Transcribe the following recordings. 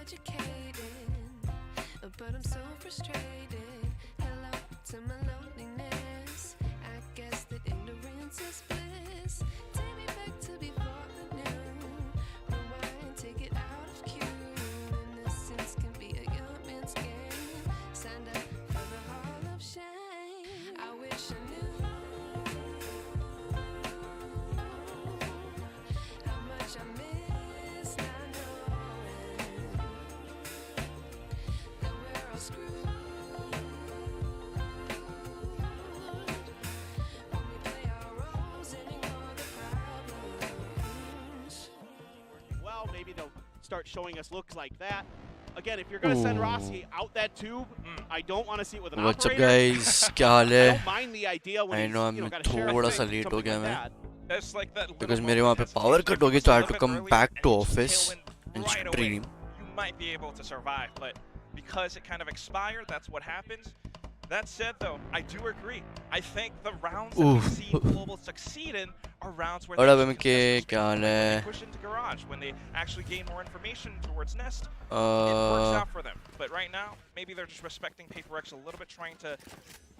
educated, but I'm so frustrated. Hello to my loneliness. I guess that ignorance is bliss. Take me back to before the noon. Rewind, take it out of cue. Innocence can be a young man's game. Signed up for the hall of shame. I wish I knew how much I miss not knowing that we're all screwed when we play our roles and ignore the problems. Well, maybe they'll start showing us looks like that. Again, if you're going to send Rossi out that tube, I don't want to see it with an What's up operator. guys? क्या हाल I है? don't mind the idea when I he's, know you know, I'm got to share थोड़ा सा something late हो गया like मैं. that. It's like that Because little मेरे वहाँ पे moment power hesitation. cut हो गई, If so I you had to slip come early back and to you just office tailwind and right away, stream. you might be able to survive, but because it kind of expired, that's what happens. That said, though, I do agree. I think the rounds that we've seen Global succeed in are rounds where और they अब actually इनके contest क्या for hall space, when है? they push into garage, when they actually gain more information towards Nest, it works out for them. But right now, maybe they're just respecting Paper X a little bit, trying to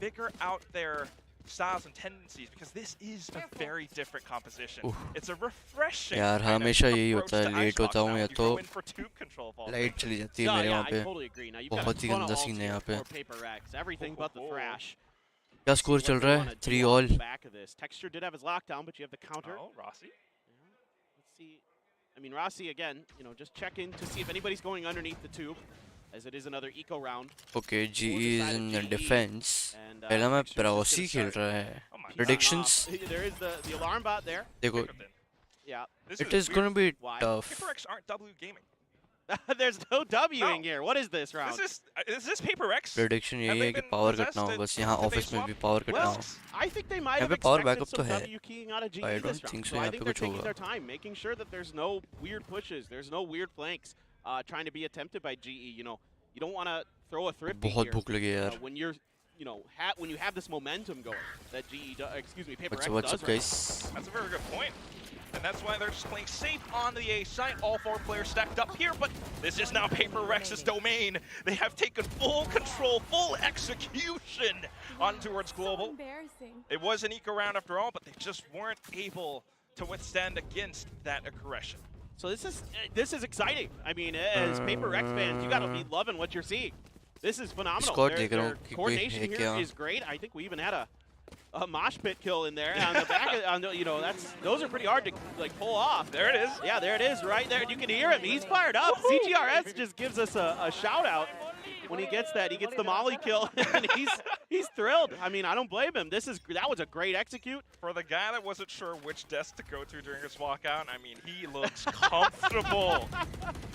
figure out their styles and tendencies, because this is a very different composition. It's a refreshing यार kind of हमेशा यही approach होता है, to late Icebox होता हूँ now. या You तो go in for tube control of all light things. चली जाती है No, मेरे yeah, वहाँ I पे. totally agree. Now you've got बहुत a ही ton of गंदा ults सीन है here यहाँ पे. for Paper X. Everything but the thrash. क्या See स्कोर what चल they रहा wanna है? do 3 off all. the back of this. Texture did have his lockdown, but you have the counter. Oh, Rossi. Let's see. I mean, Rossi, again, you know, just check in to see if anybody's going underneath the tube, as it is another eco round. Okay, For the GE is side of in the GE. defense. And, पहला मैं Texture's just Proxy gonna खेल start रहा है. Oh my God. Predictions. There is the alarm bot there. देखो, Pick up then. Yeah. This it is is gonna be Why? tough. Paper X aren't W gaming. There's no W No. in here. What is this round? Is this Paper X? Prediction Have यही they है कि been power possessed कटना हो, and बस यहाँ did they office में swap? भी power कटना Well, हो. I think they might यहाँ have पे power expected backup some तो है. W keying out of GE I don't this round. think so, So I यहाँ think पे they're कुछ taking होगा. their time, making sure that there's no weird pushes, there's no weird flanks trying to be attempted by GE. You know, you don't want to throw a thrifty बहुत here भूख लगी है यार. when you're, you know, when you have this momentum going that GE, excuse me, Paper X What's does up right guys? That's a very good point. And that's why they're just playing safe on the A site. All 4 players stacked up here, but this is now Paper X's domain. They have taken full control, full execution on towards Global. Embarrassing. It was an eco round after all, but they just weren't able to withstand against that aggression. So this is exciting. I mean, as Paper X fans, you got to be loving what you're seeing. This is phenomenal. Squad Their देख रहा हूँ कि कोई coordination है here क्या. is great. I think we even had a mosh pit kill in there on the back. You know, those are pretty hard to like pull off. There it is. Yeah, there it is, right there. You can hear him. He's fired up. CGRS just gives us a shout out when he gets that. He gets the molly kill, and he's thrilled. I mean, I don't blame him. That was a great execute. For the guy that wasn't sure which desk to go to during his walkout, I mean, he looks comfortable.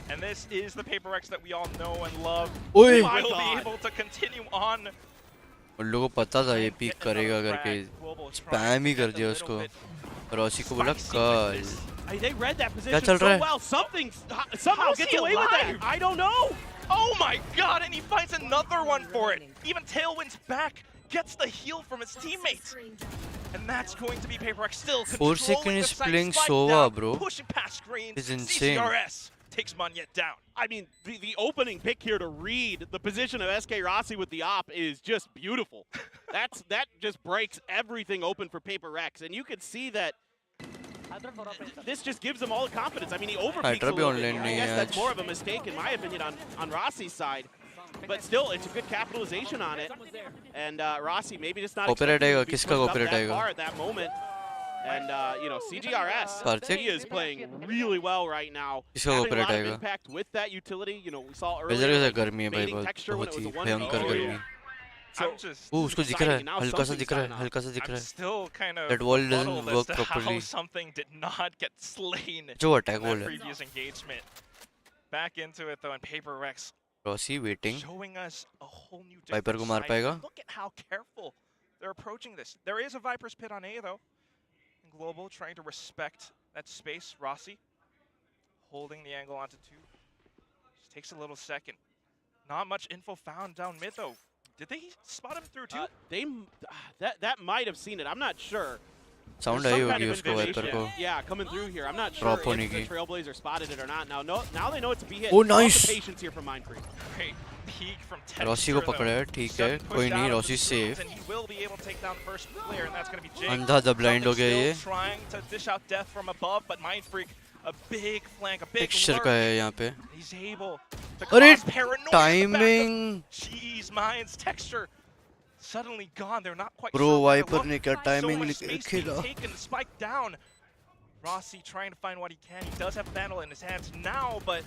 And this is the Paper X that we all know and love. ओए! He Oh my will God. be able to continue on. उन लोगों को पता था ये and peak get करेगा another करके. frag. Global trying Spam to ही कर get a दिया little उसको. bit रॉसी को बोला spicy with कल. this. They read that क्या position चल so रहा है? well. Something somehow How is gets he away with that. alive? I don't know. Oh my God, and he finds another one for it. Even Tailwind's back, gets the heal from his teammates. And that's going to be Paper X still 4 controlling second the is site, playing spike Sova, down, bro. pushing past screens. It's insane. CCRS takes Monyet down. I mean, the opening pick here to read the position of SK Rossi with the op is just beautiful. That just breaks everything open for Paper X, and you can see that this just gives them all the confidence. I mean, he overpeaks Hydra a भी little bit. online I नहीं guess है that's आज. more of a mistake, in my opinion, on Rossi's side. But still, it's a good capitalization on it. And Rossi maybe just not Copyright expecting आएगा, to be किसका pushed up copyright that आएगा? far at that moment. And, you know, CGRS, Karthik? he is playing really well right now. किसका Having a copyright lot of आएगा? impact with that utility. You know, we saw इधर earlier कैसा like, गर्मी है भाई baiting texture when बहुत it he was a 1v2. भयंकर Oh, गर्मी. I'm just, वो उसको दिख रहा है, Now हल्का सा something's दिख रहा है, going on. हल्का सा दिख I'm रहा है. still kind of That wall doesn't befuddled work as to properly. how something did not get slain जो in attack that wall है. previous engagement. Back into it though, and Paper X Rossi waiting. showing us a whole new Viper different को मार side. पाएगा? Look at how careful they're approaching this. There is a Viper's Pit on A though. And Global trying to respect that space. Rossi holding the angle onto 2. Just takes a little second. Not much info found down mid though. Did they spot him through 2? That might have seen it. I'm not sure. Sound there's I some kind होगी of उसको wiper information, को yeah, coming through here. I'm not sure Drop if होने the की। Trailblazer spotted it or not. Now they know it's a B hit. Oh, Lots of nice. patience here from Mindfreak. Great peek from Rossi Texture, को पकड़ा है though. ठीक है Sudden कोई push नहीं out of Rossi the safe screens, and he will be able to take down the first player, and that's going to be Jake. अंधा the blind हो Something गया ये still trying to dish out death from above, but Mindfreak, a big flank, a big texture lurk. का है यहाँ पे He's able to अरे cause paranoia. in the back of- timing Jeez, Mind's Texture suddenly gone. They're not quite bro sure where to viper look. ने क्या So timing much space being खेला taken, the spike down. Rossi trying to find what he can. He does have Vandal in his hands now, but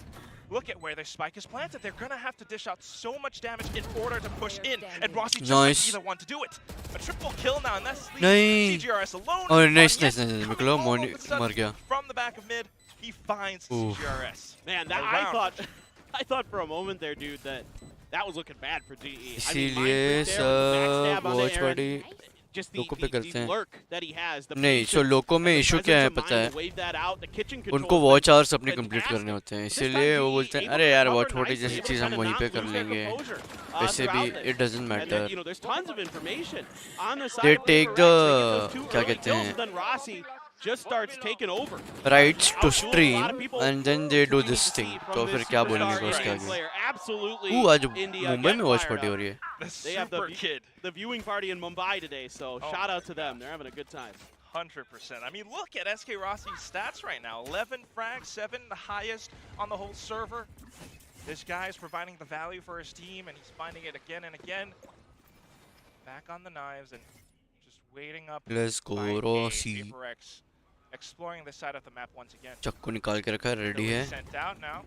look at where their spike is planted. They're going to have to dish out so much damage in order to push in, and Rossi just might Nice. be the one to do it. A triple kill now, and that's नहीं CGRS alone. और on nice yet nice nice coming निकलो all of a sudden मर गया from the back of mid. He finds Ooh. CGRS. Man, that Around. I thought for a moment there, dude, that was looking bad for GE. इसीलिए Mindfreak there with the सब backstab on the watch Aaron, बड़ी just लोको पे करते the हैं lurk that he has, the नहीं सो patience लोको में and the issue क्या है presence of पता mind है to wave that out, the kitchen control उनको has वॉच been आवर्स अपने कंप्लीट fantastic. करने होते हैं This इसीलिए time वो GE बोलते हैं able अरे to यार recover वॉच फोर्टी nicely, जैसी able to चीज़ हम kinda वहीं not पे lose कर their लेंगे composure, वैसे भी throughout this. it doesn't And then, matter you know, there's tons of information on the side They of take PRX. the They get those two क्या early कहते kills, हैं and then Rossi just starts taking over. rights to Outdoing a lot stream of people. and then they do We need this to thing see from तो this फिर क्या बोलेंगे superstar उसके Indian आगे player. Absolutely, आज India Mumbai get में watch fired party up. हो रही है The They have super kid. the viewing party in Mumbai today, so shout out to them. They're having a good time. 100%. I mean, look at SK Rossi's stats right now. 11 frags, 7, the highest on the whole server. This guy is providing the value for his team, and he's finding it again and again. Back on the knives and just waiting up. Let's go, by A, Rossi. PRX exploring this side of the map once again. चक्कू निकाल के रखा है ready है Sent out now.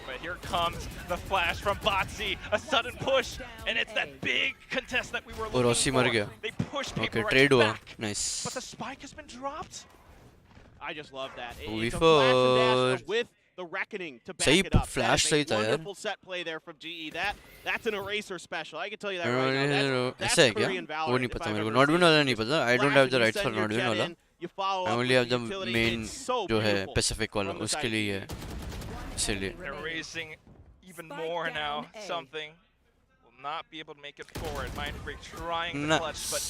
But here comes the flash from Botsy. A sudden push, and it's that big contest that we were looking Rossi for. मर गया They push okay PRX trade हुआ back, but the nice spike has been dropped. I just love that. We It's a flash and dash for- with the reckoning to back सही it up. That flash is सही a था यार wonderful set play there from GE. That's an eraser special. I can tell you that right now. That's ऐसा है क्या Korean वो Valorant नहीं if पता I've मेरे को ever नॉट विन seen वाला it. नहीं पता आई Flash don't have and the you rights send for your not win jet वाला in, you follow I up only with have the the utility. Main It's so जो है beautiful Pacific वाला from the उसके side. लिए है इसीलिए Erasing even more now. Something will not be able to make it forward. Mindfreak trying to clutch, but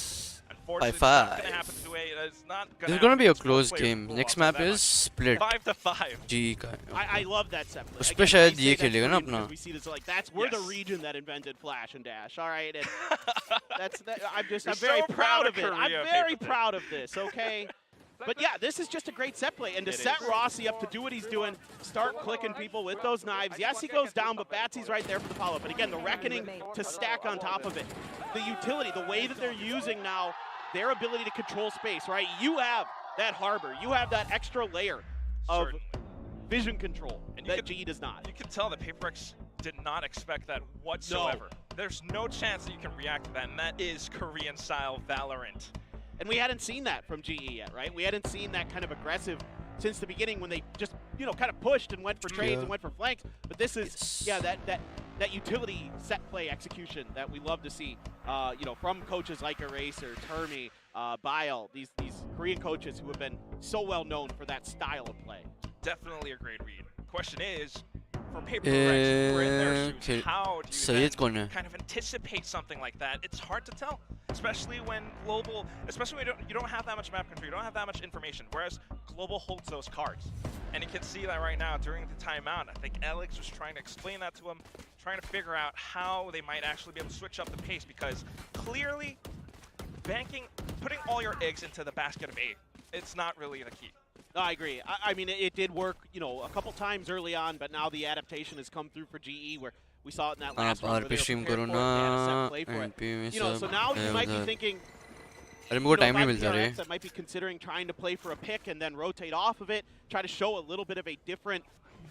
unfortunately, it's not going to happen to A. It's not going to This is gonna be a It's close four players game. will Next also map that is much. split. 5-5. GE का I love that set play. उस पे Again, शायद I say ये that's खेलेगा ना Korean अपना because we see this like we're the Yes. region that invented Flash and Dash. All right, and I'm You're very so proud of it. Korea, I'm very Paper. proud of this. Okay. But yeah, this is just a great set play, and to set Rossi up to do what he's doing, start clicking people with those knives. Yes, he goes down, but Batsy's right there for the follow-up. But again, the reckoning to stack on top of it. The utility, the way that they're using now, their ability to control space, right? You have that harbor. You have that extra layer of Certainly. vision control And you that could- GE does not. You can tell that PRX did not expect that whatsoever. There's no chance that you can react to that, and that is Korean-style Valorant. And we hadn't seen that from GE yet, right? We hadn't seen that kind of aggressive since the beginning when they just, kind of pushed and went for trades and went for flanks. But this is, that utility set play execution that we love to see, from coaches like Eraser, Termi, Bile, these Korean coaches who have been so well known for that style of play. Definitely a great read. Question is, for PRX, we're in their shoes. Okay. How do you Sayed then कौन है? kind of anticipate something like that? It's hard to tell, especially when global, especially when you don't have that much map control, you don't have that much information. Whereas global holds those cards, and you can see that right now during the timeout. I think Alex was trying to explain that to him, trying to figure out how they might actually be able to switch up the pace, because clearly, putting all your eggs into the basket of A, it's not really the key. No, I agree. I mean, it did work, a couple times early on, but now the adaptation has come through for GE, where we saw it in that last आप run RP where they stream were करो prepared for it, they had a set ना play for it. NP में So सब now you है might be उधर thinking, अरे मेरे को टाइम if नहीं I'm मिलता रे PRX, I might be considering trying to play for a pick and then rotate off of it, try to show a little bit of a different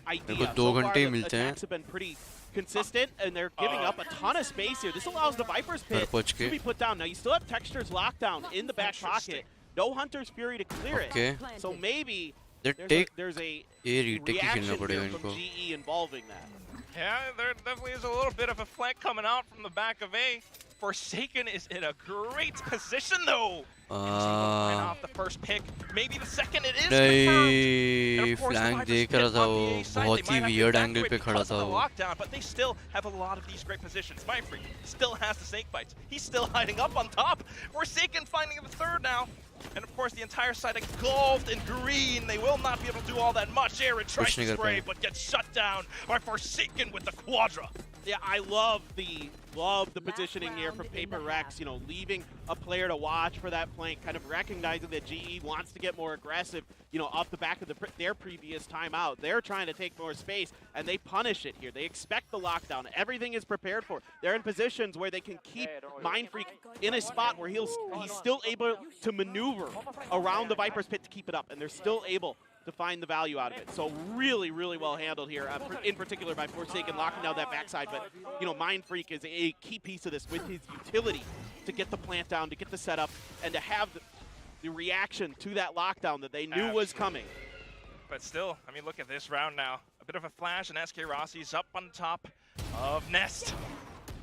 idea. मेरे को 2 So far, घंटे ही the मिलते हैं attacks have been pretty consistent, and they're giving up a ton of space here. This allows the Viper's घर pit पहुंच to के be put down. Now, you still have Texture's lockdown in the back pocket. No Hunter's Fury to clear it. Okay. So maybe they there's take there's a ये retake ही reaction खेलना पड़ेगा here from इनको GE involving that. Yeah, there definitely is a little bit of a flank coming out from the back of A. Forsaken is in a great position though. Line off the first pick, maybe the second. It is confirmed. And नहीं of course, the flank Vipers देख pit रहा था on वो the A side, बहुत they he might have to weird angle evacuate पे खड़ा because था of the वो lockdown, but they still have a lot of these great positions. Mindfreak still has the snake bites. He's still hiding up on top. Forsaken finding the third now. And of course, the entire side engulfed in green. They will not be able to do all that much. Aaron tries to spray, but gets shut down by Forsaken with the Quadra. Yeah, I love the positioning here from PRX, you know, leaving a player to watch for that flank, kind of recognizing that GE wants to get more aggressive, you know, off the back of their previous timeout. They're trying to take more space, and they punish it here. They expect the lockdown. Everything is prepared for. They're in positions where they can keep Mindfreak in a spot where he's still able to maneuver around the Viper's pit to keep it up, and they're still able to find the value out of it. So really, really well handled here, in particular by Forsaken locking down that backside. But, you know, Mindfreak is a key piece of this with his utility to get the plant down, to get the setup, and to have the reaction to that lockdown that they knew was coming. But still, I mean, look at this round now. A bit of a flash, and SK Rossi's up on top of Nest.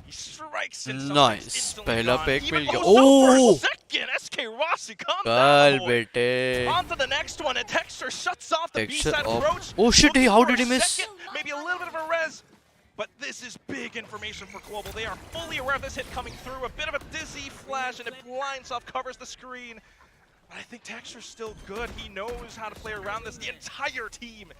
He strikes and nice. पहला pick मिल गया. Oh! Second, SK Rossi, come कल down. बेटे. On to the next one, and Texture shuts off the B-side approach. Oh shit! How did he miss? Second, maybe a little bit of a res. But this is big information for Global. They are fully aware of this hit coming through. A bit of a dizzy flash, and it blinds off, covers the screen. But I think Texture's still good. He knows how to play around this. The entire team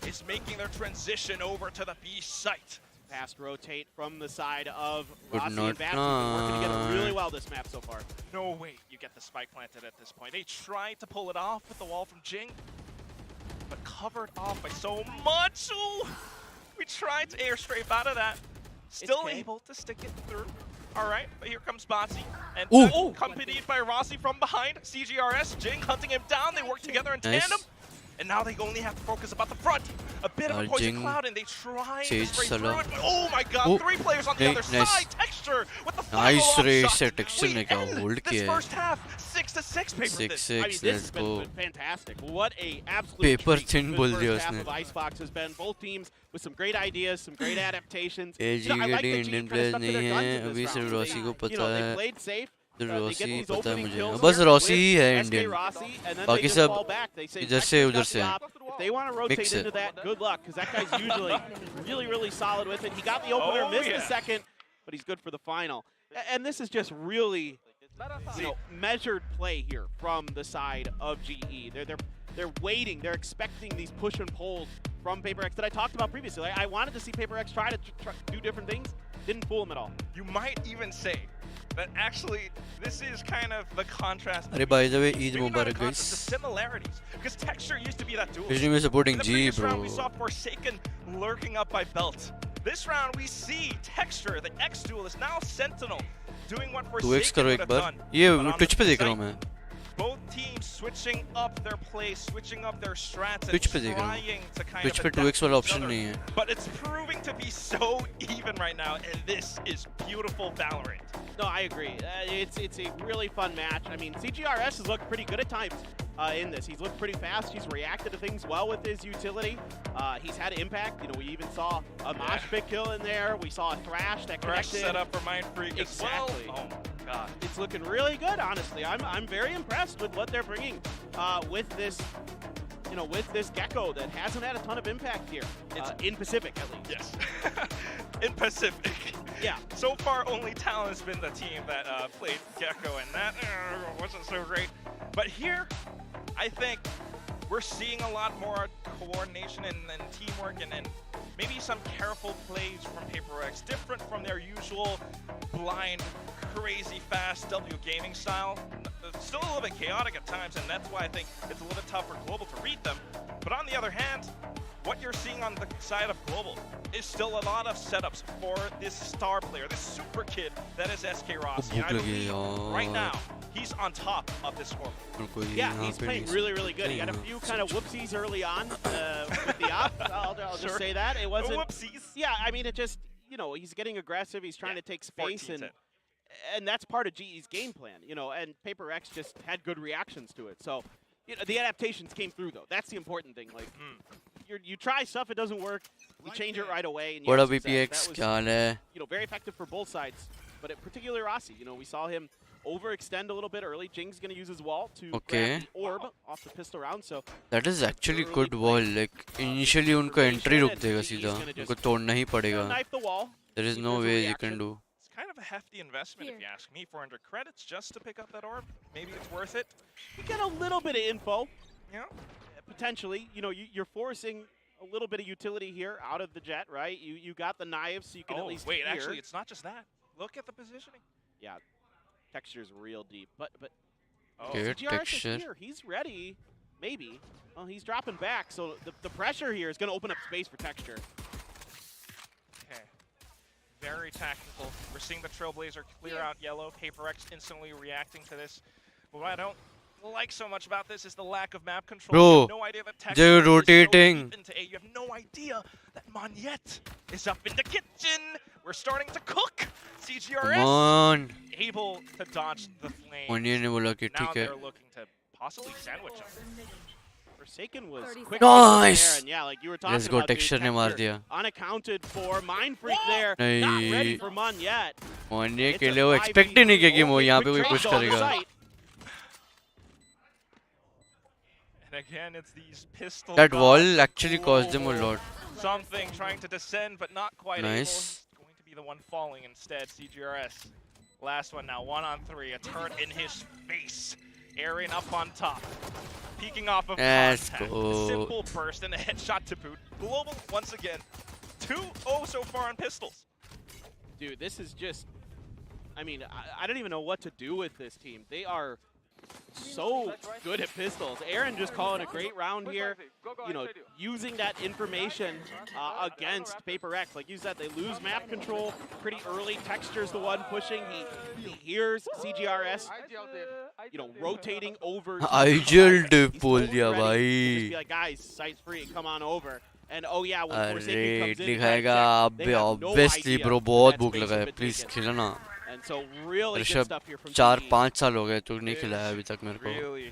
is making their transition over to the B site. Fast rotate from the side of Good Rossi not and Vats. Working together really well this map so far. No way you get the spike planted at this point. They tried to pull it off with the wall from Jing, but covered off by so much. Ooh. We tried to airstrafe out of that. Still able to stick it through. All right, but here comes Batsy, and accompanied by Rossi from behind. CGRS, Jing hunting him down. They work together in tandem. And now they only have to focus about the front. A bit of a poison cloud, and they try to spray through it. But oh my god, 3 players on the other side. Texture with the final shot. Texture ने क्या hold This किया. first half, 6-6 paper thin. 6-6, I mean, this let's has go. been fantastic. What a absolute Paper treat thin this बोल first दिया half उसने. of Icebox has been. Both teams with some great ideas, some great adaptations. AG You know, I like के that GE Indian kinda players stuck to नहीं their guns हैं. in this अभी round. सिर्फ Rossi को You पता know, they है. played safe. सिर्फ They get Rossi these पता है opening मुझे. kills बस here रॉसी ही with है SK Indian. Rossi, and then बाकी they just सब fall back. They say इधर से Texture उधर got से. the op. If they want to rotate Mix into it. that, good luck, because that guy's usually really solid with it. He got the opener, missed the second, but he's good for the final. And this is just really, you know, measured play here from the side of GE. They're waiting. They're expecting these push and pulls from PRX that I talked about previously. I wanted to see PRX try to do different things. Didn't fool them at all. You might even say that actually this is kind of the contrast. अरे by the way, Eid Maybe not a Mubarak contrast, guys. the similarities. Because Texture used to be that duel. Usually we're supporting In the G, previous round, bro. we saw Forsaken lurking up by Belt. This round, we see Texture, the X duel, is now Sentinel, doing what 2x Forsaken करो would एक have bar. done. ये But on Twitch पे the देख रहा हूँ site, मैं. Both teams switching up their play, switching up their strats, and Twitch पे देख रहा हूँ. trying to kind Twitch of पे adapt 2x to वाला each option other. नहीं है. But it's proving to be so even right now, and this is beautiful Valorant. No, I agree. It's a really fun match. I mean, CGRS has looked pretty good at times in this. He's looked pretty fast. He's reacted to things well with his utility. He's had impact. You know, we even saw a mosh pit kill in there. We saw a thrash that Thrash connected. set up for Mindfreak Exactly. as well. Oh my god. It's looking really good, honestly. I'm very impressed with what they're bringing with this. You know, with this Gecko that hasn't had a ton of impact here, in Pacific at least. Yes. In Pacific. Yeah. So far, only Talon's been the team that played Gecko, and that wasn't so great. But here, I think we're seeing a lot more coordination and teamwork and maybe some careful plays from PRX, different from their usual blind, crazy, fast W gaming style. It's still a little bit chaotic at times, and that's why I think it's a little bit tough for Global to read them. But on the other hand, what you're seeing on the side of Global is still a lot of setups for this star player, this super kid that is SK Rossi. And I believe right now, he's on top of this scoreboard. Yeah, he's playing really good. He had a few kind of whoopsies early on with the op. I'll just say that. It wasn't... Whoopsies. Yeah, I mean, it just, you know, he's getting aggressive. He's trying to take space, and that's part of GE's game plan, you know, and PRX just had good reactions to it. So, you know, the adaptations came through, though. That's the important thing. Like, you try stuff, it doesn't work, you change it right away. And you What have up, success. VPX? That was, क्या हाल है? you know, very effective for both sides but particularly Rossi, you know, we saw him overextend a little bit early. Jing's going to use his wall to Okay. grab the orb off the pistol round, so That is actually good wall. Like initially उनको entry रुक देगा सीधा. उनको तोड़ना ही पड़ेगा. knife the wall. There is no way you can do. It's kind of a hefty investment if you ask me. 400 credits just to pick up that orb. Maybe it's worth it. You get a little bit of info. Yeah. Potentially, you know, you're forcing a little bit of utility here out of the jet, right? You got the knives, so you can at least wait, hear. actually, it's not just that. Look at the positioning. Yeah, texture's real deep, but Okay, GRS texture. is here. He's ready, maybe. Well, he's dropping back, so the pressure here is going to open up space for texture. Okay. Very tactical. We're seeing the Trailblazer clear out yellow. PRX instantly reacting to this. But what I don't like so much about this is the lack of map control. Bro, you have no idea that texture they're is so rotating. deep into A. You have no idea that Monyet is up in the kitchen. We're starting to cook. CGRS Come on. able to dodge the flame. Monier ने बोला कि Now ठीक है. they're looking to possibly sandwich him. Forsaken was 30 quick. Nice. There, and yeah, like you were talking Let's go. about, dude, Texture ने मार दिया. Unaccounted for. Mind Freak there. Not ready नहीं. for Mun yet. Monier It's के a लिए वो 5v3. expect ही नहीं किया कि वो Only यहाँ पे quick कोई push trades on the करेगा. site. And again, it's these pistol That dots. wall actually cost them a lot. Something trying to descend, but not quite able. Nice. He's going to be the one falling instead. CGRS. Last one now, 1-on-3. A turret in his face. Aaron up on top. Peeking off of Let's contact. go. Simple burst and a headshot to boot. Global once again. 2-0 so far on pistols. Dude, this is just, I mean, I don't even know what to do with this team. They are so good at pistols. Aaron just calling a great round here, you know, using that information against PRX. Like you said, they lose map control pretty early. Texture's the one pushing. He hears CGRS, you know, rotating over. Ideal div He's बोल totally दिया ready to just भाई. be like, guys, site's free, come on over. And oh yeah, when Forsaken अरे comes in, लिखाएगा they अबे have no obviously idea bro that बहुत that भूख space लगा has है been please taken. खिलाना. And so really good Rishabh stuff here from 4-5 साल हो गए तू नहीं खिलाया अभी तक मेरे को.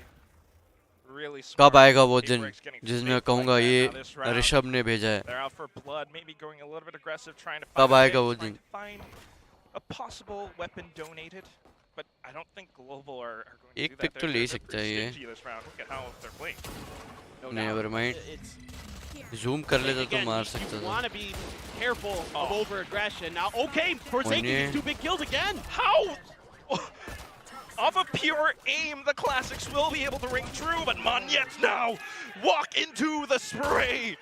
Really smart. कब आएगा वो दिन PRX getting जिसमें faked कहूँगा like that ये now this round. ऋषभ ने भेजा है. They're out for blood, maybe going a little bit aggressive, trying to कब find a आएगा way, वो trying दिन? to find a possible weapon donated. But I don't think Global are going to एक do pick that. तो ले They're सकता pretty है ये. stingy this round. Look at how they're playing. No Never doubt. mind. It's, Zoom कर लेता तो again, मार you सकता था. want to be careful of Oh. over-aggression. Now, okay, Forsaken Monier. gets 2 big kills again. How? Off of pure aim, the classics will be able to ring true, but Monyet now walk into the spray.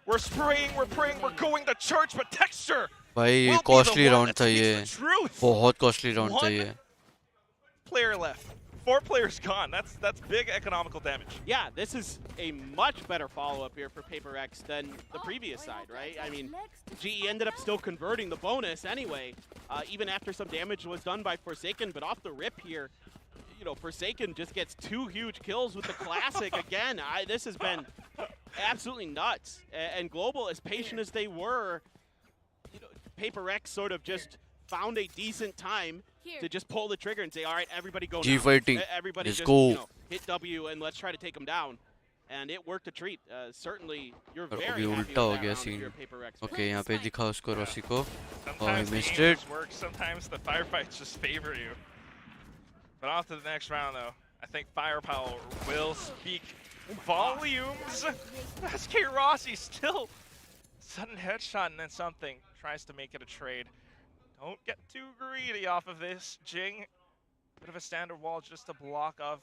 We're spraying, we're praying, we're going to church, but texture भाई ये will be costly the one round that था speaks ये. the truth. बहुत costly round था One ये. player left. 4 players gone. That's big economical damage. Yeah, this is a much better follow-up here for PRX than the previous side, right? I mean, GE ended up still converting the bonus anyway, even after some damage was done by Forsaken, but off the rip here, you know, Forsaken just gets 2 huge kills with the Classic again. This has been absolutely nuts. And Global, as patient as they were, you know, PRX sort of just found a decent time to just pull the trigger and say, all right, everybody go G now. fighting. Everybody Let's just, go. you know, hit W and let's try to take them down. And it worked a treat. Certainly, you're और very अभी happy उल्टा हो with that गया round if scene. you're a PRX fan. Okay, यहाँ पे दिखा उसको Rossi को. Sometimes the missed aim it. just works, sometimes the firefights just favor you. But off to the next round, though. I think firepower will speak volumes. SK Rossi still sudden headshot and then something. Tries to make it a trade. Don't get too greedy off of this. Jing, bit of a standard wall, just a block of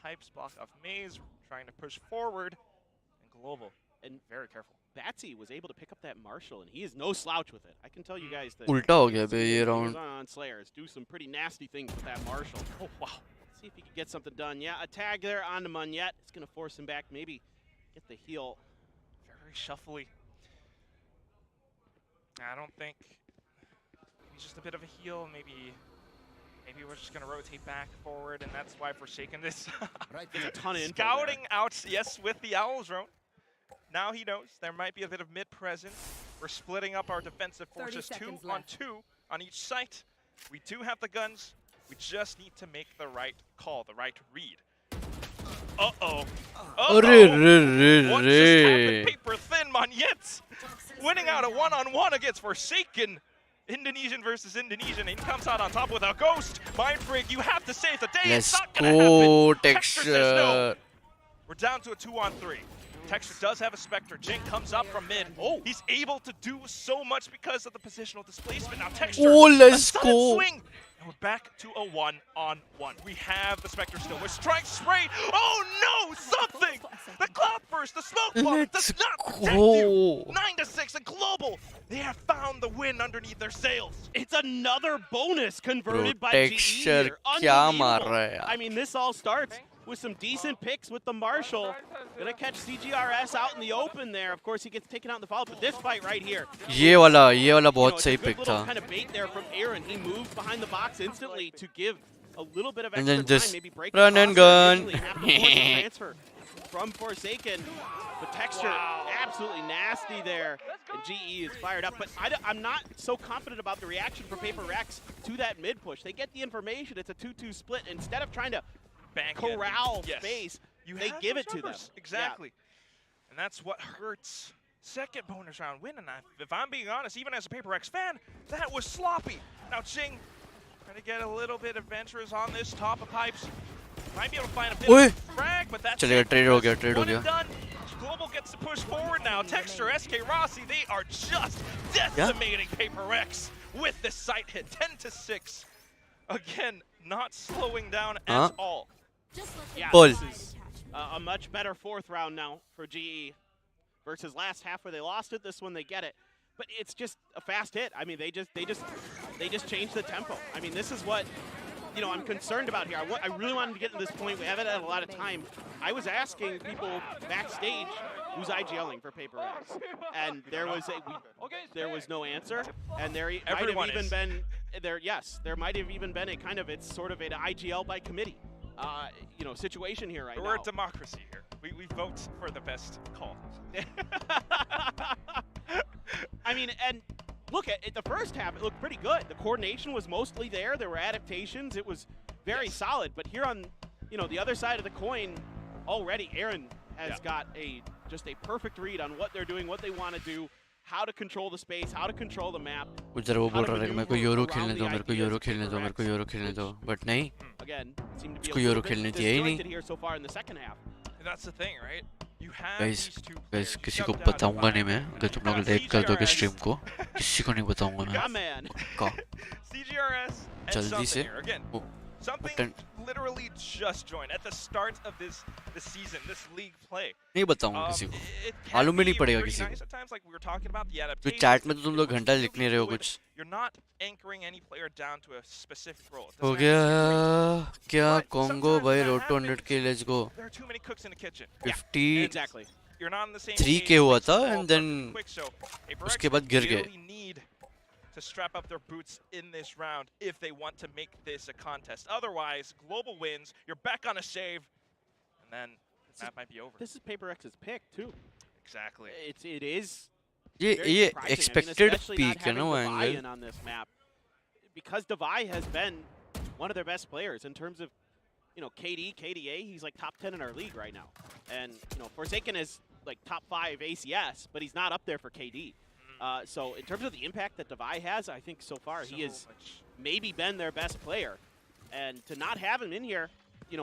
pipes, block of maze, trying to push forward. And Global, And very careful. Batsy was able to pick up that Marshall, and he is no slouch with it. I can tell you guys that. उल्टा हो गया बे ये he was round. on Slayers, do some pretty nasty things with that Marshall. Oh, wow. See if he can get something done. Yeah, a tag there on the Monyet. It's going to force him back, maybe get the heal. very shuffly. I don't think he's just a bit of a heel. Maybe we're just gonna rotate back forward, and that's why Forsaken is Gets a ton of info scouting out. Yes, with the Owls drone. Now he knows there might be a bit of mid presence. We're splitting up our defensive 30 forces 2 seconds on left. 2 on each site. We do have the guns. We just need to make the right call, the right read. Uh-oh. अरे Uh-oh. रे What रे just happened? रे. Paper thin Monyet winning out a one-on-one against Forsaken Indonesian versus Indonesian. And he comes out on top with a ghost. Mindfreak, you have to save the day. Let's It's not gonna go, happen. Texture says no. Texture. We're down to a 2-on-3. Texture does have a Spectre. Jing comes up from mid. Oh. He's able to do so much because of the positional displacement. Now Texture, Oh, a let's sudden go. swing. And we're back to a 1-on-1. We have the Spectre still. We're trying spray. Oh no, something! The cloud burst, the smoke bomb, it does not protect you. 9-6 and Global. They have found the win underneath their sails. It's another bonus converted Bro, by GE Texture here. kya maar Unbelievable. raha hai yaar? I mean, this all starts with some decent picks with the Marshall. Gonna catch CGRS out in the open there. Of course, he gets taken out in the follow, but this fight right here. ये वाला You बहुत know, it's सही a good pick little था. kind of bait there from Aaron. He moved behind the box instantly to give a little bit of And extra then time, just maybe break run the and crosshair gun. initially and have to force a transfer from Forsaken. The Texture absolutely nasty there, and GE is fired up. But I'm not so confident about the reaction for PRX to that mid push. They get the information, it's a 2-2 split. Instead of trying to Bank corral Yes. space, You they have give those it to them. numbers. Exactly. And that's what hurts. Second bonus round win, and if I'm being honest, even as a PRX fan, that was sloppy. Now Jing trying to get a little bit adventurous on this top of pipes. Might be able to find a bit Oi. of frag, but that's चलेगा, it. trade हो गया, trade हो One and गया. done. Global gets to push forward now. Texture, SK Rossi, they are just decimating PRX with this sight hit. 10-6. Again, not slowing down at all. Yeah, Ball. this is a much better fourth round now for GE versus last half where they lost it. This one they get it, but it's just a fast hit. I mean, they just changed the tempo. I mean, this is what I'm concerned about here. I really wanted to get to this point. We haven't had a lot of time. I was asking people backstage who's IGLing for PRX, and there was no answer. And there Everyone might have even is. been there. Yes, there might have even been it's sort of an IGL by committee. Situation here right now. We're a democracy here. We vote for the best call. I mean, and look at the first half. It looked pretty good. The coordination was mostly there. There were adaptations. It was very solid. But here on, the other side of the coin, already Aaron has got just a perfect read on what they're doing, what they want to do, how to control the space, how to control the map. उधर वो बोल रहा है कि मेरे को euro खेलने दो, मेरे को यूरो खेलने दो, मेरे को यूरो खेलने दो, but नहीं. Again, seemed to be उसको a यूरो little bit खेलने दिया ही नहीं. disjointed here so far in the second half. And that's the thing, right? You have Guys, these two guys, players किसी को shut down बताऊंगा नहीं by मैं. अगर तुम लोग लाइक कर दोगे स्ट्रीम को, किसी को नहीं बताऊंगा My मैं. man. पक्का. CGRS and जल्दी something से. here. Again, वो something button. literally just joined at the start of this season, this league play. नहीं बताऊंगा किसी को. It can मालूम भी be नहीं पड़ेगा pretty किसी को. nice at times, like we were talking about the तो adaptations. चैट में तो तुम लोग घंटा लिख नहीं रहे हो कुछ. You're not anchoring any player down to a specific role. It हो doesn't have गया to be क्या But कॉन्गो sometimes भाई that रोड happens. 200 के let's go. there are too many cooks in the kitchen. 50 Exactly. You're not on the same 3 page, के हुआ things था fall and apart then quick, so PRX उसके बाद गिर गए. really need to strap up their boots in this round if they want to make this a contest. Otherwise, Global wins, you're back on a save, and then that might be over. This is PRX's pick too. Exactly. It is ये very ये surprising. I mean, expected especially peak not है ना वो having Divide angle. in on this map, because Divide has been one of their best players in terms of KD, KDA. He's like top 10 in our league right now, and Forsaken is like top 5 ACS, but he's not up there for KD. So in terms of the impact that Divide has, I think so far he has maybe been their best player, and to not have him in here,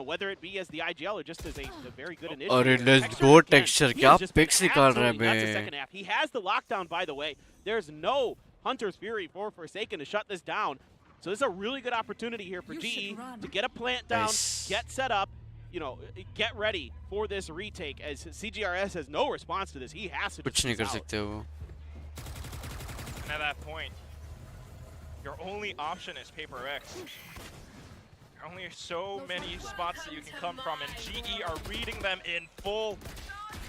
whether it be as the IGL or just as a very good initiative. अरे here, let's Texture, go again, Texture, he क्या has just been picks निकाल रहा है absolutely nuts the bay. second half. He has the lockdown, by the way. There's no Hunter's Fury for Forsaken to shut this down. So this is a really good opportunity here for GE to get a plant down, Nice. get set up, get ready for this retake, as CGRS has no response to this. He has to कुछ just नहीं कर out. सकते वो. And at that point, your only option is PRX. There are only so many spots that you can come from, and GE are reading them in full.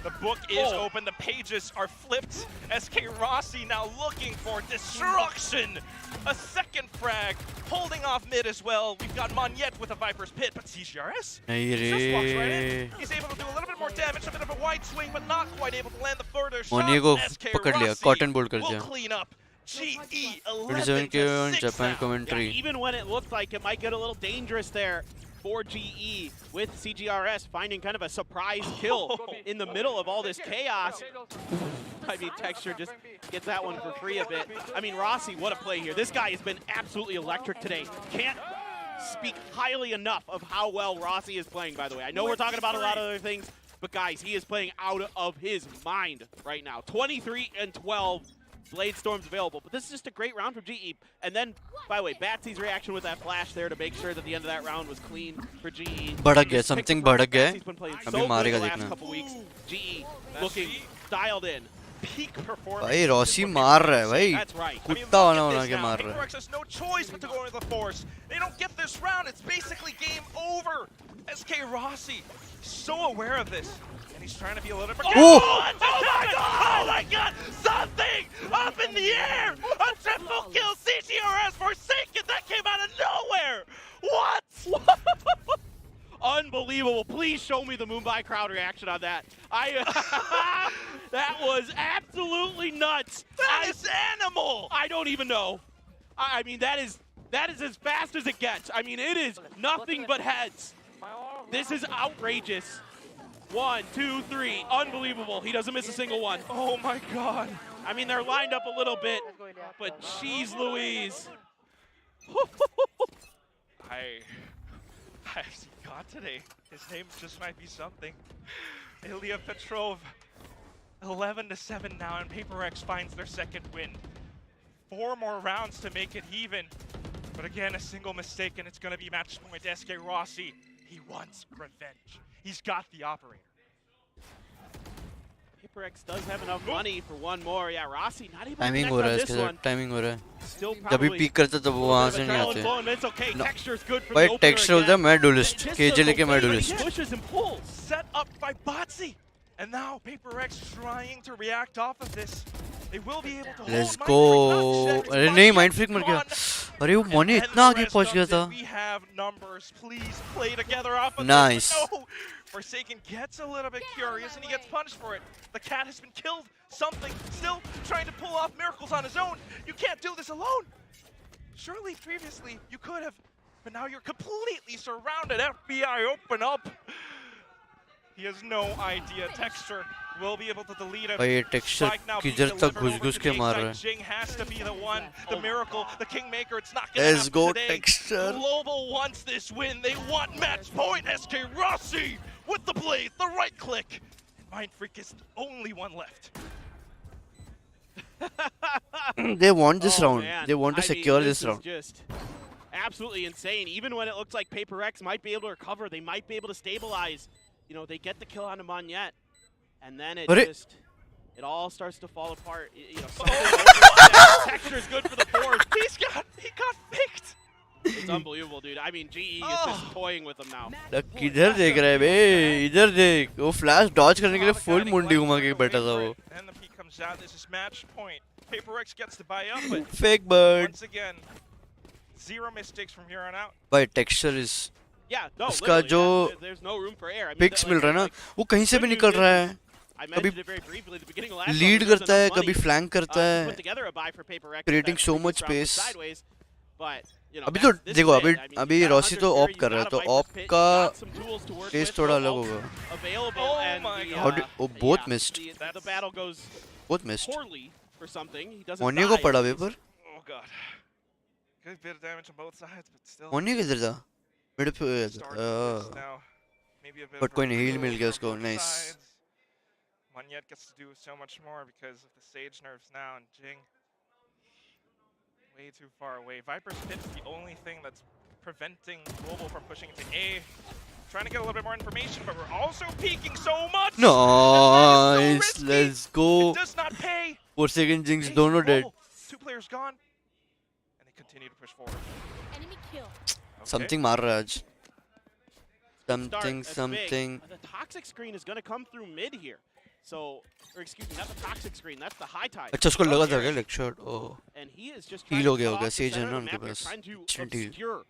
The book is open, the pages are flipped. SK Rossi now looking for destruction. A second frag, holding off mid as well. We've got Monyet with a Viper's Pit, but CGRS नहीं just walks right रे. in. He's able to do a little bit more damage, a bit of a wide swing, but not quite able to land the further Moni shot. को SK पकड़ लिया, Rossi cotton bolt कर will दिया. clean up. GE 27 के on 11-6 Japan now. Yeah, commentary. even when it looked like it might get a little dangerous there for GE, with CGRS finding kind of a surprise kill in the middle of all this chaos. I mean, Texture just gets that one for free a bit. I mean, Rossi, what a play here. This guy has been absolutely electric today. Can't speak highly enough of how well Rossi is playing, by the way. I know we're talking about a lot of other things, but guys, he is playing out of his mind right now. 23 and 12 Blade Storms available, but this is just a great round from GE. And then, by the way, Batsy's reaction with that flash there to make sure that the end of that round was clean for GE. भड़क गया, something भड़क गया. Batsy's been playing so अभी good मारेगा the last देखना. couple weeks. GE looking dialed in. Peak performance. भाई Rossi मार रहा है भाई. That's right. कुत्ता वाला के मार रहा है. PRX has no choice but to go into the force. They don't get this round. It's basically game over. SK Rossi, so aware of this. And he's trying to be a little bit. Oh my god! Something up in the air! A triple kill CTRS Forsaken! That came out of nowhere! What? Unbelievable. Please show me the Mumbai crowd reaction on that. That was absolutely nuts. That is animal! I don't even know. I mean, that is as fast as it gets. I mean, it is nothing but heads. This is outrageous. 1, 2, 3. Unbelievable. He doesn't miss a single one. Oh my god. I mean, they're lined up a little bit, but jeez Louise. I've seen God today. His name just might be something. Ilya Petrov, 11-7 now, and PRX finds their second win. 4 more rounds to make it even. But again, a single mistake, and it's going to be match point. SK Rossi, he wants revenge. He's got the operator. PRX does have enough money for one more. Yeah, Rossi not able to timing connect हो रहा on है this इसके one. साथ. Timing हो रहा है. Still जब भी probably पीक करते तब वो वहाँ से नहीं adrenaline आते. flowing, but it's okay. No. Texture's good for भाई the opener टेक्सचर होता है again. मैं डुलिस्ट. Just केजे does लेके मैं okay, but he डुलिस्ट. pushes and pulls. Set up by Batsy. And now PRX trying to react off of this. They will be able to Let's hold go. Mindfreak, अरे not नहीं yet mind मर गया. gone. अरे वो Moni And इतना the आगे rest पहुंच गया comes था. in. We have numbers. Please play together off of Nice. this. But no. Forsaken gets a little bit curious and he gets punished for it. The cat has been killed. Something still trying to pull off miracles on his own. You can't do this alone. Surely previously you could have, but now you're completely surrounded. FBI, open up. He has no idea. Texture will be able to delete him. भाई ये texture Spike now being किधर तक delivered घुस over घुस to के the मार side. रहा है. Jing has to be the one, the miracle, the kingmaker. It's not gonna Let's happen go today. texture. Global wants this win. They want match point. SK Rossi with the blade, the right click. And Mindfreak is the only one left. They want this Oh, round. man. They want to I mean, secure this is round. just absolutely insane. Even when it looks like PRX might be able to recover, they might be able to stabilize. You know, they get the kill on Amanyet, and then it it all starts to fall apart. You know, texture is good for the force. He got picked. It's unbelievable, dude. I mean, GE is just toying with them now. किधर देख रहा है बे? इधर देख. वो flash Dodge करने के लिए फुल मुंडी घुमा के बैठा था वो. And the peak comes out. This is match point. PRX gets to buy up, but Fake bird. once again, 0 mistakes from here on out. भाई टेक्सचर इज. Yeah, no, उसका literally, जो there's no room for error. I mean, पिक्स मिल रहा है ना, वो कहीं से भी निकल रहा है. I mentioned it very briefly at the beginning of last lead round, there's करता है, enough कभी money, फ्लैंक करता to है. put together a buy for PRX Creating that so previous much round was space. sideways, but, you know, अभी तो this देखो is अभी it. I mean, अभी you've got रॉसी तो Hunters ऑप here, कर रहा है, you've तो got a op Viper's pit, का you've got some tools to work test with, थोड़ा they're अलग all होगा. available, Oh and my the, God. वो both yeah, missed. the battle goes Both missed. poorly for something. He doesn't Moni को die. पड़ा paper. Oh god. Good bit of damage on both sides, but still. मोनी किधर था? Mid पे Starting this now. Maybe a bit But of कोई नहीं, heal reveal मिल गया from उसको. both Nice. sides. Monyet gets to do so much more because of the Sage nerfs now, and Jing way too far away. Viper's Pit is the only thing that's preventing Robo from pushing into A. Trying to get a little bit more information, but we're also peeking so much! Nice. So Let's go. It does not pay! 4 second jinx Hey, दोनों dead. Robo, 2 players gone, and they continue to push forward. Enemy kill. Okay. Something मार रहा है आज. Start, Something. that's big. The toxic screen is going to come through mid here. So, or excuse me, not the toxic screen, that's the high tide. अच्छा उसको लगा था क्या leg shot? Oh. And he is just Heal trying हो to गया cut होगा, off the Sage center है ना of the उनके map. They're pass. trying to Instant heal. obscure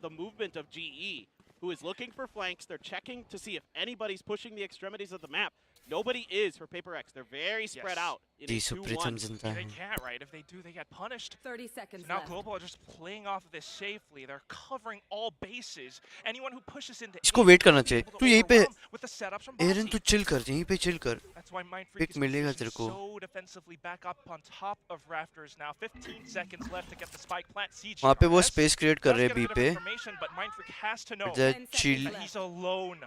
the movement of GE, who is looking for flanks. They're checking to see if anybody's pushing the extremities of the map. Nobody is for PRX. They're very spread out in a 2-1. They can't, right? If they do, they get punished. 30 seconds So now left. Global are just playing off of this safely. They're covering all bases. Anyone who pushes into इसको A wait करना will be चाहिए. able to तू यहीं पे overwhelm with the setups from Eran Bossy. तू chill कर, यहीं पे chill कर. That's why Mindfreak Pick is मिलेगा positioned तेरे को. so defensively back up on top of Rafters now. 15 seconds left to get the spike plant. CG. वहाँ पे वो space create कर रहे हैं B पे. But Mindfreak has to know The chill. that he's alone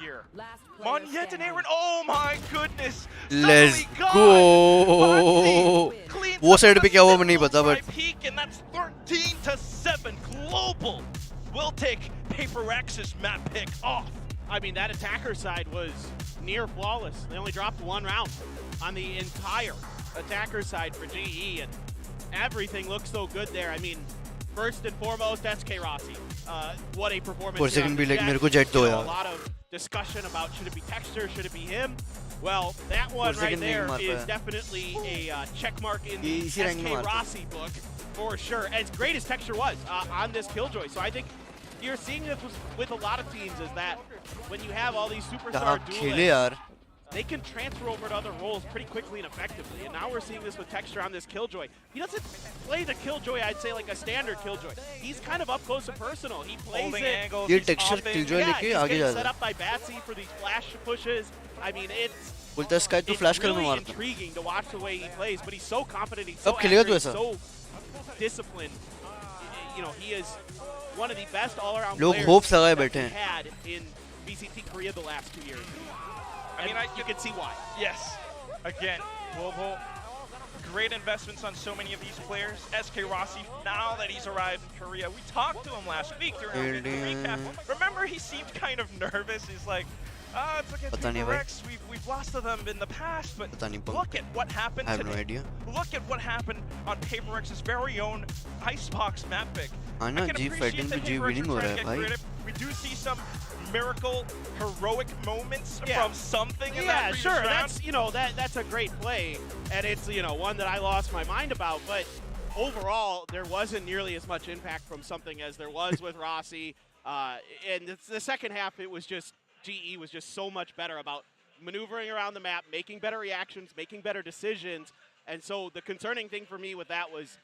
here. Last player Monyet and standing. Aaron, oh my goodness! Let's Suddenly gone! go. Bossy cleans वो up side the पे क्या हुआ मैं नहीं symbols पता, by but Peak, and that's 13-7. Global will take PRX's map pick off. I mean, that attacker side was near flawless. They only dropped 1 round on the entire attacker side for GE, and everything looks so good there. I mean, first and foremost, SK Rossi. What a performance. For a here second on be the like, Jet. मेरे को jet दो You know, यार. a lot of discussion about should it be Texture, should it be him? Well, that one For a right second नहीं there मार is पाया. definitely a check mark in the इसी rank में SK मारता. Rossi book for sure. As great as Texture was on this Killjoy, so I think you're seeing this with a lot of teams is that when you have all these superstar कहाँ खेले duelists, यार. they can transfer over to other roles pretty quickly and effectively. And now we're seeing this with Texture on this Killjoy. He doesn't play the Killjoy, I'd say, like a standard Killjoy. He's kind of up close and personal. He plays Holding it. angles, ये he's Texture offing. Killjoy Yeah, लेके he's आगे getting जा set रहा up by Batsy for these flash pushes. I mean, it's बोलता है sky तू flash कर मैं really मारता. intriguing to watch the way he plays, but he's so confident, he's so कब खेलेगा तू accurate, ऐसा? so disciplined. You know, he is one of the best all-around लोग players hopes लगाए that बैठे we हैं. had in VCT Korea the last 2 years. I mean, You can see why. Yes. Again, Global, great investments on so many of these players. SK Rossi, now that he's arrived in Korea, we talked to him last week during our recap. Remember, he seemed kind of nervous. He's like, it's okay, पता नहीं भाई. PRX, we've lost to them in the past, but पता नहीं पंख. look at what happened I have today. no idea. Look at what happened on PRX's very own Icebox map pick. हाँ ना, I can G appreciate fighting that पे G PRX winning are हो trying रहा to है get भाई. creative. We do see some miracle, heroic moments Yeah. from something in Yeah, that previous sure. round. That's that's a great play, and it's one that I lost my mind about. But overall, there wasn't nearly as much impact from something as there was with Rossi. And the second half, it was just GE was just so much better about maneuvering around the map, making better reactions, making better decisions. And so the concerning thing for me with that was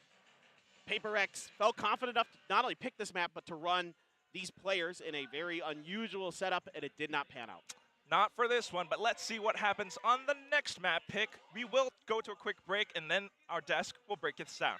PRX felt confident enough to not only pick this map, but to run these players in a very unusual setup, and it did not pan out. Not for this one, but let's see what happens on the next map pick. We will go to a quick break, and then our desk will break it down.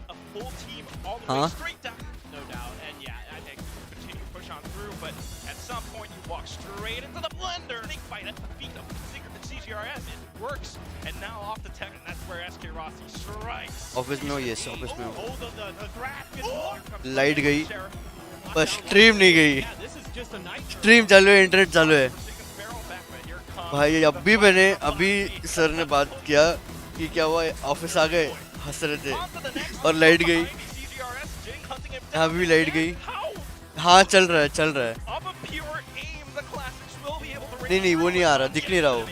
A full team all the way straight down. No doubt. And yeah, I think Continue to push on through, but at some point you walk straight into the blender. They fight at the feet of Secret and CGRS. It works, and now off the tech, and that's where SK Rossi strikes. Office में हो, yes, office में हो. oh, the draft gets blocked from Light गई, Sheriff. पर stream नहीं गई. Yeah, this is just a night. Stream चालू है, इंटरनेट चालू है. Barrel back, but here comes भाई अभी सर ने बात किया कि क्या हुआ, ऑफिस आ गए, हंस रहे थे और लाइट गई. यहाँ भी लाइट गई. हाँ चल रहा है. नहीं वो नहीं आ रहा, दिख नहीं रहा वो.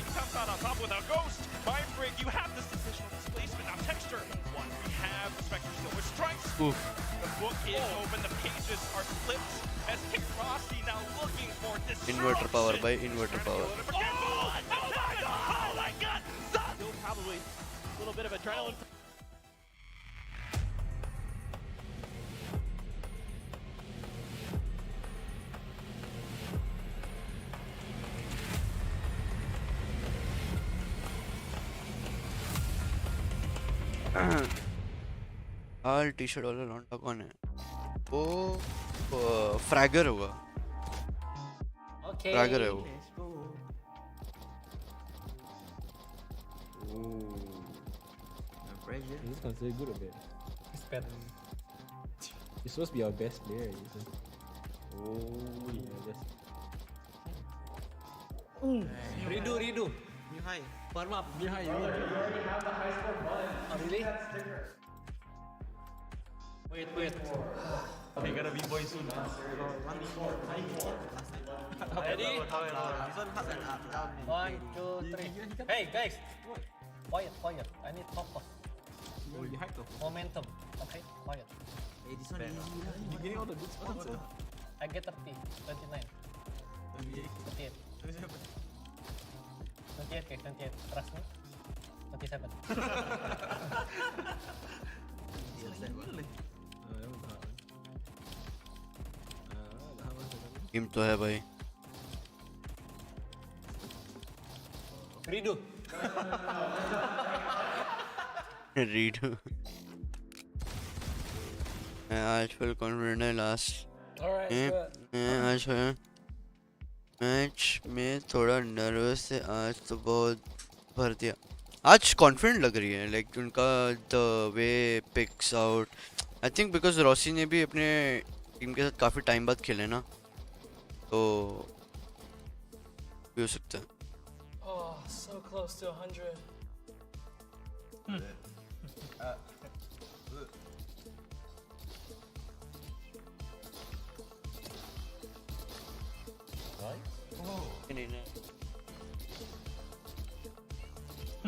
इन्वर्टर पावर भाई, inverter power. Still probably a little bit of adrenaline. Lal T shirt वाला लौंडा कौन है? वो फ्रैगर होगा. फ्रैगर है वो. I'm just considered good at it. It's better. You're supposed to be our best player. Yeah, just. Redo. New high. Warm up. New high. Oh, really? Wait. We gotta be boys soon. Ready? 1, 2, 3. Hey guys, quiet. I need focus. Oh, you hyped up. Momentum. Okay, quiet. You're getting all the good spots. I get 30, 29, 28. 28 guys, 28. Trust me. 27. Team तो है भाई Redo. Read मैं आज full confident है last Alright, good. आज match में थोड़ा nervous है आज तो बहुत भर दिया आज कॉन्फिडेंट लग रही है लाइक उनका the way picks out I think because Rossy ने भी अपने टीम के साथ काफ़ी टाइम बाद खेले ना तो भी हो सकता है Oh, so close to 100.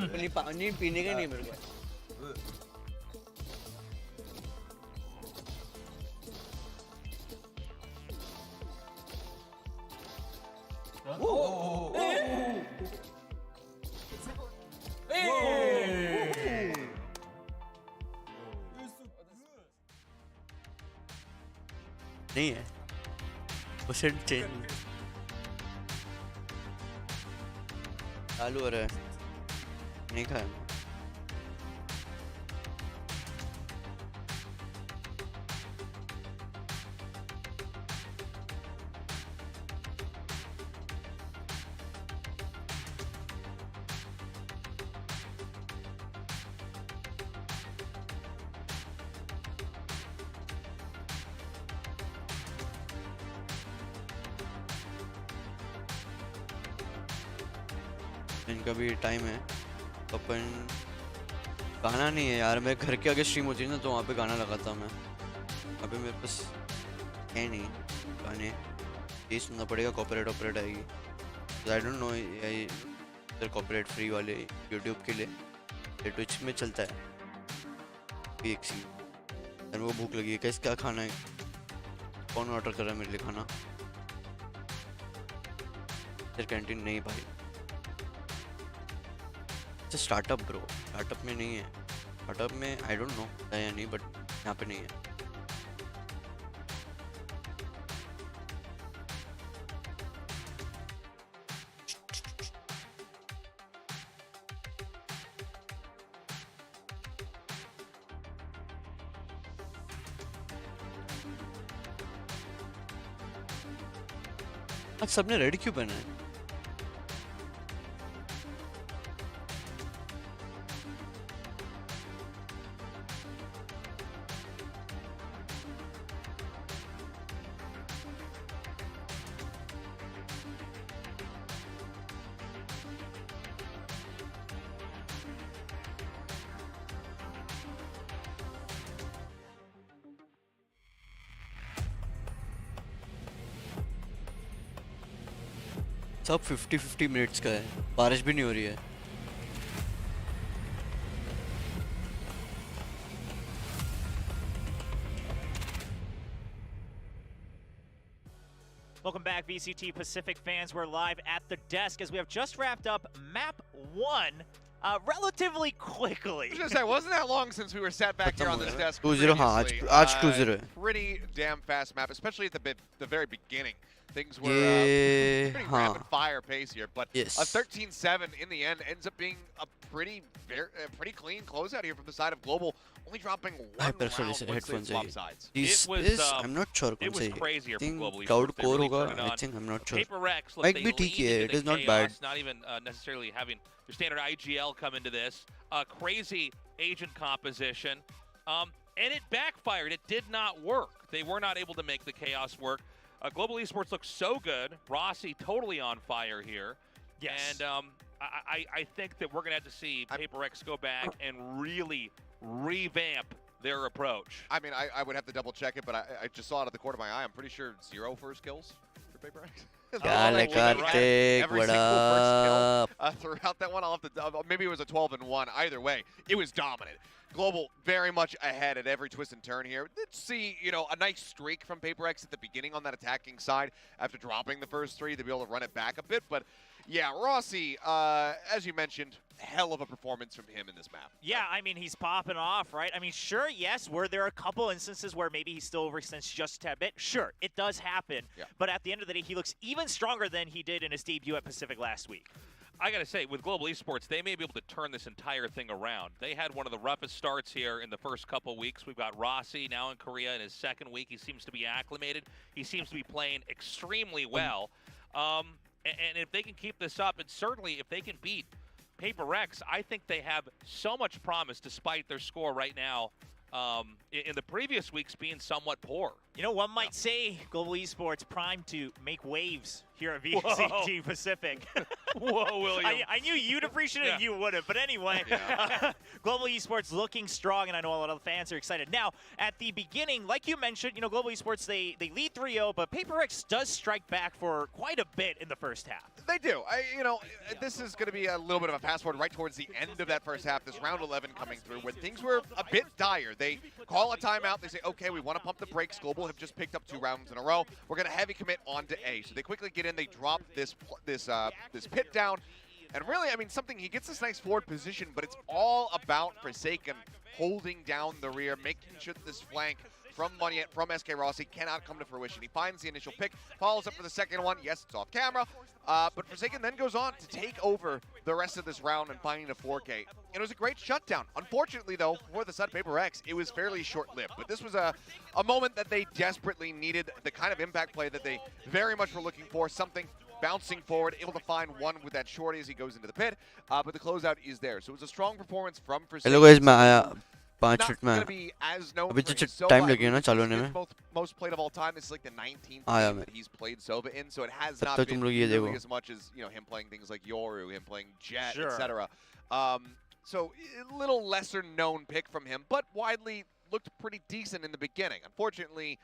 नहीं पानी पीने का नहीं मेरे को नहीं है उसे चेंज चालू हो रहा है नहीं खाया इनका भी टाइम है अपन गाना नहीं है यार मेरे घर के आगे स्ट्रीम होती है ना तो वहाँ पे गाना लगाता मैं अभी मेरे पास है नहीं गाने ये सुनना पड़ेगा कॉपीराइट ऑपरेट आएगी आई डोंट नो इधर कॉपीराइट फ्री वाले यूट्यूब के लिए ये ट्विच में चलता है एक सी मेरे को भूख लगी है कैसे क्या खाना है कौन ऑर्डर कर रहा है मेरे लिए खाना इधर कैंटीन नहीं भाई स्टार्टअप ब्रो स्टार्टअप में नहीं है स्टार्टअप में आई डोंट नो है या नहीं बट यहाँ पे नहीं है आज सबने रेड क्यों पहना है सब 50-50 मिनट्स का है बारिश भी नहीं हो रही है Welcome back, VCT Pacific fans. We're live at the desk as we have just wrapped up map 1 relatively quickly. I was gonna say, wasn't that long since we were sat back here on this desk 2-0 हाँ आज 2-0 है pretty damn fast map, especially at the very beginning. Things were pretty rapid fire pace here, but a 13-7 in the end ends up being a pretty clean closeout here from the side of Global, only dropping one round once they swap sides. This I'm not sure It was crazier for Global. Cloud core really होगा I think I'm not sure. PRX, look, Might they be ठीक है, leaned it into is not chaos, bad. not even necessarily having their standard IGL come into this. Crazy agent composition. And it backfired. It did not work. They were not able to make the chaos work. Global Esports looks so good. Rossi totally on fire here. Yes. And I think that we're going to have to see PRX go back and really revamp their approach. I mean, I would have to double check it, but I just saw it at the corner of my eye. I'm pretty sure 0 first kills for PRX. Every single first kill throughout that one. I'll have to maybe it was a 12-1. Either way, it was dominant. Global very much ahead at every twist and turn here. Let's see, you know, a nice streak from PRX at the beginning on that attacking side after dropping the first 3 to be able to run it back a bit. But yeah, Rossi, as you mentioned, hell of a performance from him in this map. Yeah, I mean, he's popping off, right? I mean, sure, yes, were there a couple instances where maybe he still overextends just a tad bit? Sure, it does happen. Yeah. But at the end of the day, he looks even stronger than he did in his debut at Pacific last week. I got to say, with Global Esports, they may be able to turn this entire thing around. They had one of the roughest starts here in the first couple weeks. We've got Rossi now in Korea in his second week. He seems to be acclimated. He seems to be playing extremely well. And if they can keep this up, and certainly if they can beat PRX, I think they have so much promise despite their score right now in the previous weeks being somewhat poor. You know, one might say Global Esports primed to make waves here at VCT Pacific. Whoa, William. I knew you'd appreciate it and you wouldn't. But anyway, Global Esports looking strong, and I know a lot of the fans are excited. Now, at the beginning, like you mentioned, you know, Global Esports, they lead 3-0, but PRX does strike back for quite a bit in the first half. They do. You know, this is going to be a little bit of a fast forward right towards the end of that first half, this round 11 coming through, when things were a bit dire. They call a timeout. They say, okay, we want to pump the brakes. Global have just picked up 2 rounds in a row. We're going to heavy commit onto A. So they quickly get in. They drop this pit down. And really, I mean, he gets this nice forward position, but it's all about Forsaken holding down the rear, making sure that this flank from SK Rossi cannot come to fruition. He finds the initial pick, follows up for the second one. Yes, it's off camera. But Forsaken then goes on to take over the rest of this round and finding a 4K. And it was a great shutdown. Unfortunately, though, for the side of PRX, it was fairly short-lived. But this was a moment that they desperately needed, the kind of impact play that they very much were looking for, something bouncing forward, able to find one with that shorty as he goes into the pit. But the closeout is there. So it was a strong performance from Forsaken. Hello guys, मैं आया 5 Not minute going में to be as known अभी for तो his Sova. Time I लगेगा ना believe चालू this होने is में most played of all time. This is like the 19th आया game मैं that he's played Sova in, so it has तब not तक been तुम लोग ये nearly देखो as much as, you know, him playing things like Yoru, him playing Jet, Sure. etc. So a little lesser known pick from him, but widely looked pretty decent in the beginning. Unfortunately,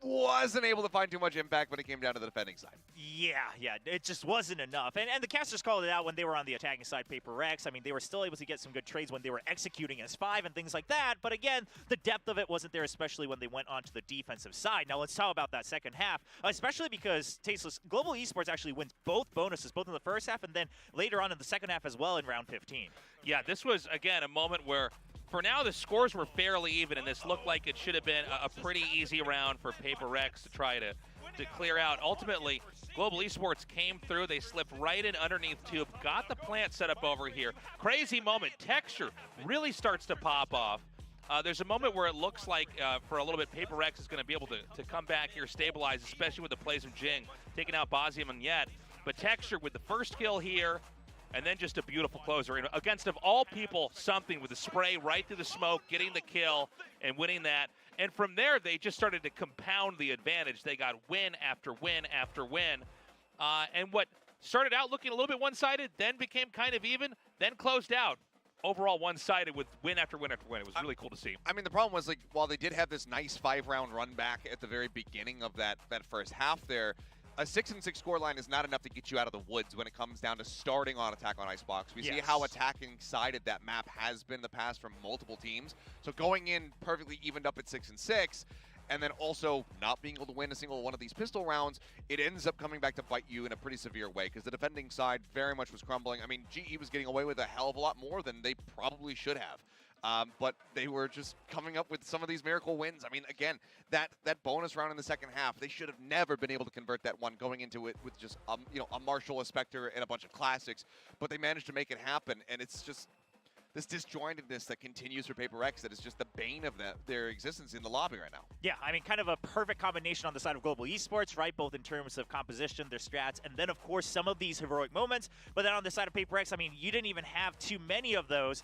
wasn't able to find too much impact when it came down to the defending side. Yeah, it just wasn't enough. And the casters called it out when they were on the attacking side, PRX. I mean, they were still able to get some good trades when they were executing S5 and things like that. But again, the depth of it wasn't there, especially when they went onto the defensive side. Now, let's talk about that second half, especially because Tasteless Global Esports actually wins both bonuses, both in the first half and then later on in the second half as well in round 15. Yeah, this was, again, a moment where for now, the scores were fairly even, and this looked like it should have been a pretty easy round for PRX to try to clear out. Ultimately, Global Esports came through. They slipped right in underneath Tube, got the plant set up over here. Crazy moment. Texture really starts to pop off. There's a moment where it looks like, for a little bit, PRX is going to be able to come back here, stabilize, especially with the plays of Jing, taking out Bazium and Yet. But Texture with the first kill here, and then just a beautiful closer. And against, of all people, something with the spray right through the smoke, getting the kill and winning that. And from there, they just started to compound the advantage. They got win after win after win. And what started out looking a little bit one-sided, then became kind of even, then closed out. Overall one-sided with win after win after win. It was really cool to see. I mean, the problem was, like, while they did have this nice 5-round run back at the very beginning of that first half there, a 6-6 scoreline is not enough to get you out of the woods when it comes down to starting on Attack on Icebox. We see how attacking-sided that map has been in the past from multiple teams. So going in perfectly evened up at 6-6, and then also not being able to win a single one of these pistol rounds, it ends up coming back to bite you in a pretty severe way, because the defending side very much was crumbling. I mean, GE was getting away with a hell of a lot more than they probably should have. But they were just coming up with some of these miracle wins. I mean, again, that bonus round in the second half, they should have never been able to convert that one going into it with just you know, a Marshall, a Spectre, and a bunch of classics. But they managed to make it happen, and it's just this disjointedness that continues for PRX that is just the bane of their existence in the lobby right now. Yeah, I mean, kind of a perfect combination on the side of Global Esports, right? Both in terms of composition, their strats, and then, of course, some of these heroic moments. But then on the side of PRX, I mean, you didn't even have too many of those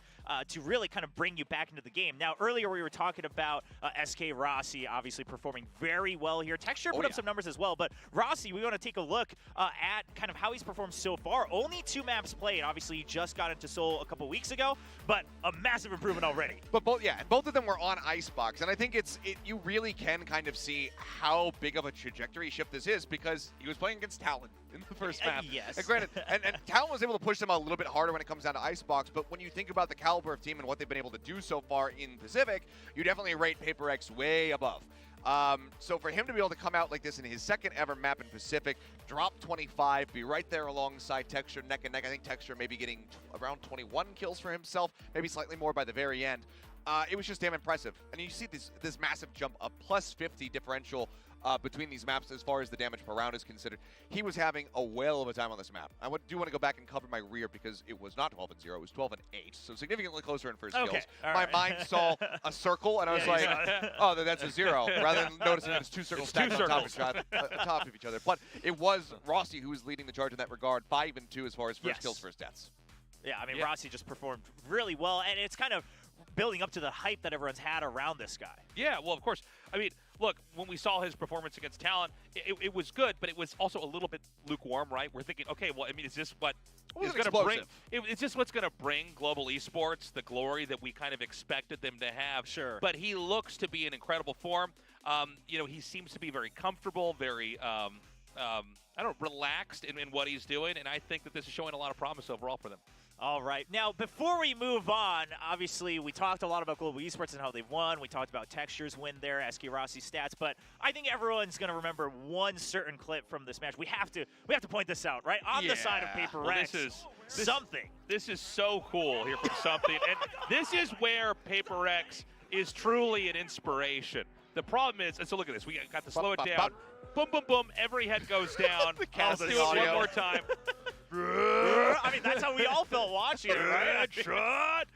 to really kind of bring you back into the game. Now, earlier we were talking about SK Rossi obviously performing very well here. Texture put up some numbers as well, but Rossi, we want to take a look at kind of how he's performed so far. Only 2 maps played. Obviously, he just got into Seoul a couple weeks ago, but a massive improvement already. But both of them were on Icebox, and I think you really can kind of see how big of a trajectory shift this is because he was playing against Talon in the first map. Yes. And granted, and Talon was able to push them a little bit harder when it comes down to Icebox, but when you think about the caliber of team and what they've been able to do so far in Pacific, you definitely rate PRX way above. So for him to be able to come out like this in his second ever map in Pacific, drop 25, be right there alongside Texture neck and neck. I think Texture maybe getting around 21 kills for himself, maybe slightly more by the very end. It was just damn impressive. And you see this massive jump, a plus 50 differential between these maps as far as the damage per round is considered. He was having a whale of a time on this map. I do want to go back and cover my rear because it was not 12-0, it was 12-8, so significantly closer in first kills. My mind saw a circle, and I was like, oh, that's a 0, rather than noticing that it's 2 circles stacked on top of each other. But it was Rossi who was leading the charge in that regard, 5-2 as far as first kills, first deaths. Yeah, I mean, Rossi just performed really well, and it's kind of building up to the hype that everyone's had around this guy. Yeah, well, of course. I mean, look, when we saw his performance against Talon, it was good, but it was also a little bit lukewarm, right? We're thinking, okay, well, I mean, is this what is going to bring? Is this what's going to bring global esports the glory that we kind of expected them to have? Sure. But he looks to be in incredible form. He seems to be very comfortable, very relaxed in what he's doing, and I think that this is showing a lot of promise overall for them. All right. Now, before we move on, obviously, we talked a lot about Global Esports and how they've won. We talked about Texture's win there, SK Rossi's stats, but I think everyone's going to remember one certain clip from this match. We have to point this out, right? On the side of PRX, something. This is so cool here from something, and this is where PRX is truly an inspiration. The problem is, and so look at this. We got to slow it down. Boom, boom, boom. Every head goes down. I'll do it one more time. I mean, that's how we all felt watching it, right? Shot.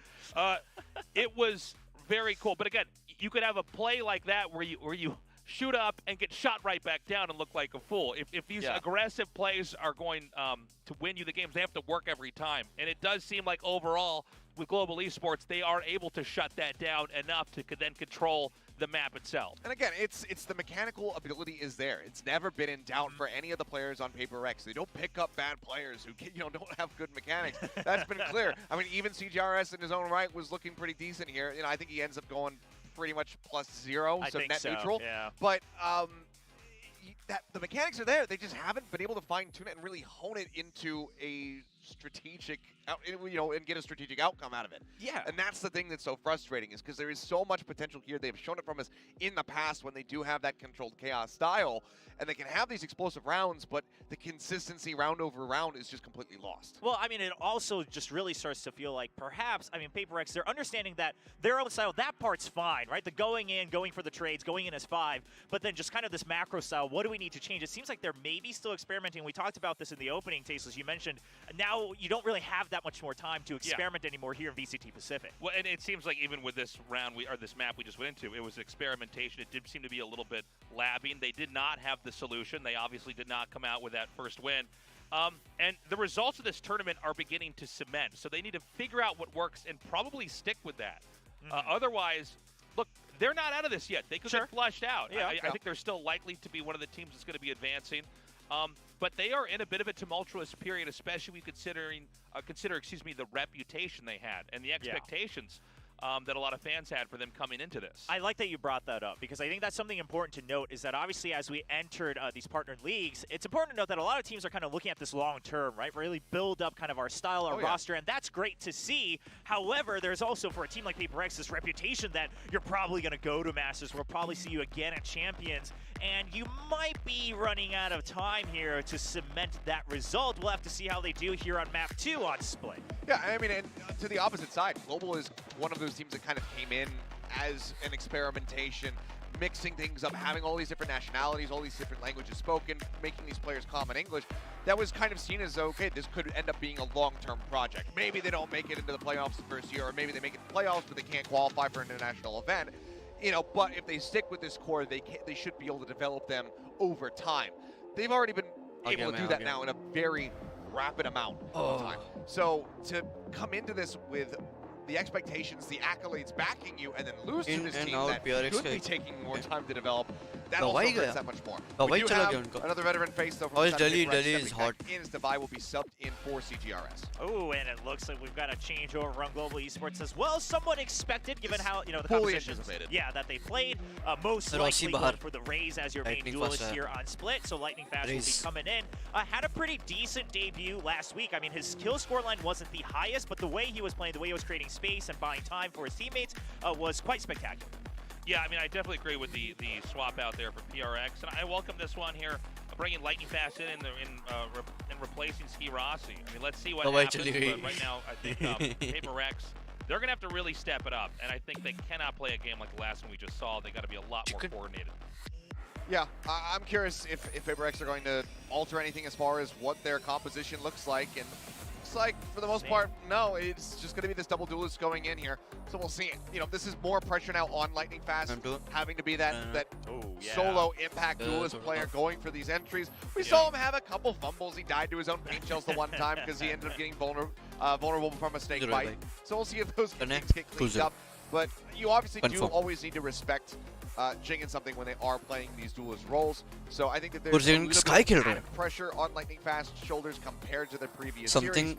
It was very cool. But again, you could have a play like that where you shoot up and get shot right back down and look like a fool. If these aggressive plays are going to win you the games, they have to work every time. And it does seem like overall, with Global Esports, they are able to shut that down enough to then control the map itself. And again, it's the mechanical ability is there. It's never been in doubt for any of the players on PRX. They don't pick up bad players who don't have good mechanics. That's been clear. I mean, even CGRS in his own right was looking pretty decent here. I think he ends up going pretty much +0, so net neutral. Yeah. But the mechanics are there. They just haven't been able to fine-tune it and really hone it into a strategic, and get a strategic outcome out of it. Yeah. And that's the thing that's so frustrating is because there is so much potential here. They've shown it from us in the past when they do have that controlled chaos style, and they can have these explosive rounds, but the consistency round over round is just completely lost. Well, I mean, it also just really starts to feel like perhaps, I mean, PRX, they're understanding that their own style, that part's fine, right? The going in, going for the trades, going in as 5, but then just kind of this macro style, what do we need to change? It seems like they're maybe still experimenting. We talked about this in the opening, Tasteless. You mentioned now you don't really have that much more time to experiment anymore here in VCT Pacific. Well, and it seems like even with this round, or this map we just went into, it was experimentation. It did seem to be a little bit labbing. They did not have the solution. They obviously did not come out with that first win. And the results of this tournament are beginning to cement. So they need to figure out what works and probably stick with that. Otherwise, look, they're not out of this yet. They could get flushed out. Yeah, I think they're still likely to be one of the teams that's going to be advancing. But they are in a bit of a tumultuous period, especially consider the reputation they had and the expectations that a lot of fans had for them coming into this. I like that you brought that up because I think that's something important to note is that obviously as we entered these partnered leagues, it's important to note that a lot of teams are kind of looking at this long term, right? Really build up kind of our style, our roster, and that's great to see. However, there's also for a team like PRX this reputation that you're probably going to go to Masters. We'll probably see you again at Champions, and you might be running out of time here to cement that result. We'll have to see how they do here on map 2 on Split. Yeah, I mean, and to the opposite side, Global is one of those teams that kind of came in as an experimentation, mixing things up, having all these different nationalities, all these different languages spoken, making these players common English. That was kind of seen as, okay, this could end up being a long-term project. Maybe they don't make it into the playoffs the first year, or maybe they make it to the playoffs, but they can't qualify for an international event. But if they stick with this core, they should be able to develop them over time. They've already been able to do that now in a very rapid amount of time. So to come into this with the expectations, the accolades backing you, and then lose to In this and team out that PRX could be का taking more time to develop, that Dawai also gaya. hurts that much more. Dawai We do chala have gaya unka. another veteran face though from Oh, the it's side of Delhi. PRX Delhi is stepping hot. back in as Dawai will be subbed in for CGRS. Oh, and it looks like we've got a changeover on Global Esports as well. Somewhat expected, given how the Fully competitions, anticipated. yeah, that they played. Most Rossi likely bahar. going for the Rays as your main Lightning duelist Fast, here on Split. So Lightning Fast will be Rays. coming in. Had a pretty decent debut last week. I mean, his kill score line wasn't the highest, but the way he was playing, the way he was creating space and buying time for his teammates was quite spectacular. Yeah, I mean, I definitely agree with the swap out there for PRX, and I welcome this one here, bringing Lightning Fast in and replacing Ski Rossi. I mean, let's see what happens. But right now, I think PaperX, they're gonna have to really step it up, and I think they cannot play a game like the last one we just saw. They got to be a lot more coordinated. Yeah, I'm curious if PaperX are going to alter anything as far as what their composition looks like, and looks like for the most part, no, it's just going to be this double duelist going in here. So we'll see. You know, this is more pressure now on Lightning Fast, having to be that solo impact duelist player going for these entries. We saw him have a couple fumbles. He died to his own paint shells the one time because he ended up getting vulnerable from a snake bite. So we'll see if those things get cleaned up. But you obviously do always need to respect Jing in something when they are playing these duelist roles. So I think that there's a little bit of pressure on Lightning Fast's shoulders compared to the previous series.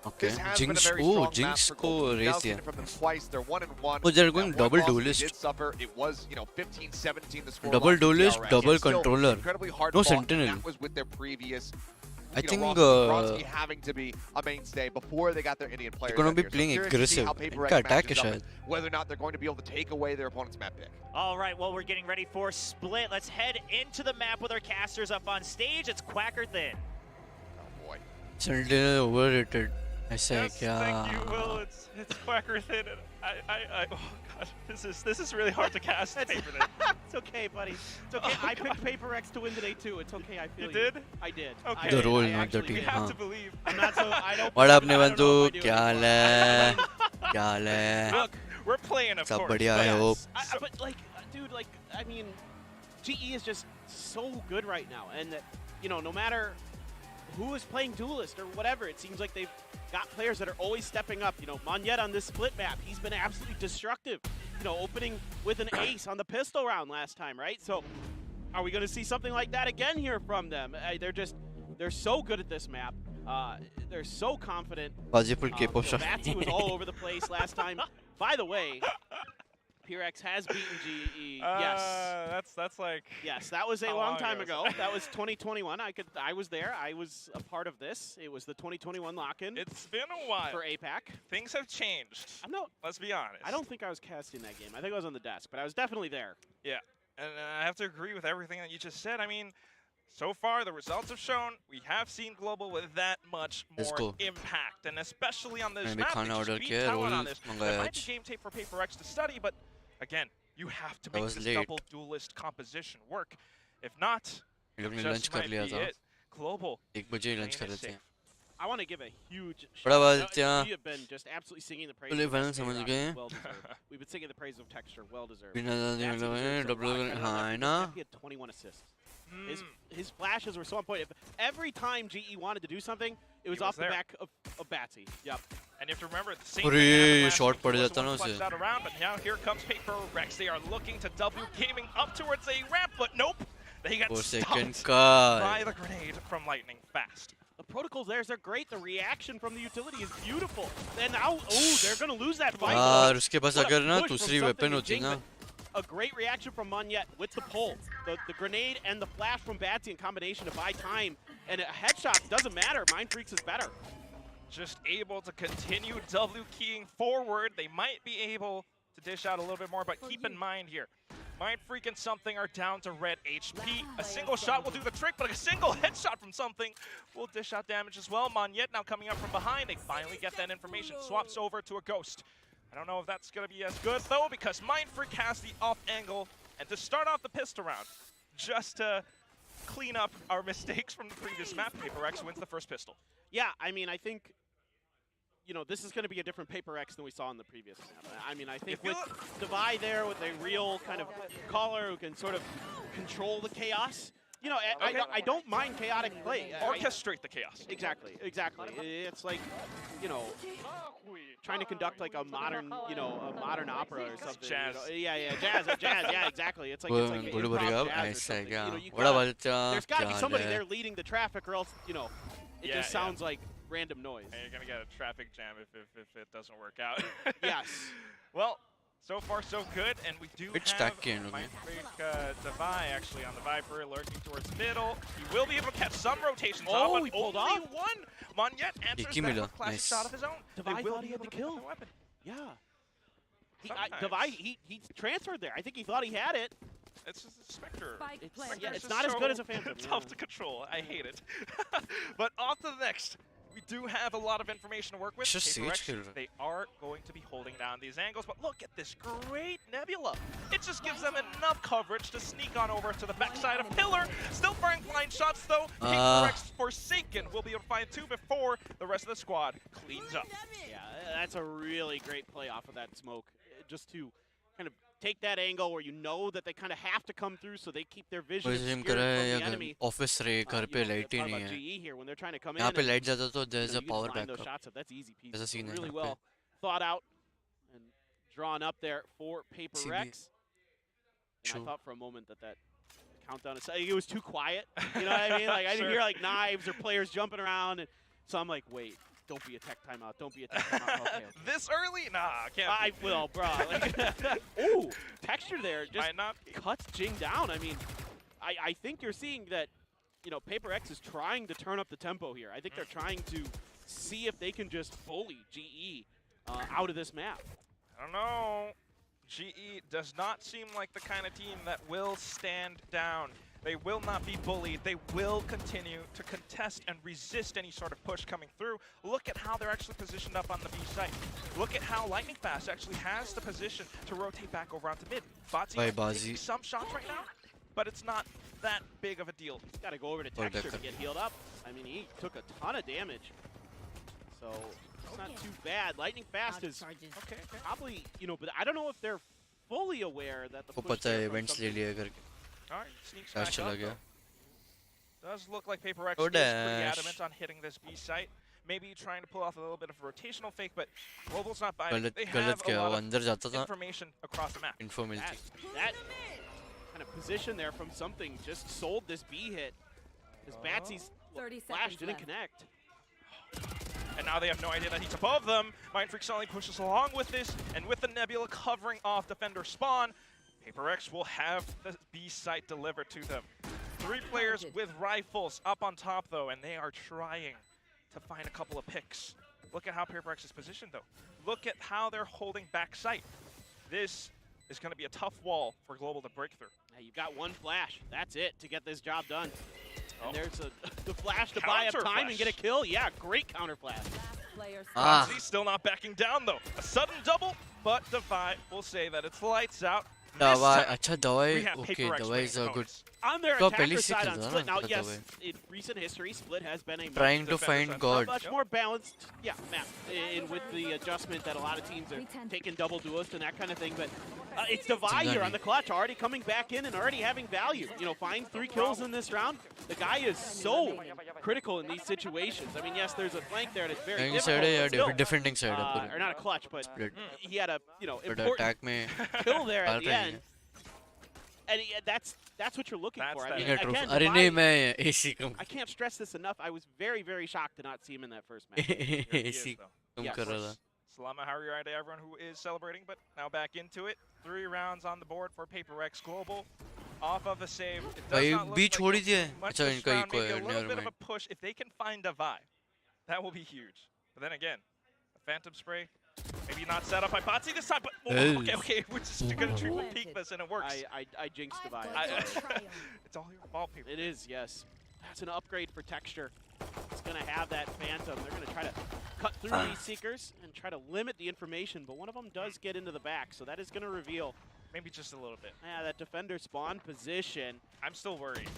But this has been a very strong map for Gold. We've now seen it from them twice. They're 1-1. Oh, they're going double duelist. Did suffer. It was, 15-17 the score. Double duelist, double controller. Incredibly hard No fought, sentinel. and that was with their previous. I think Bronski having to be a mainstay before they got their Indian players. They're going to be here. playing So curious to see aggressive. how PaperX इनका attack matches है up, शायद. whether or not they're going to be able to take away their opponent's map pick. All right, well, we're getting ready for Split. Let's head into the map with our casters up on stage. It's Quacker Thin. Oh boy. Sentinel overrated. ऐसा है क्या? Thank you, Will. It's Quacker Thin. And oh god, this is really hard to cast. It's okay, buddy. It's okay. I picked PaperX to win today too. It's okay. I feel you. You did? I did. Okay. The role, I not the actually team. did. You have to believe. I'm not so. I don't. What up, I don't know Nevantu? if I do क्या anymore. हाल है? क्या हाल है? Look, we're playing, of सब course. बढ़िया है, hope. But like, dude, like, I mean, GE is just so good right now, and that, no matter who is playing duelist or whatever, it seems like they've got players that are always stepping up. Monyet on this split map, he's been absolutely destructive. Opening with an ace on the pistol round last time, right? So, are we going to see something like that again here from them? They're so good at this map. They're so confident. Possible K-pop star. Batsy was all over the place last time. By the way, PRX has beaten GE. Yes. That's like. Yes, that was a How long long time ago ago. That was 2021. I was there. I was a part of this. It was the 2021 lock-in. It's been a while. For APAC. Things have changed. Let's be honest. I don't think I was casting that game. I think I was on the desk, but I was definitely there. Yeah, and I have to agree with everything that you just said. I mean, so far the results have shown we have seen Global with that much more impact, and especially on this map. They just beat Talon on this. There might be game tape for PaperX to study, but again, you have to make this double duelist composition work. If not, ये लोग ने just lunch कर might लिया be था. it. Global. 1 बजे lunch कर रहे थे. I want to give a huge बड़ा बात shout क्या? out. We have been just absolutely singing the praise पहले of फाइनल SK समझ Rock. गए. Well deserved. We've been singing the praise of Texture. Well deserved. बिना ज़्यादा Batsy मतलब deserves a double lot of credit on हाँ that है ना? because He had 21 assists. His flashes were so on point. Every time GE wanted to do something, it was off the back of Batsy. Yep. And you have to remember the same अरे thing short पड़ was जाता the ना one उसे. clutched out around, but now here comes PaperX. They are looking to W gaming up towards a ramp, but nope. They got 4 stopped second का. by the grenade from Lightning Fast. The protocols theirs are great. The reaction from the utility is beautiful. And now, they're going to lose that fight. यार उसके पास What a अगर ना push from दूसरी something weapon in होती Jing, ना. but a great reaction from Monyet with the pull. The grenade and the flash from Batsy in combination to buy time. And a headshot doesn't matter. Mind Freaks is better. Just able to continue W keying forward. They might be able to dish out a little bit more, but keep in mind here, Mind Freak and Something are down to red HP. A single shot will do the trick, but a single headshot from Something will dish out damage as well. Monyet now coming up from behind. They finally get that information. Swaps over to a Ghost. I don't know if that's going to be as good, though, because Mind Freak has the off angle. And to start off the pistol round, just to clean up our mistakes from the previous map, PaperX wins the first pistol. Yeah, I mean, I think, this is going to be a different PaperX than we saw in the previous map. I mean, I think with Divide there, with a real kind of caller who can sort of control the chaos, you know, I don't mind chaotic play. Orchestrate the chaos. Exactly. It's like, you know, trying to conduct like a modern, you know, a modern opera or something. Jazz. You know? Jazz. Yeah, exactly. It's like improv jazz or something. You know, there's got to be somebody there leading the traffic, or else, you know, it just sounds like random noise. And you're gonna get a traffic jam if it doesn't work out. Yes. Well, so far so good, and we do have Devi actually on the Viper, lurking towards middle. He will be able to catch some rotations off, but he pulled only off. one. Monyet answers that with a classic shot of his own. Devi will thought be he had able the to kill. get weapon. Yeah. Devi, he transferred there. I think he thought he had it. It's just a Spectre. It's not as good as a Phantom. Tough to control. I hate it. But on to the next. We do have a lot of information to work with. They are going to be holding down these angles, but look at this great Nebula. It just gives them enough coverage to sneak on over to the backside of Pillar. Still firing blind shots though. PRX Forsaken will be able to find 2 before the rest of the squad cleans up. Yeah, that's a really great play off of that smoke. Just to kind of take that angle where you know that they kind of have to come through, so they keep their vision obscured from the enemy. Office रे घर पे light ही नहीं है. GE here when they're trying to come यहाँ in. पे light जाता तो there's a power backup. backup. That's easy peasy. ऐसा scene है Really यहाँ well thought out and drawn up there for PRX. And I thought for a moment that countdown it was too quiet. You know what I mean? Like I didn't hear like knives or players jumping around, and so I'm like, wait. Don't be a tech timeout. Don't be a tech timeout. Okay. This early? Nah, can't. I will, bro. Like, ooh, texture there just cuts Jing down. I mean, I think you're seeing that, you know, PRX is trying to turn up the tempo here. I think they're trying to see if they can just bully GE out of this map. I don't know. GE does not seem like the kind of team that will stand down. They will not be bullied. They will continue to contest and resist any sort of push coming through. Look at how they're actually positioned up on the B site. Look at how Lightning Fast actually has the position to rotate back over onto mid. Bazi some shots right now, but it's not that big of a deal. He's got to go over to Texture to get healed up. I mean, he took a ton of damage. So it's not too bad. Lightning Fast is probably, you know, but I don't know if they're fully aware that the push Alright, sneaks back up, does look like PRX is pretty adamant on hitting this B site. Maybe trying to pull off a little bit of a rotational fake, but Global's not buying it. They have a lot of information across the map. That kind of position there from something just sold this B hit. Because Batsy's flash didn't connect. And now they have no idea that he's above them. Mindfreak suddenly pushes along with this, and with the Nebula covering off Defender spawn, PRX will have the B site delivered to them. 3 players with rifles up on top though, and they are trying to find a couple of picks. Look at how PRX is positioned though. Look at how they're holding back sight. This is going to be a tough wall for Global to break through. Yeah, you've got one flash. That's it to get this job done. And there's the flash to buy up time and get a kill. Yeah, great counter flash. He's still not backing down though. A sudden double, but Devi will say that it's lights out. Dawai, okay, Dawai is a good. On their attacker side on Split, now yes, in recent history, Split has been a trying to find God. Much more balanced, map, in with the adjustment that a lot of teams are taking double duelist and that kind of thing. But it's Devi here on the clutch, already coming back in and already having value. You know, finds 3 kills in this round. The guy is so critical in these situations. I mean, yes, there's a flank there, and it's very difficult. Defending side, or not a clutch, but he had a important kill there at the end. And that's what you're looking for. I mean, again, I can't stress this enough. I was very, very shocked to not see him in that first match. Salama, how are you to everyone who is celebrating, but now back into it. 3 rounds on the board for PRX Global. Off of a save. It does not look like much this round. Maybe a little bit of a push. If they can find Devi, that will be huge. But then again, a Phantom Spray. Maybe not set up by Batsy this time, but okay, we're just going to triple peek this and it works. I jinxed Devi. It's all your fault, people. It is, yes. That's an upgrade for Texture. It's going to have that Phantom. They're going to try to cut through these Seekers and try to limit the information, but one of them does get into the back, so that is going to reveal. Maybe just a little bit. Yeah, that Defender spawn position. I'm still worried.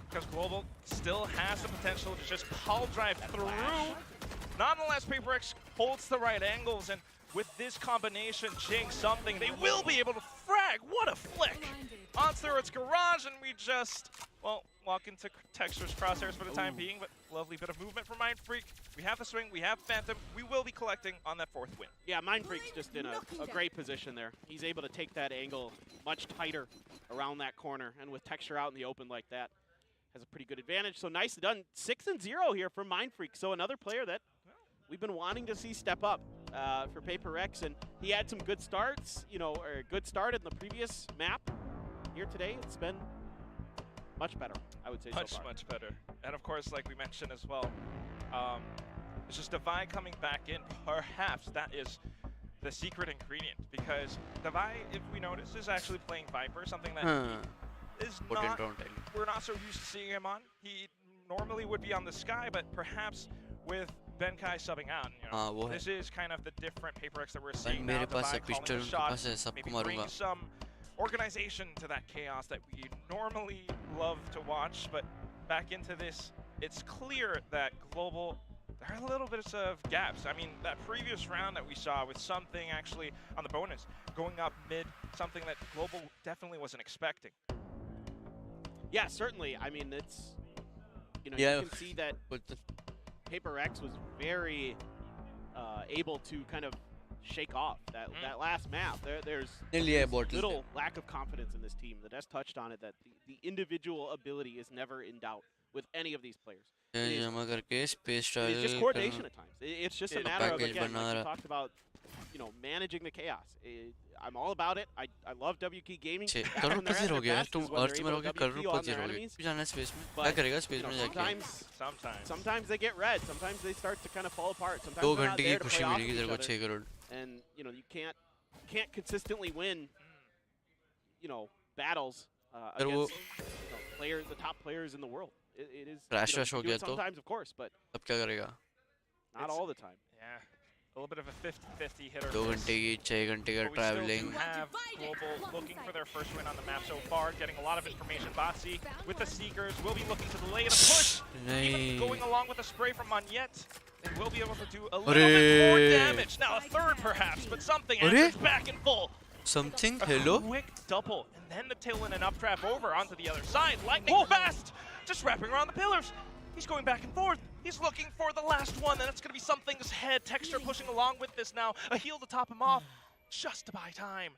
Because Global still has the potential to just pile drive through. Nonetheless, PRX holds the right angles, and with this combination, Jing something, they will be able to frag. What a flick. On through its garage, and we just, well, walk into Texture's crosshairs for the time being, but lovely bit of movement from Mind Freak. We have the swing, we have Phantom. We will be collecting on that 4th win. Yeah, Mind Freak's just in a great position there. He's able to take that angle much tighter around that corner, and with Texture out in the open like that, has a pretty good advantage. So nicely done. 6-0 here from Mind Freak. So another player that we've been wanting to see step up for PRX, and he had some good starts, you know, or a good start in the previous map. Here today, it's been much better, I would say. Much better. And of course, like we mentioned as well, it's just Devi coming back in. Perhaps that is the secret ingredient, because Devi, if we notice, is actually playing Viper, something that is not, we're not so used to seeing him on. He normally would be on the Sky, but perhaps with Benkai subbing out, you know, this is kind of the different PRX that we're seeing now. Devi calling the shots, maybe bring some organization to that chaos that we normally love to watch, but back into this, it's clear that Global, there are a little bit of gaps. I mean, that previous round that we saw with something actually on the bonus going up mid, something that Global definitely wasn't expecting. Yeah, certainly. I mean, it's, you know, you can see that PRX was very able to kind of shake off that last map. There's little lack of confidence in this team. The Nest touched on it, that the individual ability is never in doubt with any of these players. It's just coordination at times. It's just a matter of, again, like you talked about, you know, managing the chaos. I'm all about it. I love WK Gaming. Crore पर 0 हो गया यार, तुम अर्थ में रहोगे करोड़ पर 0 हो गया, जाना स्पेस में, क्या करेगा स्पेस में जाके? Sometimes they get red. Sometimes they start to kind of fall apart. Sometimes 2 घंटे की खुशी मिलेगी तेरे को 6 crore. And you know, you can't consistently win, you know, battles against the top players in the world. It is crash हो गया तो sometimes, of course, but अब क्या करेगा? Not all the time. Yeah. A little bit of a 50-50 hit or 2 घंटे की 6 घंटे का traveling. Have Global looking for their first win on the map so far, getting a lot of information. Batsy with the Seekers will be looking to delay the push. Even going along with a spray from Monyet, and will be able to do a little bit more damage. Now a third perhaps, but something answers back in full. Something, hello? Quick double, and then the tail in and up trap over onto the other side. Lightning fast, just wrapping around the pillars. He's going back and forth. He's looking for the last one, and it's going to be something's head. Texture pushing along with this now. A heal to top him off, just to buy time.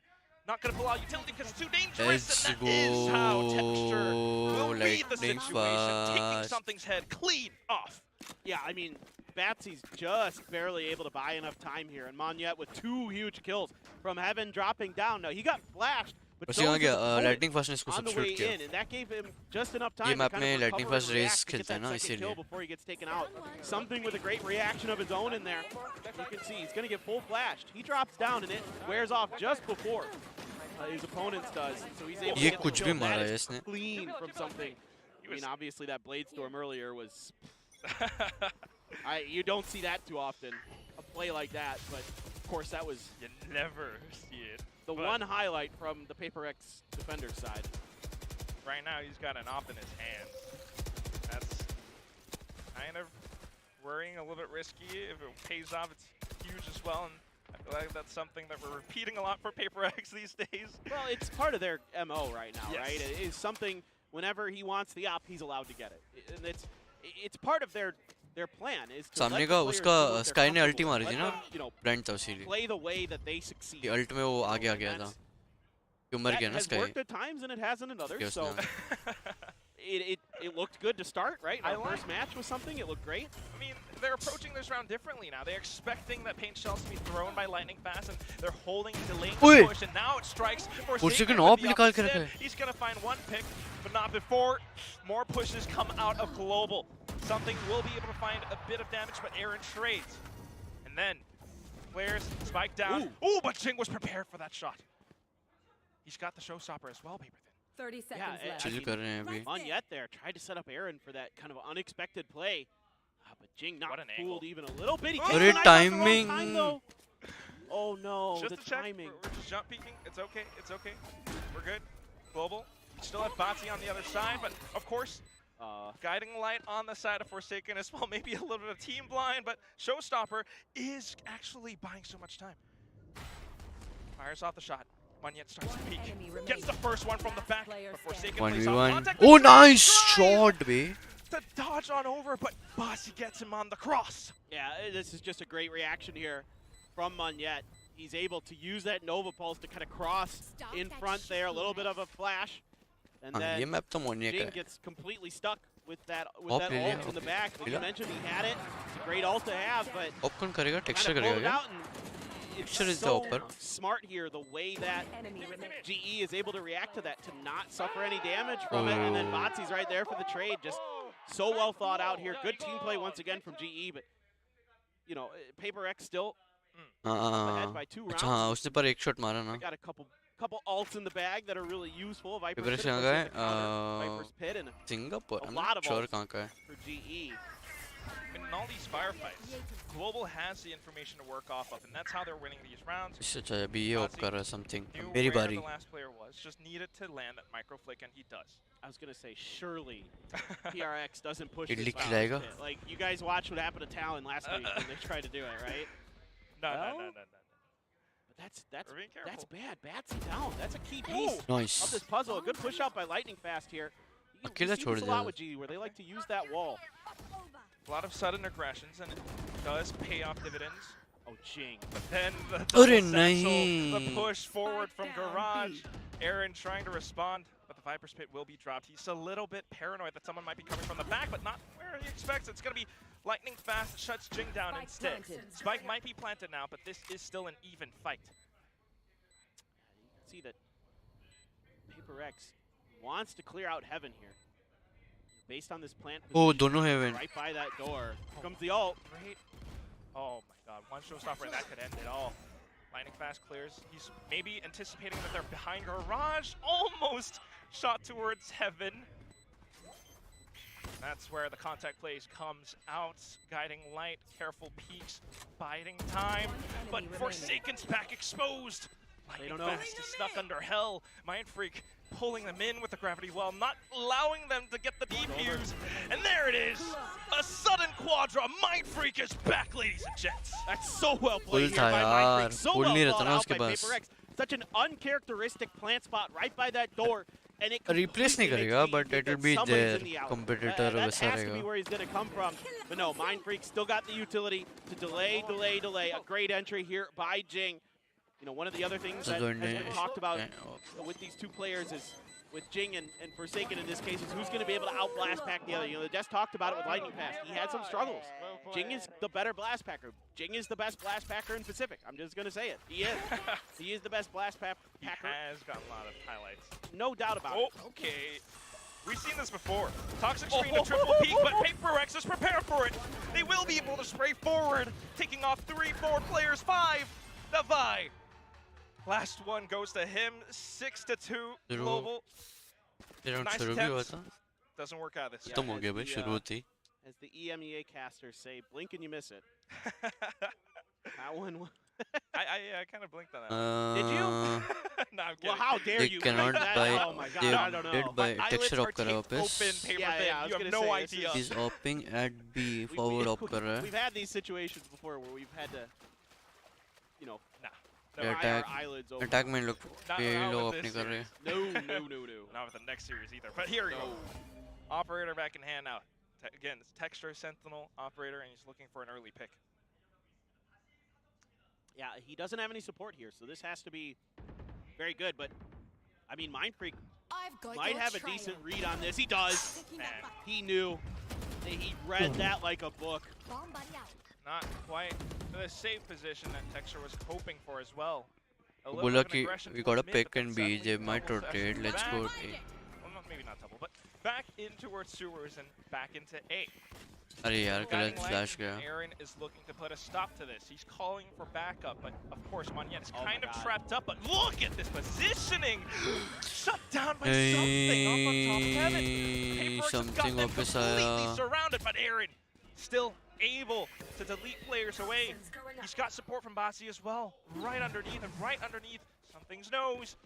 Not going to pull out utility because it's too dangerous, and that is how Texture will read the situation, taking something's head clean off. Yeah, I mean, Batsy's just barely able to buy enough time here, and Monyet with 2 huge kills from Heaven dropping down. Now, he got flashed, but lightning fast ने इसको on the way in, and that gave him just enough time ये to map kind में of lightning recover fast and race react to get खेलता है that ना second kill इसीलिए. before he gets taken out. Something with a great reaction of his own in there. You can see he's going to get full flashed. He drops down, and it wears off just before his opponent's does. So he's able to get the kill. That is clean from something. I mean, obviously that Blade Storm earlier was... you don't see that too often, a play like that, but of course that was... You never see it. The one highlight from the PRX defender's side. Right now he's got an op in his hand. That's kind of worrying, a little bit risky. If it pays off, it's huge as well, and I feel like that's something that we're repeating a lot for PRX these days. Well, it's part of their MO right now, right? It is something, whenever he wants the op, he's allowed to get it. And it's part of their plan is to सामने का उसका sky ने अल्टी मारी थी ना, brand था उसी लिए. Play the way that they succeed. ये अल्ट में वो आगे आ गया था. क्यों मर गया ना sky? It has worked at times and it hasn't at others. So it looked good to start, right? Our first match was something. It looked great. I mean, they're approaching this round differently now. They're expecting that paint shells to be thrown by lightning fast, and they're holding, delaying the push, and now it strikes for Seeker. He's going to find one pick, but not before more pushes come out of Global. Something will be able to find a bit of damage, but Aaron trades. And then, players spike down. Ooh, but Jing was prepared for that shot. He's got the showstopper as well, Paper Thin. 30 seconds left. Monyet there tried to set up Aaron for that kind of unexpected play. But Jing not fooled even a little bit. He takes the timing. Time, though. Oh no, just the to check, timing. We're just jump peeking. It's okay, it's okay. We're good. Global. Still have Batsy on the other side, but of course, guiding light on the side of Forsaken as well. Maybe a little bit of team blind, but Showstopper is actually buying so much time. Fires off the shot. Monyet starts to peek. Gets the first one from the back. But Forsaken plays 1v1. on contact. Oh, nice shot, be. To dodge on over, but Bossy gets him on the cross. Yeah, this is just a great reaction here from Monyet. He's able to use that Nova Pulse to kind of cross in front there, a little bit of a flash. And then Jing gets completely stuck with that ult in the back. Like you mentioned, he had it. It's a great ult to have, but texture it's so smart here the way that GE is able to react to that, to not suffer any damage from it. And then Botsy's right there for the trade. Just so well thought out here. Good team play once again from GE, but you know, PRX still ahead by 2 rounds. उसने पर एक shot मारा ना. Got a couple ults in the bag that are really useful. Viper's Viper's Pit and Singapore. a lot of sure ults for GE. In all these firefights, Global has the information to work off of, and that's how they're winning these rounds. इससे अभी ये op कर रहा something. Knew मेरी where बारी. the last player was, just needed to land that micro flick, and he does. I was gonna say, surely PRX doesn't push Idli this खिलाएगा. pit. Like you guys watched what happened to Talon last week when they tried to do it, right? No. But that's bad. Batsy down. That's a key piece Nice. of this puzzle. A good push out by Lightning Fast here. We अकेला see छोड़ this a दिया. lot with G, where they like to use that wall. A lot of sudden aggressions, and it does pay off dividends. Oh, Jing. But then the अरे double नहीं. satchel, the push forward from Garage. Aaron trying to respond, but the Viper's Pit will be dropped. He's a little bit paranoid that someone might be coming from the back, but not where he expects. It's going to be Lightning Fast shuts Jing down instead. Spike might be planted now, but this is still an even fight. You can see that PRX wants to clear out Heaven here. Based on this plant Oh, position, दोनों Heaven. right by that door. Here comes the ult. Great. Oh my god, one showstopper and that could end it all. Lightning Fast clears. He's maybe anticipating that they're behind Garage. Almost shot towards Heaven. That's where the contact plays comes out. Guiding Light, careful peeks, biding time. But Forsaken's back exposed. Lightning Fast is stuck under hell. Mind Freak pulling them in with the gravity well, not allowing them to get the defuse. And there it is. A sudden quadra. Mind Freak is back, ladies and gents. That's so well played here by Mind Freak. So well thought out by PRX. Such an uncharacteristic plant spot right by that door. And it replace नहीं करेगा, but it will be their competitor that वैसा has to be रहेगा. where he's going to come from. But no, Mind Freak still got the utility to delay. A great entry here by Jing. You know, one of the other things that has been talked about with these two players is, with Jing and Forsaken in this case, is who's going to be able to out-blast pack the other. You know, the Desk talked about it with Lightning Fast. He had some struggles. Jing is the better blast packer. Jing is the best blast packer in Pacific. I'm just going to say it. He is. He is the best blast packer. He has got a lot of highlights. No doubt about it. Okay. We've seen this before. Toxic Screen to triple peak, but PRX is prepared for it. They will be able to spray forward, taking off 3, 4 players, 5. The Vi. Last one goes to him, 6-2 Global. Nice attempts. Doesn't work out this खत्म हो गया भाई शुरू होते ही. As the EMEA casters say, blink and you miss it. That one. I kind of blinked on that. Did you? No, I'm kidding. Well, how dare you? Cannot that? buy. Oh my God, I don't know. Did buy texture op करा Open वापस. paper Yeah, thin. I was You have gonna no say, idea. He's opping at B forward op कर रहा है. We've had these situations before where we've had to, you know, No, pry our eyelids open. Attack में लोग Not पे लोग with अपने this कर रहे हैं. No. Not with the next series either. But here we go. Operator back in hand now. Again, it's Texture Sentinel operator, and he's looking for an early pick. Yeah, he doesn't have any support here, so this has to be very good. But I mean, Mind Freak might have a decent read on this. He does. He knew. He read that like a book. Not quite the safe position that Texture was hoping for as well. बोला कि we got a pick and B. They might rotate. Let's go A. Well, maybe not double, but back in towards sewers and back into A. अरे यार गलत flash गया. Aaron is looking to put a stop to this. He's calling for backup, but of course Monyet is kind of trapped up. But look at this positioning! Shut down by something up on top of Heaven. PRX has got them completely surrounded, but Aaron still able to delete players away. He's got support from Bossy as well. Right underneath and right underneath something's nose.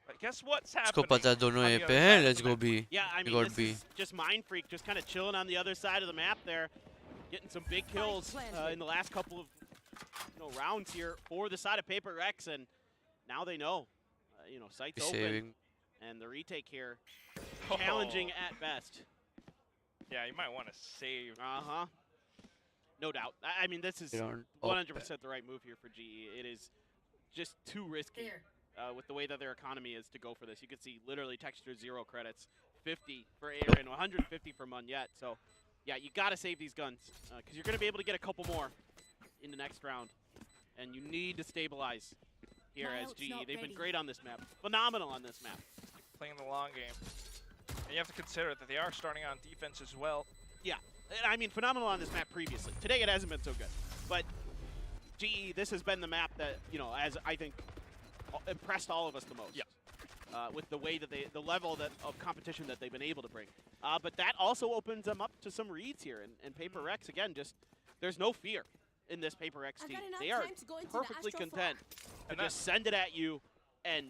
But guess what's happening? इसको पता दोनों A पे हैं. Let's go B. Yeah, I mean, this is just Mind Freak just kind of chilling on the other side of the map there, getting some big kills in the last couple of rounds here for the side of PRX, and now they know you know, sights open, Saving. and the retake here, challenging at best. Yeah, you might want to save. Uh-huh. No doubt. I mean, this is 100% the right move here for GE. It is just too risky with the way that their economy is to go for this. You can see literally Texture 0 credits, 50 for Aaron, 150 for Munyet. So, yeah, you got to save these guns because you're going to be able to get a couple more in the next round. And you need to stabilize here as GE. They've been great on this map. Phenomenal on this map. Playing the long game. And you have to consider that they are starting on defense as well. Yeah. I mean, phenomenal on this map previously. Today it hasn't been so good. But GE, this has been the map that, you know, as I think impressed all of us the most. Yeah. With the way that the level of competition that they've been able to bring. But that also opens them up to some reads here. And PRX, again, just there's no fear in this PRX team. They are perfectly content to just send it at you, and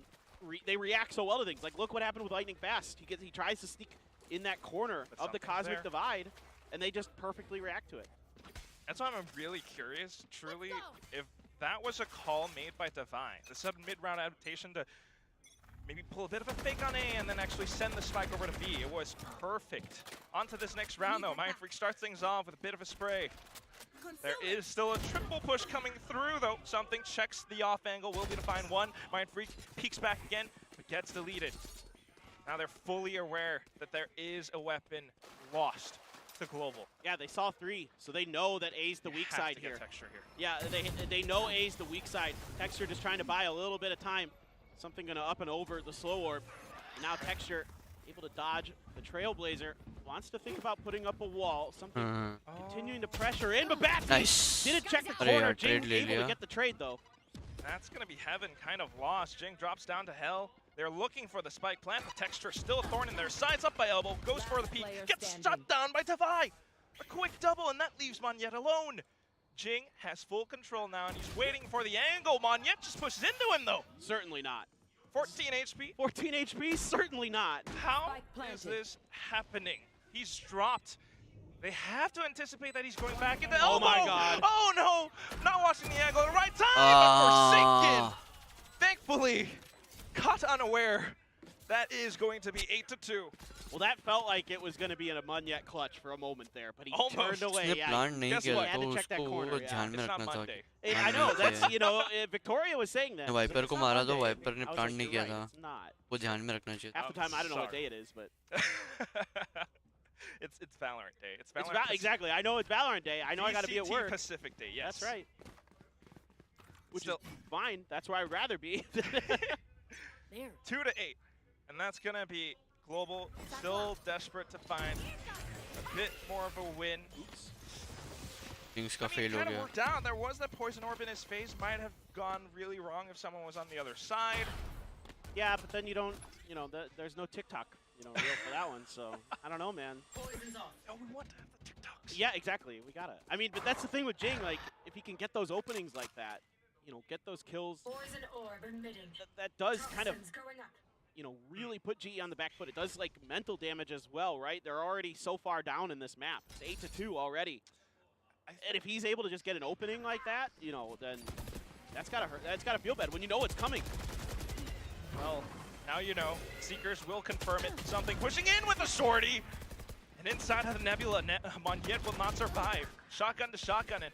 they react so well to things. Like, look what happened with Lightning Fast. He tries to sneak in that corner of the Cosmic Divide, and they just perfectly react to it. That's why I'm really curious, truly, if that was a call made by Divine. The sub mid-round adaptation to maybe pull a bit of a fake on A and then actually send the spike over to B. It was perfect. On to this next round, though. Mindfreak starts things off with a bit of a spray. There is still a triple push coming through, though. Something checks the off angle, will be to find one. Mindfreak peeks back again, but gets deleted. Now they're fully aware that there is a weapon lost to Global. Yeah, they saw 3, so they know that A's the weak side here. Texture here. Yeah, they know A's the weak side. Texture just trying to buy a little bit of time. Something gonna up and over the slow orb. And now Texture able to dodge the Trailblazer. Wants to think about putting up a wall. Something continuing to pressure in, but Bat didn't check the corner. Jing able to get the trade though. That's gonna be heaven kind of lost. Jing drops down to hell. They're looking for the spike plant. The Texture still a thorn in their sides, up by elbow, goes for the peek, gets shut down by Tavai. A quick double, and that leaves Munyet alone. Jing has full control now, and he's waiting for the angle. Munyet just pushes into him, though. Certainly not. 14 HP. 14 HP? Certainly not. How is this happening? He's dropped. They have to anticipate that he's going back into elbow. Oh my god. Oh no! Not watching the angle at the right time, but Forsaken, thankfully, caught unaware. That is going to be 8-2. Well, that felt like it was going to be in a Munyet clutch for a moment there, but he turned away. उसने plan नहीं Guess किया what? Had तो to check that उसको corner. वो Yeah. ध्यान में It's not रखना Monday. चाहिए. I know, that's, you know, Victoria was saying that. Viper को मारा तो वाइपर ने I was प्लान like, नहीं you're किया right, था. it's not. वो ध्यान में रखना चाहिए. Half the time, I don't know what day it is, but it's Valorant Day. It's Valorant. Exactly. I know it's Valorant Day. I know I got to be at VCT work. Pacific Day. Yes. That's right. Which Still is fine. That's where I'd rather be. 2-8, and that's gonna be Global still desperate to find a bit more of a win. Things I का mean, fail हो kind of गया. worked out. There was that poison orb in his face. Might have gone really wrong if someone was on the other side. Yeah, but then you don't, you know, there's no TikTok, you know, reel for that one. So I don't know, man. Oh, we want to have the TikToks. Yeah, exactly. We gotta. I mean, but that's the thing with Jing. Like, if he can get those openings like that, you know, get those kills. Poison orb emitting. That does kind of, Going up. you know, really put GE on the back foot. It does like mental damage as well, right? They're already so far down in this map. It's 8-2 already. And if he's able to just get an opening like that, you know, then that's gotta hurt. That's gotta feel bad when you know it's coming. Well, now you know. Seekers will confirm it. Something pushing in with a sortie. And inside of the Nebula, Munyet will not survive. Shotgun to shotgun, and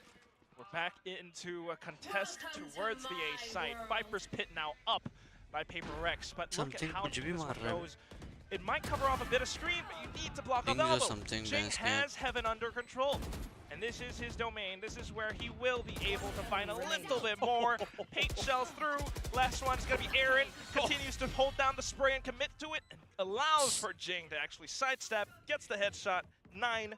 we're back into a contest towards the A site. Viper's Pit now up by PRX, but look at how this goes. It might cover off a bit of screen, but you need to block off elbow. Jing has Heaven under control. And this is his domain. This is where he will be able to find a little bit more. Hate shells through. Last one's going to be Aaron. Continues to hold down the spray and commit to it. And allows for Jing to actually sidestep. Gets the headshot. 9-2.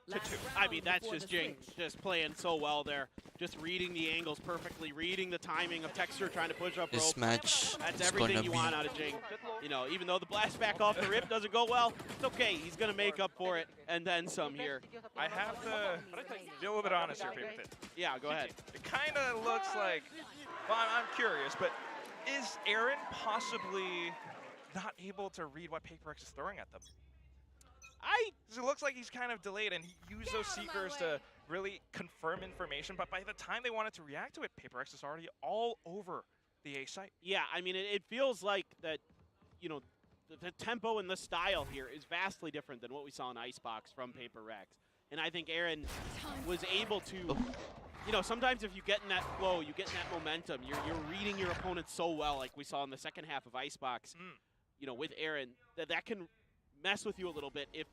I mean, that's just Jing just playing so well there. Just reading the angles perfectly, reading the timing of Texture trying to push up rope. This match That's is everything gonna you be want out of Jing. You know, even though the blast back off the rip doesn't go well, it's okay. He's going to make up for it and then some here. I have to be a little bit honest here, Paper Pit. Yeah, go ahead. It kind of looks like, well, I'm curious, but is Aaron possibly not able to read what PRX is throwing at them? It looks like he's kind of delayed, and he used those Seekers to really confirm information, but by the time they wanted to react to it, PRX is already all over the A site. Yeah, I mean, it feels like that you know, the tempo and the style here is vastly different than what we saw in Icebox from PaperX. And I think Aaron was able to, you know, sometimes if you get in that flow, you get in that momentum, you're reading your opponent so well, like we saw in the second half of Icebox, you know, with Aaron, that can mess with you a little bit if,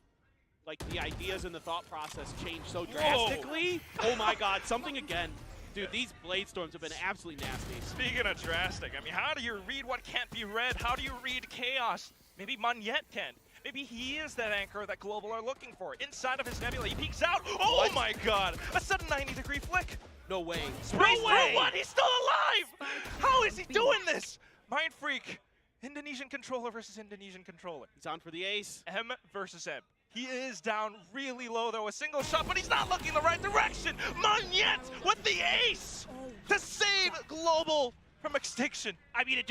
like, the ideas and the thought process change so drastically. Whoa. Oh my God, something again. Dude, these Blade Storms have been absolutely nasty. Speaking of drastic, I mean, how do you read what can't be read? How do you read chaos? Maybe Monyet can. Maybe he is that anchor that Global are looking for. Inside of his nebula, he peeks out. Oh my God! A sudden 90-degree flick. No way. No way! What? He's still alive! How is he doing this? Mind Freak. Indonesian controller versus Indonesian controller. He's on for the ace. M versus M. He is down really low, though. A single shot, but he's not looking the right direction. Monyet with the ace to save Global from extinction. I mean, it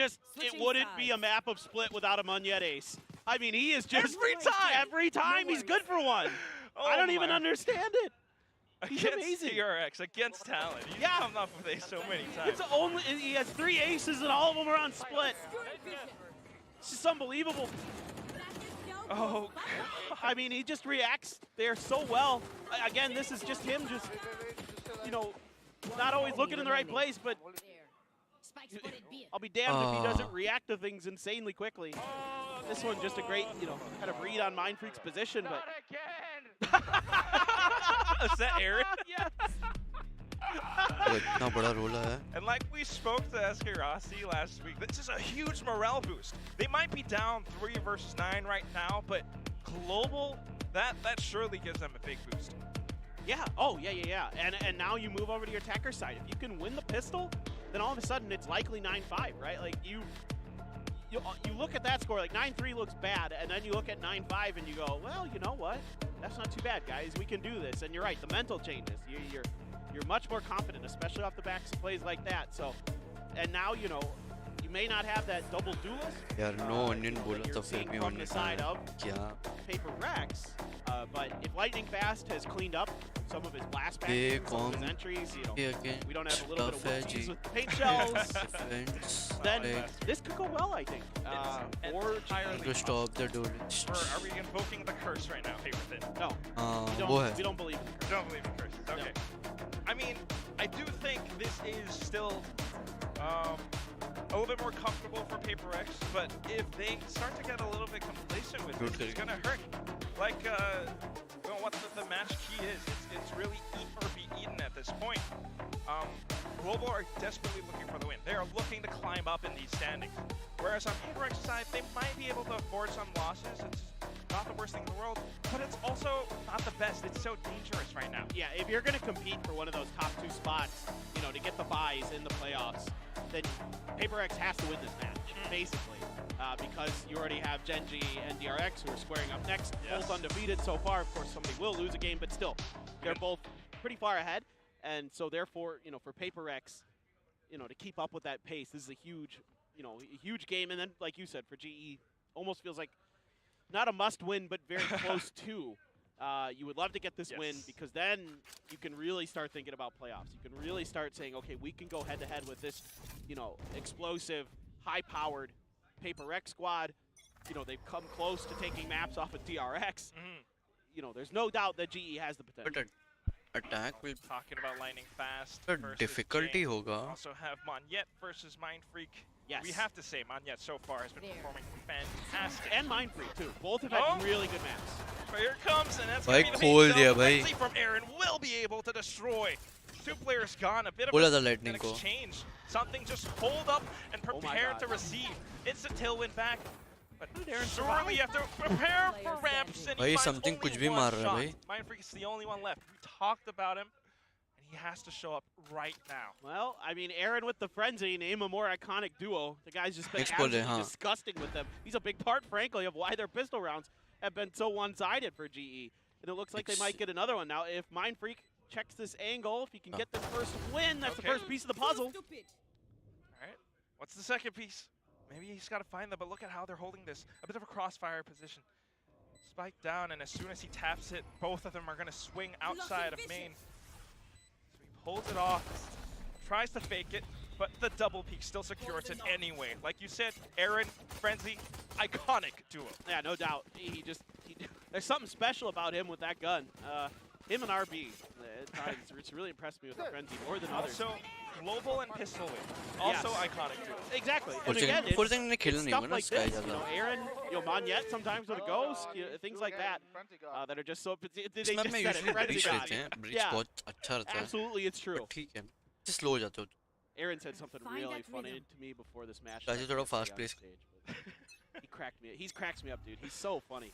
wouldn't be a map of Split without a Monyet ace. I mean, he is just every time he's good for one. Oh I don't even understand it. He's against amazing. PRX, against talent. He's come up with ace so many times. He has 3 aces and all of them are on Split. It's just unbelievable. Oh, I mean, he just reacts there so well. Again, this is just him just, you know, not always looking in the right place, but I'll be damned if he doesn't react to things insanely quickly. This one just a great, you know, kind of read on Mind Freak's position, but... Is that Aaron? Yes. And like we spoke to SK Rossi last week, this is a huge morale boost. They might be down 3 versus 9 right now, but Global, that surely gives them a big boost. Yeah. Oh, yeah. And now you move over to your attacker side. If you can win the pistol, then all of a sudden it's likely 9-5, right? Like you look at that score, like 9-3 looks bad, and then you look at 9-5 and you go, well, you know what? That's not too bad, guys. We can do this. And you're right, the mental changes. You're much more confident, especially off the backs of plays like that. So, and now, you know, you may not have that double duelist. यार no onion बोला तो फिर भी from the side of क्या? PaperX, but if Lightning Fast has cleaned up some of his blast packs, some of his entries, you know, we don't have a little bit of whoopsies with paint shells, then this could go well, I think. Or to stop the duelist. Are we invoking the curse right now, Paperton? No. We don't believe in the curse. Don't believe in curses. Okay. No. I mean, I do think this is still a little bit more comfortable for PaperX, but if they start to get a little bit complacent with it, it's gonna hurt. Like, what the match key is, it's really eat or be eaten at this point. Global are desperately looking for the win. They are looking to climb up in these standings. Whereas on PaperX's side, they might be able to afford some losses. It's not the worst thing in the world, but it's also not the best. It's so dangerous right now. Yeah, if you're going to compete for one of those top 2 spots, you know, to get the buys in the playoffs, then PaperX has to win this match, basically, because you already have Genji and DRX who are squaring up next, both undefeated so far. Of course, somebody will lose a game, but still, they're both pretty far ahead, and so therefore, you know, for PaperX, you know, to keep up with that pace, this is a huge, you know, a huge game, and then, like you said, for GE, almost feels like not a must-win, but very close to. You would love to get this win, because then you can really start thinking about playoffs. You can really start saying, okay, we can go head-to-head with this, you know, explosive, high-powered PaperX squad. You know, they've come close to taking maps off of DRX. You know, there's no doubt that GE has the potential. But attack will... Talking about Lightning Fast difficulty hoga. Also have Monyet versus Mind Freak. Yes. We have to say Monyet so far has been performing fantastic. And Mind Freak, too. Both have had really good maps. Here it comes, and that's going to be the bhai. from Aaron will be able to destroy. 2 players gone, a bit of an exchange. Something just hold up and prepare to receive. It's a tailwind back. But surely you have to prepare for ramps, and he something finds only one shot. Mind Freak is the only one left. We talked about him, and he has to show up right now. Well, I mean, Aaron with the Frenzy, name a more iconic duo. The guy's just been absolutely disgusting with them. He's a big part, frankly, of why their pistol rounds have been so one-sided for GE. And it looks like they might get another one. Now, if Mind Freak checks this angle, if he can get this first win, that's the first piece of the puzzle. All right, what's the second piece? Maybe he's got to find them, but look at how they're holding this. A bit of a crossfire position. Spike down, and as soon as he taps it, both of them are going to swing outside of main. So he pulls it off, tries to fake it, but the double peek still secures it anyway. Like you said, Aaron, Frenzy, iconic duo. Yeah, no doubt. There's something special about him with that gun. Him and RB, at times, it's really impressed me with the frenzy more than others. Also, global and pistol win. Also iconic duo. Exactly. And again, it's stuff like this. You know, Aaron, Monyet sometimes with a ghost, things like that, that are just so. They just said it. Frenzy god. Yeah. Absolutely, it's true. Just slow जाते हो. Aaron said something really funny to me before this match. Guys, थोड़ा fast pace. He cracked me. He cracks me up, dude. He's so funny.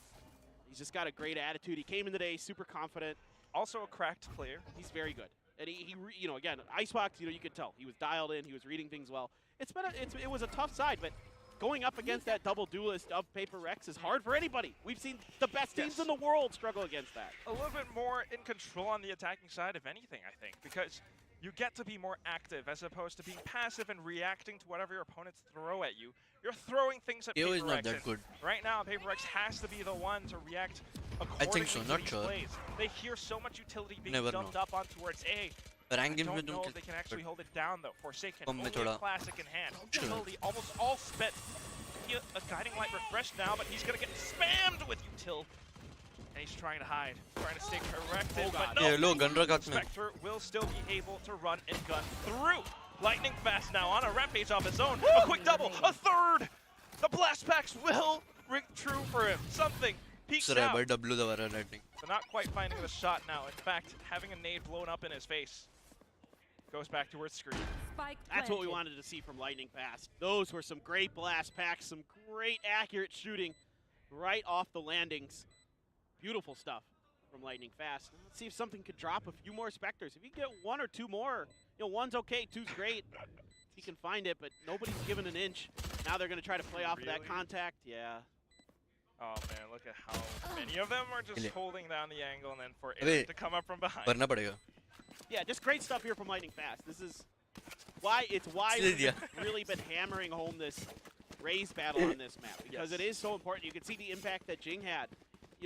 He's just got a great attitude. He came in today super confident. Also a cracked player. He's very good. And he again, Icebox, you could tell. He was dialed in. He was reading things well. It was a tough side, but going up against that double duelist of PRX is hard for anybody. We've seen the best teams in the world struggle against that. A little bit more in control on the attacking side, if anything, I think, because you get to be more active as opposed to being passive and reacting to whatever your opponents throw at you. You're throwing things at PRX. Is not that good. Right now, PRX has to be the one to react accordingly I think so, not sure. plays. They hear so much utility being dumped up on towards A. Rank I don't know if they can actually hold it down though. Forsaken, only a classic in hand. Utility almost all spent. A guiding light refreshed now, but he's gonna get spammed with util. And he's trying to hide, trying to stay corrected, but no, Spectre will still be able to run and gun through. Lightning fast now on a rampage of his own. A quick double, a third! The blast packs will ring true for him. Something peeks out. But not quite finding the shot now. In fact, having a nade blown up in his face. Goes back towards screen. That's what we wanted to see from Lightning Fast. Those were some great blast packs, some great accurate shooting right off the landings. Beautiful stuff from Lightning Fast. Let's see if something could drop a few more Spectres. If you can get one or two more, one's okay, two's great. He can find it, but nobody's given an inch. Now they're going to try to play off of that contact. Yeah. Oh man, look at how many of them are just holding down the angle and then for it to come up from behind. Yeah, just great stuff here from Lightning Fast. This is why we've really been hammering home this Raze battle on this map, because it is so important. You can see the impact that Jing had,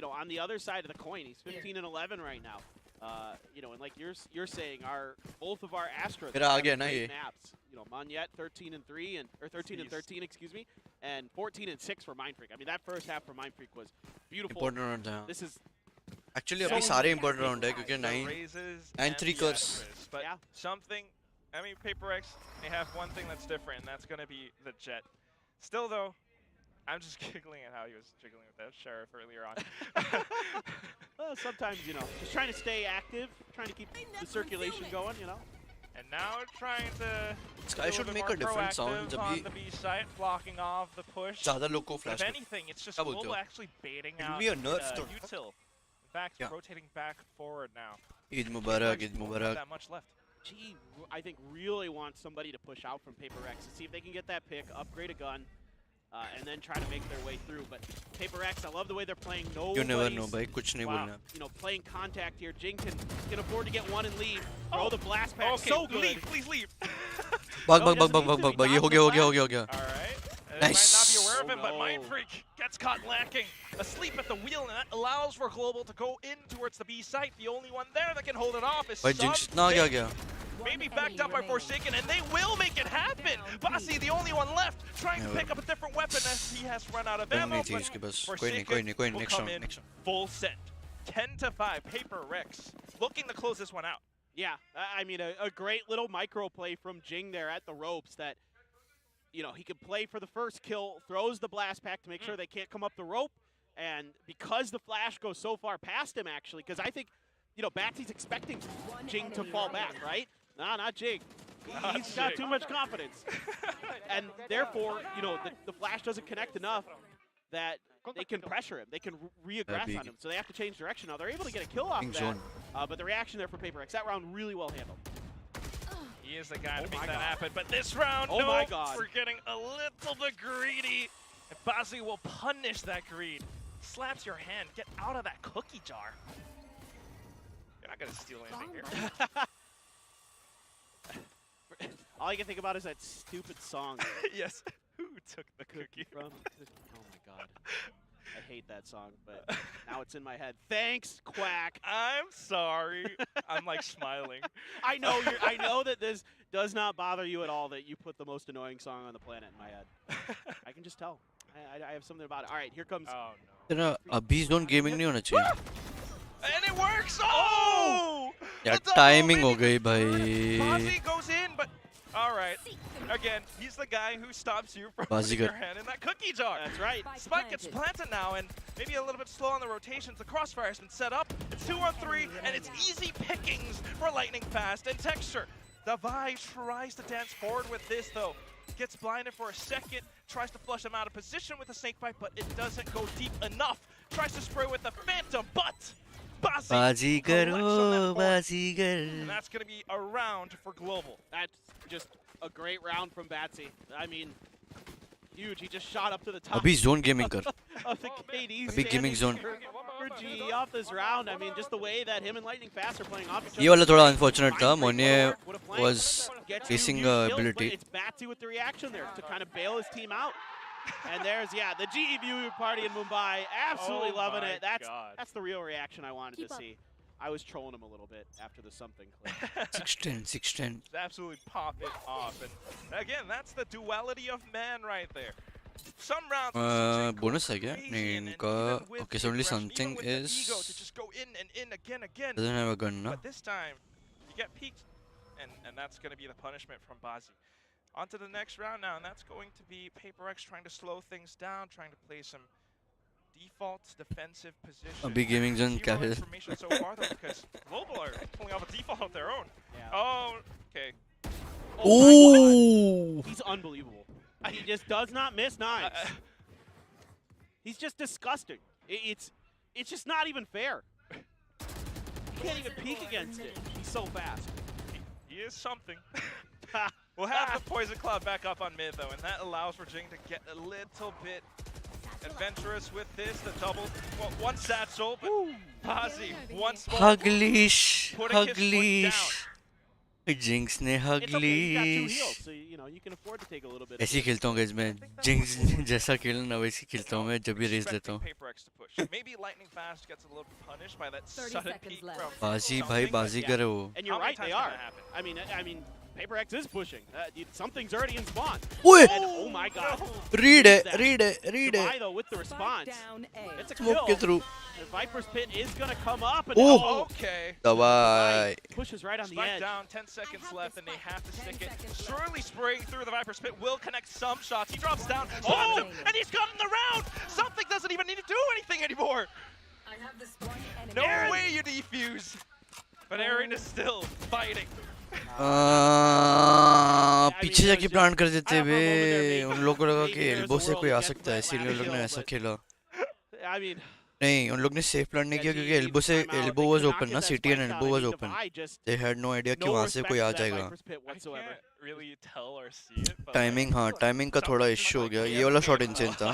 on the other side of the coin. He's 15 and 11 right now. And like you're saying, both of our Astros have great maps. Monyet 13 and 3 or 13 and 13, excuse me, and 14 and 6 for Mindfreak. I mean, that first half for Mindfreak was beautiful. Important round. This is actually अभी सारे important round है क्योंकि 9 and 3 curse. But something, I mean, PRX, they have one thing that's different, and that's going to be the jet. Still though, I'm just giggling at how he was jiggling with that Sheriff earlier on. Well, sometimes, just trying to stay active, trying to keep the circulation going, And now trying to Sky should make a different sound on the B site, blocking off the push. If anything, it's just Global actually baiting out util. In fact, rotating back forward now. Eid Mubarak, Eid Mubarak. That much left. Gee, I think really wants somebody to push out from PRX to see if they can get that pick, upgrade a gun, and then try to make their way through. But PRX, I love the way they're playing. You never know, bhai. Kuch nahi bolna. Playing contact here. Jing can afford to get one and leave. Throw the blast pack. Okay, so good. Leave, please leave. Bug. Ye ho gaya. All right. They might not be aware of it, but Mindfreak gets caught lacking. Asleep at the wheel, and that allows for Global to go in towards the B site. The only one there that can hold it off is something. Maybe backed up by Forsaken, and they will make it happen. Basi, the only one left, trying to pick up a different weapon as he has run out of ammo. But Forsaken will come in full send. 10-5, PRX looking to close this one out. Yeah, I mean, a great little micro play from Jing there at the ropes that, he could play for the first kill, throws the blast pack to make sure they can't come up the rope. And because the flash goes so far past him, actually, because I think, Batsy's expecting Jing to fall back, right? Nah, not Jing. He's got too much confidence. And therefore, the flash doesn't connect enough that they can pressure him. They can re-aggress on him. So they have to change direction. Now, they're able to get a kill off that. But the reaction there for PRX, that round really well handled. He is the guy to make that happen. But this round, we're getting a little bit greedy. And Basi will punish that greed. Slaps your hand. Get out of that cookie jar. You're not going to steal anything here. All I can think about is that stupid song. Yes. Who took the cookie from? Oh my god. I hate that song, but now it's in my head. Thanks, Quack. I'm sorry. I'm like smiling. I know that this does not bother you at all that you put the most annoying song on the planet in my head. I can just tell. I have something about it. All right, here comes. Oh no. तेरा अभी zone gaming नहीं होना चाहिए. And it works! Oh! यार timing हो गई भाई. Mozzie goes in, but alright. Again, he's the guy who stops you from putting your hand in that cookie jar. That's right. Spike gets planted now, and maybe a little bit slow on the rotations. The crossfire has been set up. It's 2-on-3, and it's easy pickings for Lightning Fast and Texture. Davai tries to dance forward with this, though. Gets blinded for a second, tries to flush him out of position with a snake bite, but it doesn't go deep enough. Tries to spray with the Phantom, but Baazigar O Baazigar. And that's going to be a round for Global. That's just a great round from Batsy. I mean, huge. He just shot up to the top. अभी zone gaming कर. Of the KD अभी gaming zone. for GE off this round. I mean, just the way that him and Lightning Fast are playing off each other. ये वाला थोड़ा unfortunate था. Monya was facing ability. It's Batsy with the reaction there to kind of bail his team out. And there's, yeah, the GE view party in Mumbai, absolutely loving it. That's the real reaction I wanted to see. I was trolling him a little bit after the something clip. 6-10. Absolutely pop it off. And again, that's the duality of man right there. Some rounds bonus है क्या? नहीं इनका okay, so only something is to just go in again. Doesn't have a gun, no? But this time you get peeked, and that's going to be the punishment from Bazi. On to the next round now, and that's going to be PRX trying to slow things down, trying to play some default defensive position. अभी gaming zone क्या है? Information so far though, because Global are pulling off a default of their own. Yeah. Oh, okay. Oh! He's unbelievable. He just does not miss knives. He's just disgusting. It's just not even fair. You can't even peek against it. He's so fast. He is something. We'll have the Poison Cloud back up on mid though, and that allows for Jing to get a little bit adventurous with this. The double, well, one satchel, but Bazi once more. Huglish. Jinx ने Huglish. So you know you can afford to take a little bit. ऐसे ही खेलता हूँ guys मैं. Jinx जैसा खेलना ना वैसे खेलता हूँ मैं जब भी रेस लेता हूँ. Maybe Lightning Fast gets a little punished by that sudden peek from बाजी भाई बाजीगर है वो. And you're right, they are. I mean, PRX is pushing. Something's already in spawn. Oi! And, oh my god. Read it. Davai, though, with the response. It's a kill. Smoke through. The Viper's Pit is going to come up. And okay. Davai. Pushes right on the Spike edge. down, 10 seconds left, and they have to stick it. Surely spraying through the Viper's Pit will connect some shots. He drops down. Oh! And he's gotten the round! Something doesn't even need to do anything anymore! No way you defuse! But Aaron is still fighting. पीछे जाके plant कर देते वे उन लोगों को लगा कि elbow से कोई आ सकता है इसीलिए उन लोग ने ऐसा खेला नहीं उन लोग ने सेफ प्लांट नहीं किया क्योंकि एल्बो वाज ओपन ना सिटी and elbow was open they had no idea कि वहां से कोई आ जाएगा टाइमिंग हाँ टाइमिंग का थोड़ा इश्यू हो गया ये वाला शॉट इंसेन था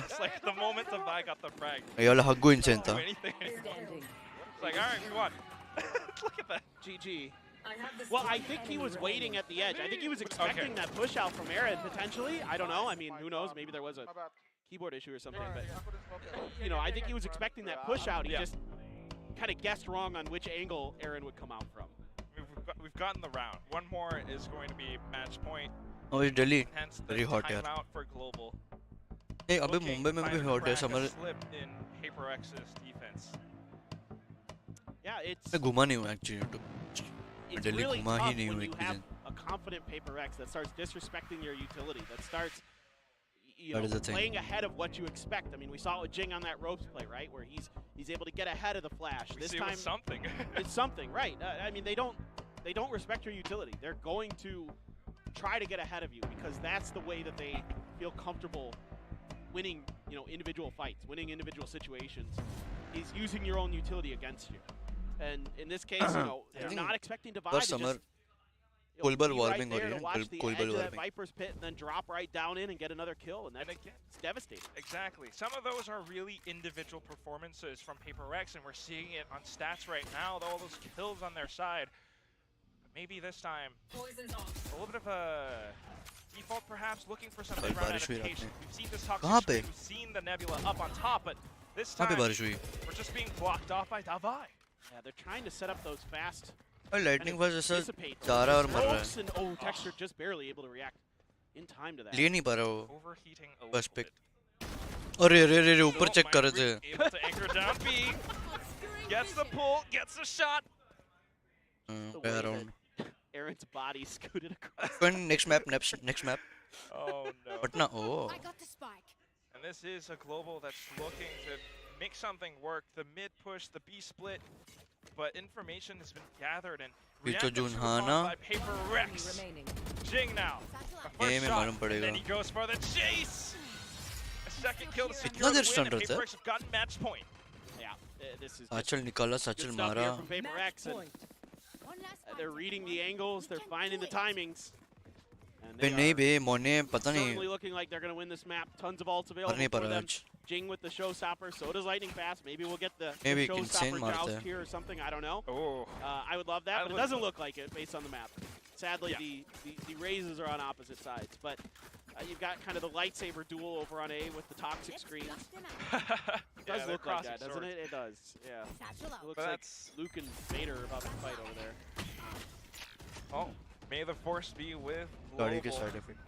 ये वाला हग्गू इंसेन था GG. Well, I think he was waiting at the edge. I think he was expecting that push out from Aaron, potentially. I don't know. I mean, who knows? Maybe there was a keyboard issue or something. But, you know, I think he was expecting that push out. He just kind of guessed wrong on which angle Aaron would come out from. We've gotten the round. One more is going to be match point. Oh, it's Delhi. Hence Very hot here. Timeout for Global. Hey, अबे मुंबई में भी hot है summer. Slip in PRX's defense. Yeah, it's. मैं घुमा नहीं हूँ actually. It's really tough when you have a confident PRX that starts disrespecting your utility, that starts playing ahead of what you expect. I mean, we saw it with Jing on that ropes play, right, where he's able to get ahead of the flash. This time, something. It's something, right? I mean, they don't respect your utility. They're going to try to get ahead of you because that's the way that they feel comfortable winning, individual fights, winning individual situations. Is using your own utility against you. And in this case, they're not expecting Davai to just be right there to watch the edge of that Viper's Pit and then drop right down in and get another kill, and that's devastating. Exactly. Some of those are really individual performances from PRX, and we're seeing it on stats right now, all those kills on their side. But maybe this time, a little bit of a default perhaps, looking for something around adaptation. We've seen this toxic screen, we've seen the Nebula up on top, but this time, we're just being blocked off by Davai. Yeah, they're trying to set up those fast. Lightning was just Zara और मर रहा है. Oh, Texture just barely able to react in time to that. ले नहीं पा रहा वो. Overheating a First pick. अरे अरे अरे ऊपर चेक कर रहे थे. Able to anchor down B. Gets the pull, gets the shot. Play around. Aaron's body scooted across. Next map, next map. Oh no. But no, oh. And this is a global that's looking to make something work. The mid push, the B split, but information has been gathered and reacted to by Paper Rex. Jing now. First shot, and then he goes for the chase. A second kill to secure the win, and Paper Rex have gotten match point. Yeah, this is Achal nikala, Achal mara. From Paper X, and they're reading the angles, they're finding the timings. And नहीं बे मोने पता नहीं. Certainly looking like they're going to win this map. Tons of ults available for them. Jing with the showstopper, so does Lightning Fast. Maybe we'll get the showstopper joust here or something. I don't know. Oh. I would love that, but it doesn't look like it based on the map. Sadly, the raises are on opposite sides, but you've got kind of the lightsaber duel over on A with the toxic screens. It does look like that, doesn't it? It does, yeah. It looks like Luke and Vader are about to fight over there. Oh, may the force be with Global.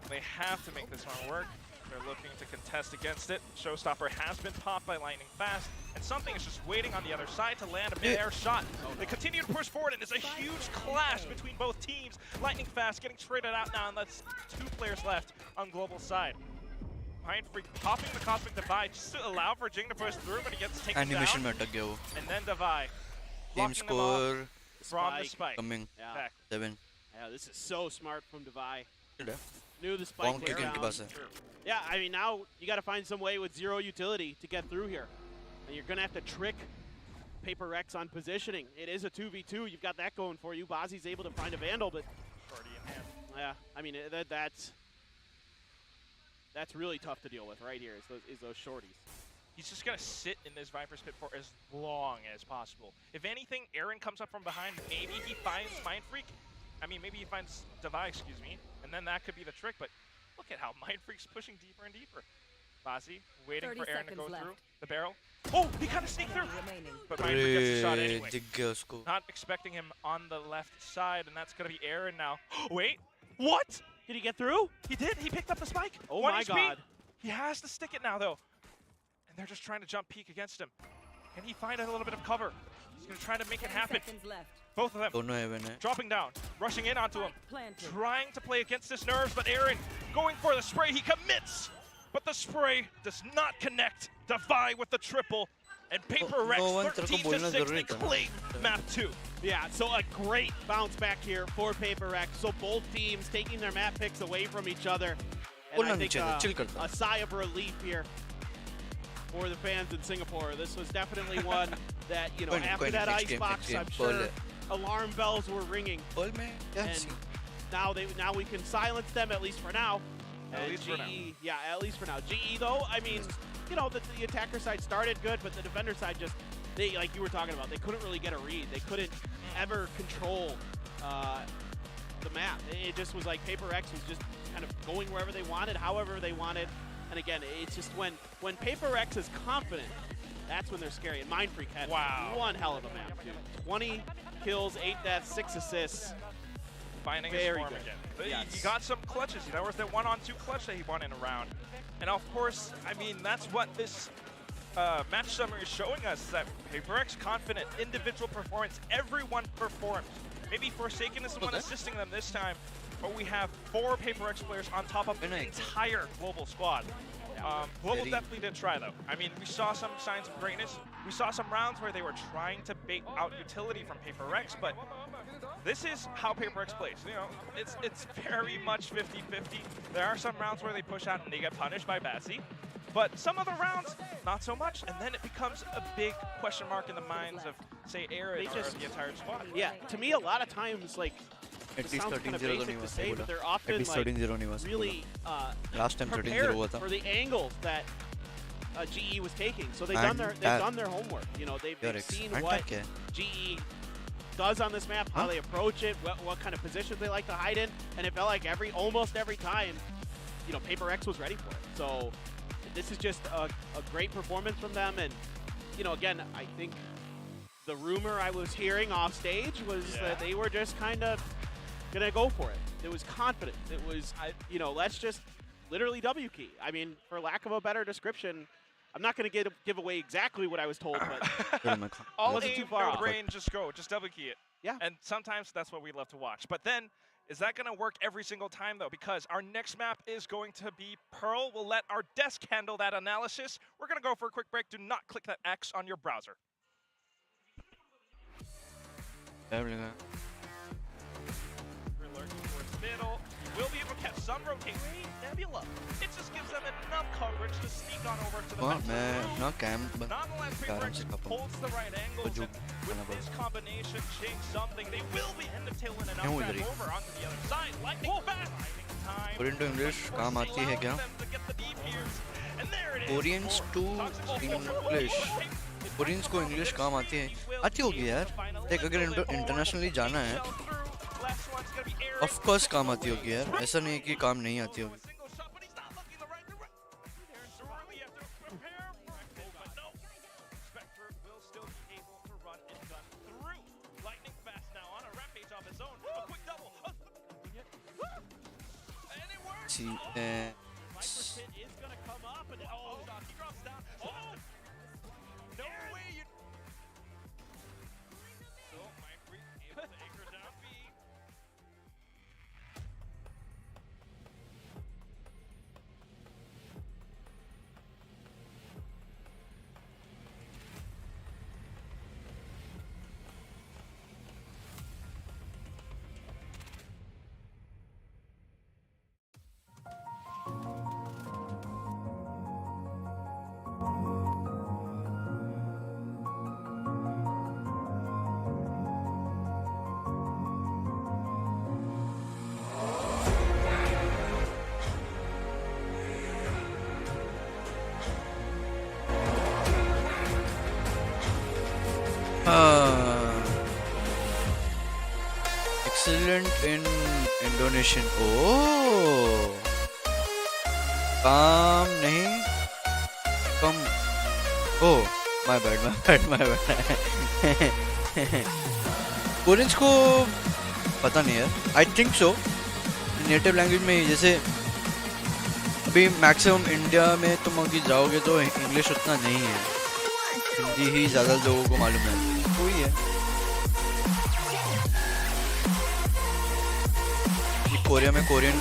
They have to make this one work. They're looking to contest against it. Showstopper has been popped by Lightning Fast, and something is just waiting on the other side to land a mid-air shot. They continue to push forward, and it's a huge clash between both teams. Lightning Fast getting traded out now, and that's 2 players left on Global side. Mindfreak popping the Cosmic Divide just to allow for Jing to push through, but he gets taken down. And then Divide. Team score from the spike. Coming. Yeah. 7. Yeah, this is so smart from Divide. Knew the spike was down. Yeah, I mean, now you got to find some way with 0 utility to get through here. And you're going to have to trick Paper X on positioning. It is a 2v2. You've got that going for you. Bozzy's able to find a Vandal, but yeah, I mean, that's really tough to deal with right here is those shorties. He's just going to sit in this Viper's Pit for as long as possible. If anything, Aaron comes up from behind. Maybe he finds Mindfreak. I mean, maybe he finds Devi, excuse me, and then that could be the trick, but look at how Mindfreak's pushing deeper and deeper. Bozzy waiting for Aaron to go through the barrel. Oh, he kind of sneaked through, but Mindfreak gets the shot anyway. Not expecting him on the left side, and that's going to be Aaron now. Wait, what? Did he get through? He did. He picked up the spike. Oh my God. He has to stick it now, though. And they're just trying to jump peek against him. Can he find a little bit of cover? He's going to try to make it happen. Both of them dropping down, rushing in onto him, trying to play against his nerves, but Aaron going for the spray. He commits, but the spray does not connect. Devi with the triple, and Paper Rex 13-6, they claim map 2. Yeah, so a great bounce back here for Paper X. So both teams taking their map picks away from each other. And I think a sigh of relief here for the fans in Singapore. This was definitely one that, you know, after that icebox, I'm sure alarm bells were ringing. And now we can silence them, at least for now. At least for now. Yeah, at least for now. GE, though, I mean, you know, the attacker side started good, but the defender side just, they, like you were talking about, they couldn't really get a read. They couldn't ever control the map. It just was like Paper X was just kind of going wherever they wanted, however they wanted. And again, it's just when Paper X is confident, that's when they're scary. And Mindfreak had one hell of a map, dude. 20 kills, 8 deaths, 6 assists. Finding his form again. He got some clutches. You know, was that 1-on-2 clutch that he won in a round. And of course, I mean, that's what this match summary is showing us, that Paper X confident, individual performance, everyone performed. Maybe Forsaken is the one assisting them this time, but we have 4 Paper X players on top of an entire global squad. Global definitely did try, though. I mean, we saw some signs of greatness. We saw some rounds where they were trying to bait out utility from Paper X, but this is how Paper X plays. You know, it's very much 50-50. There are some rounds where they push out and they get punished by Batsy, but some other rounds, not so much, and then it becomes a big question mark in the minds of, say, Aaron or the entire squad. Yeah, to me, a lot of times, like, at least 13-0 to say, but they're often like really last time prepared for the angles that GE was taking. So they've done their homework. You know, they've seen what GE does on this map, how they approach it, what kind of positions they like to hide in, and it felt like almost every time, you know, Paper X was ready for it. So this is just a great performance from them, and you know, again, I think the rumor I was hearing off stage was that they were just kind of gonna go for it. It was confident. It was, you know, let's just literally W key. I mean, for lack of a better description, I'm not going to give away exactly what I was told, but all wasn't too aim, far no off. brain, just go, just double key it. Yeah. And sometimes that's what we love to watch. But then, is that going to work every single time though? Because our next map is going to be Pearl. We'll let our desk handle that analysis. We're going to go for a quick break. Do not click that X on your browser. We're lurking towards middle. We'll be able to catch some rotate. Wait, Nebula. It just gives them enough coverage to sneak on over to the back. Nonetheless, PRX holds the right angles, and with this combination, change something. They will be end up tailing an up back over onto the other side. Lightning fast. Time. Korean to English काम आती है क्या? Koreans to English. Koreans को English काम आती है? आती होगी यार. देख अगर इंटरनेशनली जाना है, of course काम आती होगी यार. ऐसा नहीं है कि काम नहीं आती होगी. Excellent in Indonesian. Oh, काम नहीं, कम. Oh, my bad. Koreans को पता नहीं है. I think so. Native language में जैसे अभी मैक्सिमम इंडिया में तुम अभी जाओगे तो इंग्लिश उतना नहीं है. हिंदी ही ज़्यादा लोगों को मालूम है. वही है. कोरिया में कोरियन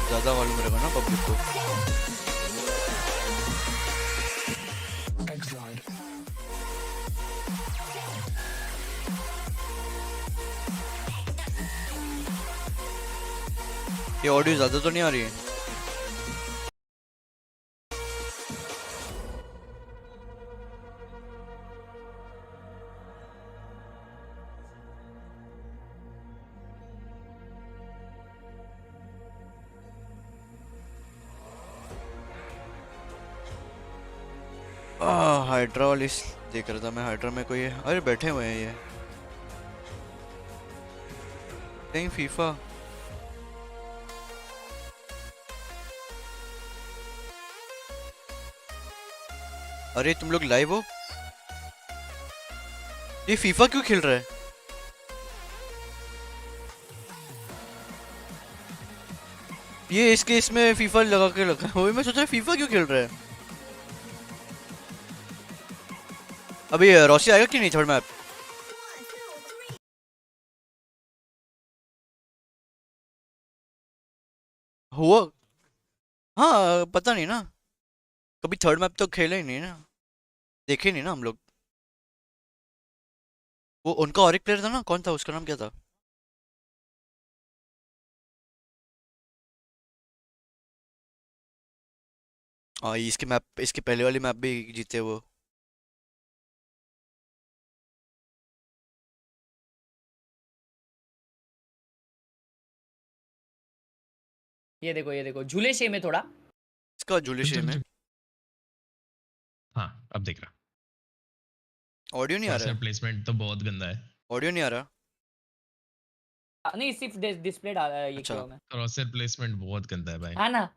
ज़्यादा मालूम रहेगा ना पब्लिक को. ये ऑडियो ज़्यादा तो नहीं आ रही है. हाइड्रा वाली देख रहा था मैं. हाइड्रा में कोई है. अरे बैठे हुए हैं ये. नहीं फीफा. अरे तुम लोग लाइव हो. ये फीफा क्यों खेल रहा है? ये इसके इसमें फीफा लगा के लगा. वही मैं सोचा फीफा क्यों खेल रहा है. अभी रॉसी आएगा कि नहीं थर्ड मैप? हुआ. हाँ पता नहीं ना. कभी थर्ड मैप तो खेला ही नहीं ना. देखे नहीं ना हम लोग. वो उनका और एक प्लेयर था ना. कौन था उसका नाम क्या था? हाँ इसके मैप, इसके पहले वाली मैप भी जीते वो. ये देखो झूले शे में थोड़ा. इसका झूले शे में. हाँ अब देख रहा. ऑडियो नहीं आ रहा. प्लेसमेंट तो बहुत गंदा है. ऑडियो नहीं आ रहा. नहीं सिर्फ डिस्प्ले आ रहा है ये क्यों में. क्रॉसर प्लेसमेंट बहुत गंदा है भाई. हाँ ना.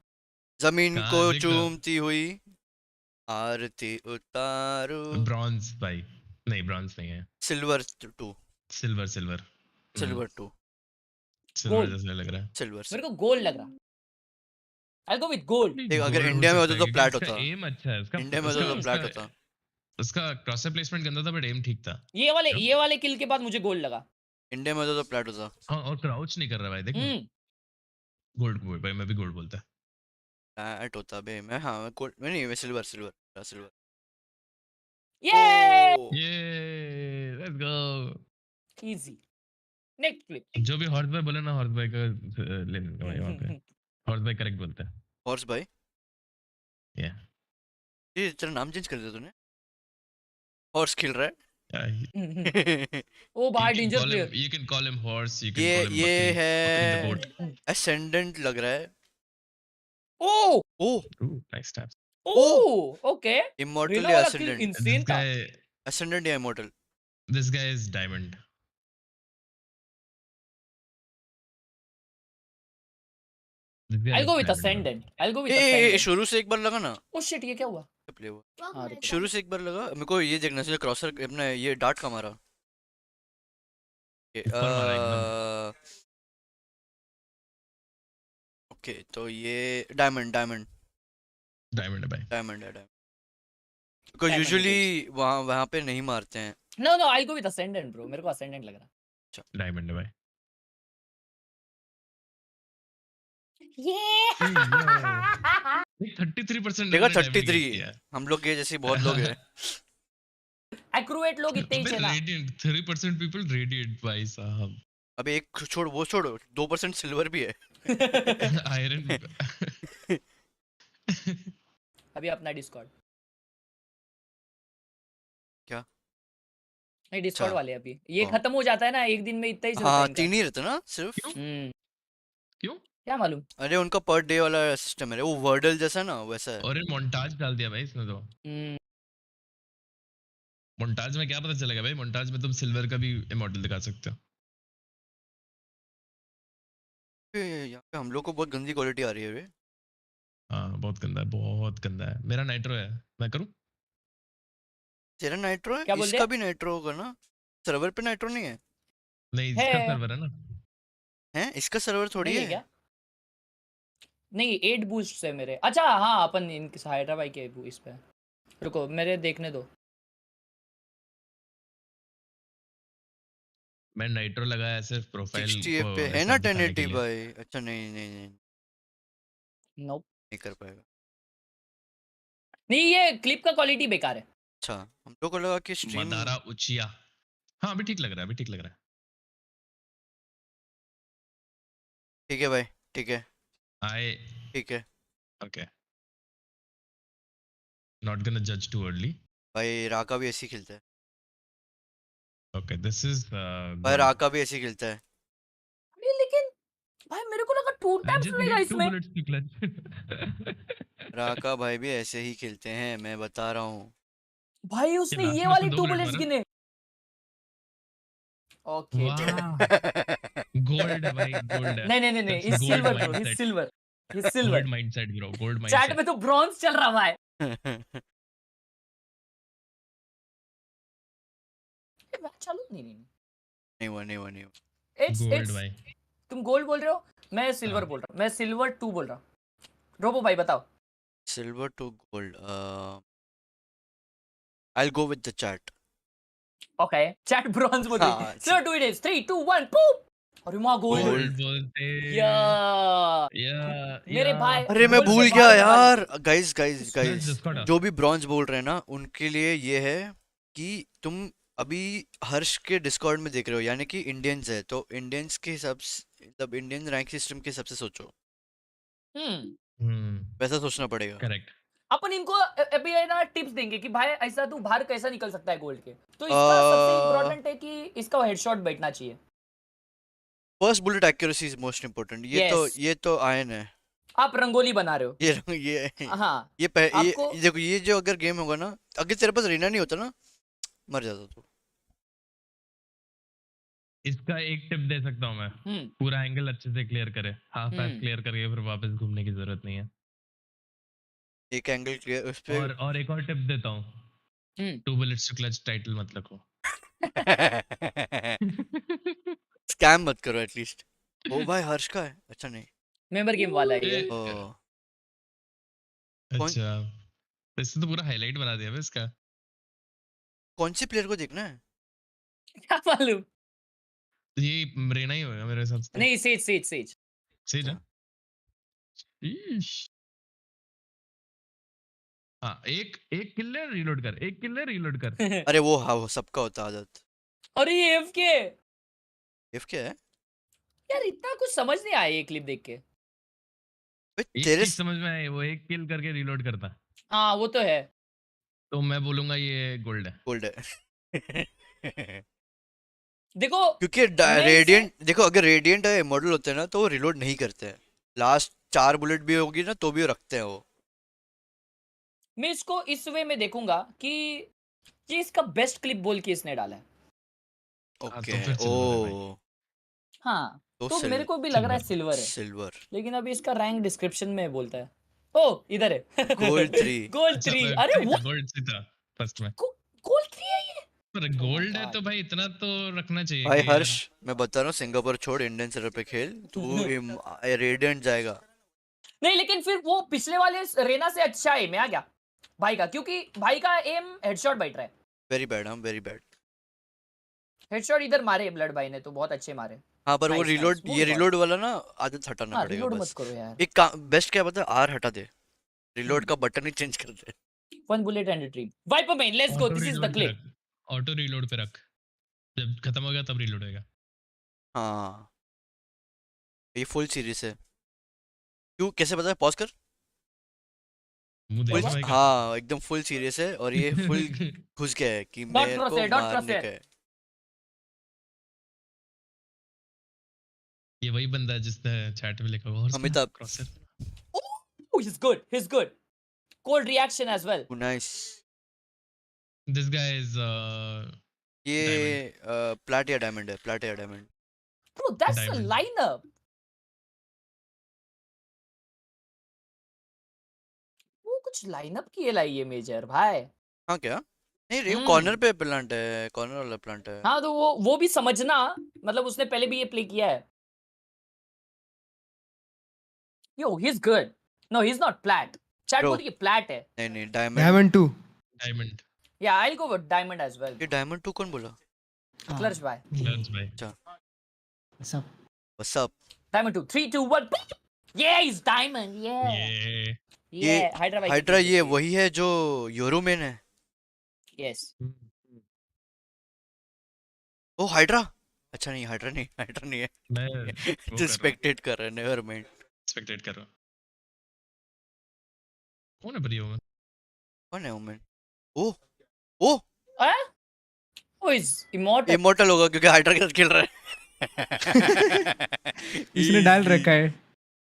जमीन को चूमती हुई आरती उतारो. ब्रॉन्ज भाई. नहीं ब्रॉन्ज नहीं है. सिल्वर 2. सिल्वर 2. सिल्वर जैसा लग रहा है. सिल्वर मेरे को गोल्ड लग रहा. I'll go with gold. देख अगर Gold हो इंडिया में सकता होता है तो क्योंकि प्लैट इसका होता, aim अच्छा है, इसका इंडिया में उसका होता तो प्लैट उसका होता। उसका क्रॉसर प्लेसमेंट गंदा था बट एम ठीक था। ये वाले किल के बाद मुझे गोल्ड लगा। इंडिया में होता तो प्लैट होता। हाँ और क्राउच नहीं कर रहा भाई देख ना। गोल्ड भाई मैं भी गोल्ड बोलता। प्लैट होता बे मैं, हाँ गोल्ड मैं नहीं, मैं सिल्वर सिल्वर सिल्वर। ये let's go. Easy. Next clip. जो भी हॉर्स भाई बोले ना, हॉर्स भाई का ले लेंगे भाई वहाँ पे। हॉर्स भाई करेक्ट बोलते हैं। हॉर्स भाई? या ये तेरा नाम चेंज कर दिया तूने? हॉर्स खेल रहा है? ओ भाई danger player. you can call him horse, you can call him ये buckling the है boat. ascendant लग रहा है। ओ Ooh, nice taps. ओ ओके। Immortal रेना या वाला किल ascendant? इंसेन था। Ascendant या immortal? This guy is diamond. I'll go with ascendant. I'll go with ascendant. शुरू से एक बार लगा ना। ओ शिट ये क्या हुआ? प्ले हुआ। शुरू से एक बार लगा मेरे को, ये देखना चाहिए क्रॉसर अपना ये डार्ट का मारा। ओके तो ये डायमंड है भाई। डायमंड है बिकॉज़ यूजुअली वहां पे नहीं मारते हैं। No no I'll go with ascendant bro, मेरे को ascendant लग रहा। अच्छा डायमंड है भाई। ये 33% देखा 33 हम लोग के जैसे बहुत लोग हैं। एक्यूरेट लोग इतने ही थे ना। रेडिएंट 3% पीपल रेडिएंट भाई साहब। अबे एक छोड़ वो छोड़ 2% सिल्वर भी है। आयरन। अभी अपना डिस्कॉर्ड क्या? नहीं डिस्कॉर्ड वाले अभी ये खत्म हो जाता है ना एक दिन में, इतना ही चलता है हाँ इनका। 3 ही रहता ना सिर्फ। क्यों क्या मालूम? अरे उनका पर डे वाला सिस्टम है, वो वर्डल जैसा ना वैसा है। और मोन्टाज डाल दिया भाई इसने तो। मोन्टाज में क्या पता चलेगा भाई, मोन्टाज में तुम सिल्वर का भी इमॉर्टल दिखा सकते हो। यहाँ पे हम लोग को बहुत गंदी क्वालिटी आ रही है रे। हाँ बहुत गंदा है। मेरा नाइट्रो है, मैं करूँ? तेरा नाइट्रो है? क्या बोल इसका भी नाइट्रो होगा ना? सर्वर पे नाइट्रो नहीं है? नहीं इसका सर्वर है ना। हैं इसका सर्वर थोड़ी नहीं है क्या? नहीं 8 बूस्ट है मेरे। अच्छा हाँ अपन इनके हैदराबाद के इस पे रुको मेरे देखने दो। मैं नाइट्रो लगाया सिर्फ प्रोफाइल 60 को पे है ऐसा ना दिखाने के 1080 लिए। भाई। अच्छा नहीं नोप नहीं कर पाएगा। नहीं ये क्लिप का क्वालिटी बेकार है। अच्छा हम लोग को लगा कि स्ट्रीम मदारा उचिया। हाँ अभी ठीक लग रहा है, अभी ठीक लग रहा है। ठीक है भाई ठीक है आए ठीक है ओके। नॉट गोना जज टू अर्ली। भाई राका भी ऐसे ही खेलता है। ओके दिस इज भाई राका भी ऐसे ही खेलता है। लेकिन भाई मेरे को लगा 2 टाइम्स मिलेगा इसमें। राका भाई भी ऐसे ही खेलते हैं, मैं बता रहा हूँ भाई उसने ये वाली 2 बुलेट्स गिने। ओके गोल्ड है भाई गोल्ड है। नहीं इस सिल्वर ब्रो, इस silver gold mindset bro, gold mindset. Chat में तो ब्रॉन्ज चल रहा भाई। चलो नहीं हुआ। गोल्ड भाई तुम गोल्ड बोल रहे हो, मैं सिल्वर बोल रहा हूँ। मैं सिल्वर 2 बोल रहा हूँ। रोबो भाई बताओ। Silver to gold I'll go with the chat. Okay, chat bronze बोल रही। चलो do it is 3 2 1 boom। अरे माँ गोल्ड बोलते या मेरे भाई। अरे मैं भूल गया यार। गाइस जो भी ब्रॉन्ज बोल रहे हैं ना उनके लिए ये है कि तुम अभी हर्ष के डिस्कॉर्ड में देख रहे हो, यानी कि इंडियंस है तो इंडियंस के हिसाब से, मतलब इंडियन रैंक सिस्टम के हिसाब से सोचो। वैसा सोचना पड़ेगा। करेक्ट। अपन इनको अभी ना टिप्स देंगे कि भाई ऐसा तू बाहर कैसा निकल सकता है गोल्ड के। तो इसका सबसे इम्पोर्टेंट है कि इसका हेडशॉट बैठना चाहिए। First bullet accuracy is most important. ये तो आयन है। आप रंगोली बना रहे हो। ये हाँ ये देखो ये जो अगर गेम होगा ना, अगर तेरे पास रीना नहीं होता ना मर जाता तू। इसका एक टिप दे सकता हूँ मैं। पूरा एंगल अच्छे से क्लियर करे, हाफ एस क्लियर करके फिर वापस घूमने की जरूरत नहीं है। एक एंगल क्लियर उस पे। और एक और टिप देता हूँ, 2 bullets to clutch टाइटल मत लिखो। स्कैम मत करो एटलीस्ट। ओ भाई हर्ष का है? अच्छा नहीं मेंबर गेम वाला है ये। अच्छा, इसने तो पूरा हाईलाइट बना दिया बे इसका। कौन सी प्लेयर को देखना है? क्या मालूम? ये रेना ही होगा मेरे हिसाब से। नहीं, सेज सेज सेज सेज है। ईश। हाँ, एक एक किल ले रीलोड कर, एक किल ले रीलोड कर। अरे वो हाँ वो सबका होता है आदत। अरे ये एफके इफ क्या है? यार, इतना कुछ समझ नहीं आया ये क्लिप देख के। एक चीज समझ में आई, वो एक किल करके रीलोड करता। हाँ वो तो है। तो मैं बोलूंगा ये गोल्ड है। गोल्ड है। देखो क्योंकि रेडिएंट देखो, अगर रेडिएंट इमॉर्टल होते हैं ना तो वो रिलोड नहीं करते हैं। लास्ट 4 बुलेट भी होगी ना तो भी वो रखते हैं वो। मैं इसको इस वे में देखूंगा कि ये इसका बेस्ट क्लिप बोल के इसने डाला है। ओके ओ हाँ तो सिल्वर, मेरे को भी लग रहा है सिल्वर है। सिल्वर। लेकिन अभी इसका रैंक डिस्क्रिप्शन में बोलता है। ओ इधर है। गोल्ड 3। गोल्ड 3। अरे वो गोल्ड से था फर्स्ट में। गोल्ड 3 है ये। पर गोल्ड है तो भाई इतना तो रखना चाहिए। भाई हर्ष मैं बता रहा हूँ, सिंगापुर छोड़, इंडियन सर्वर पे खेल तू। रेडिएंट जाएगा। नहीं लेकिन फिर वो पिछले वाले रेना से अच्छा एम है आ गया भाई का, क्योंकि भाई का एम हेडशॉट बैठ रहा है। वेरी बैड, हम वेरी बैड। हेडशॉट इधर मारे ब्लड भाई ने तो बहुत अच्छे मारे। हाँ पर वो nice, रिलोड nice, ये रिलोड वाला ना आदत हटाना पड़ेगा रिलोड बस। मत करो यार। एक बेस्ट क्या पता है, आर हटा दे, रिलोड का बटन ही चेंज कर दे। One bullet and retrieve. Viper main let's go, this is the clip. Auto reload पे रख, जब खत्म हो गया तब रीलोड होएगा। हाँ ये फुल सीरीज है। क्यों कैसे पता है? पॉज कर। हाँ एकदम फुल सीरियस है और ये फुल घुस गया है कि मेरे को मारने का है। ये वही बंदा है जिसने चैट में लिखा हुआ Amitabh. Oh, he's good. He's good. Cold reaction as well. Nice. This guy is ये प्लैट या डायमंड है, प्लैट या diamond. Bro, that's a lineup. वो कुछ लाइनअप किए लाई ये मेजर भाई। हाँ क्या? नहीं रे कॉर्नर पे प्लांट है, कॉर्नर वाला प्लांट है। हाँ तो वो भी समझना, मतलब उसने पहले भी ये प्ले किया है। Yo, he's good. No, he's not plat. Chat बोल ये plat है। नहीं diamond. Diamond 2। Diamond. Yeah, I'll go with diamond as well. ये डायमंड 2 कौन बोला? Clutch भाई। Clutch भाई। अच्छा। What's up? What's up? Diamond 2, 3, 2, 1. Yeah, he's diamond. Yeah. ये हाइड्रा ये वही है जो यूरोमेन है। Yes. ओ हाइड्रा। अच्छा नहीं हाइड्रा नहीं है। मैं जो स्पेक्टेट कर रहा है, नेवर माइंड। स्पेक्टेट कर रहा हूँ। कौन है बढ़िया वुमन? कौन है woman? Oh Oh, is immortal. Immortal होगा क्योंकि हाइड्रा के साथ खेल रहा है। इसने डाल रखा है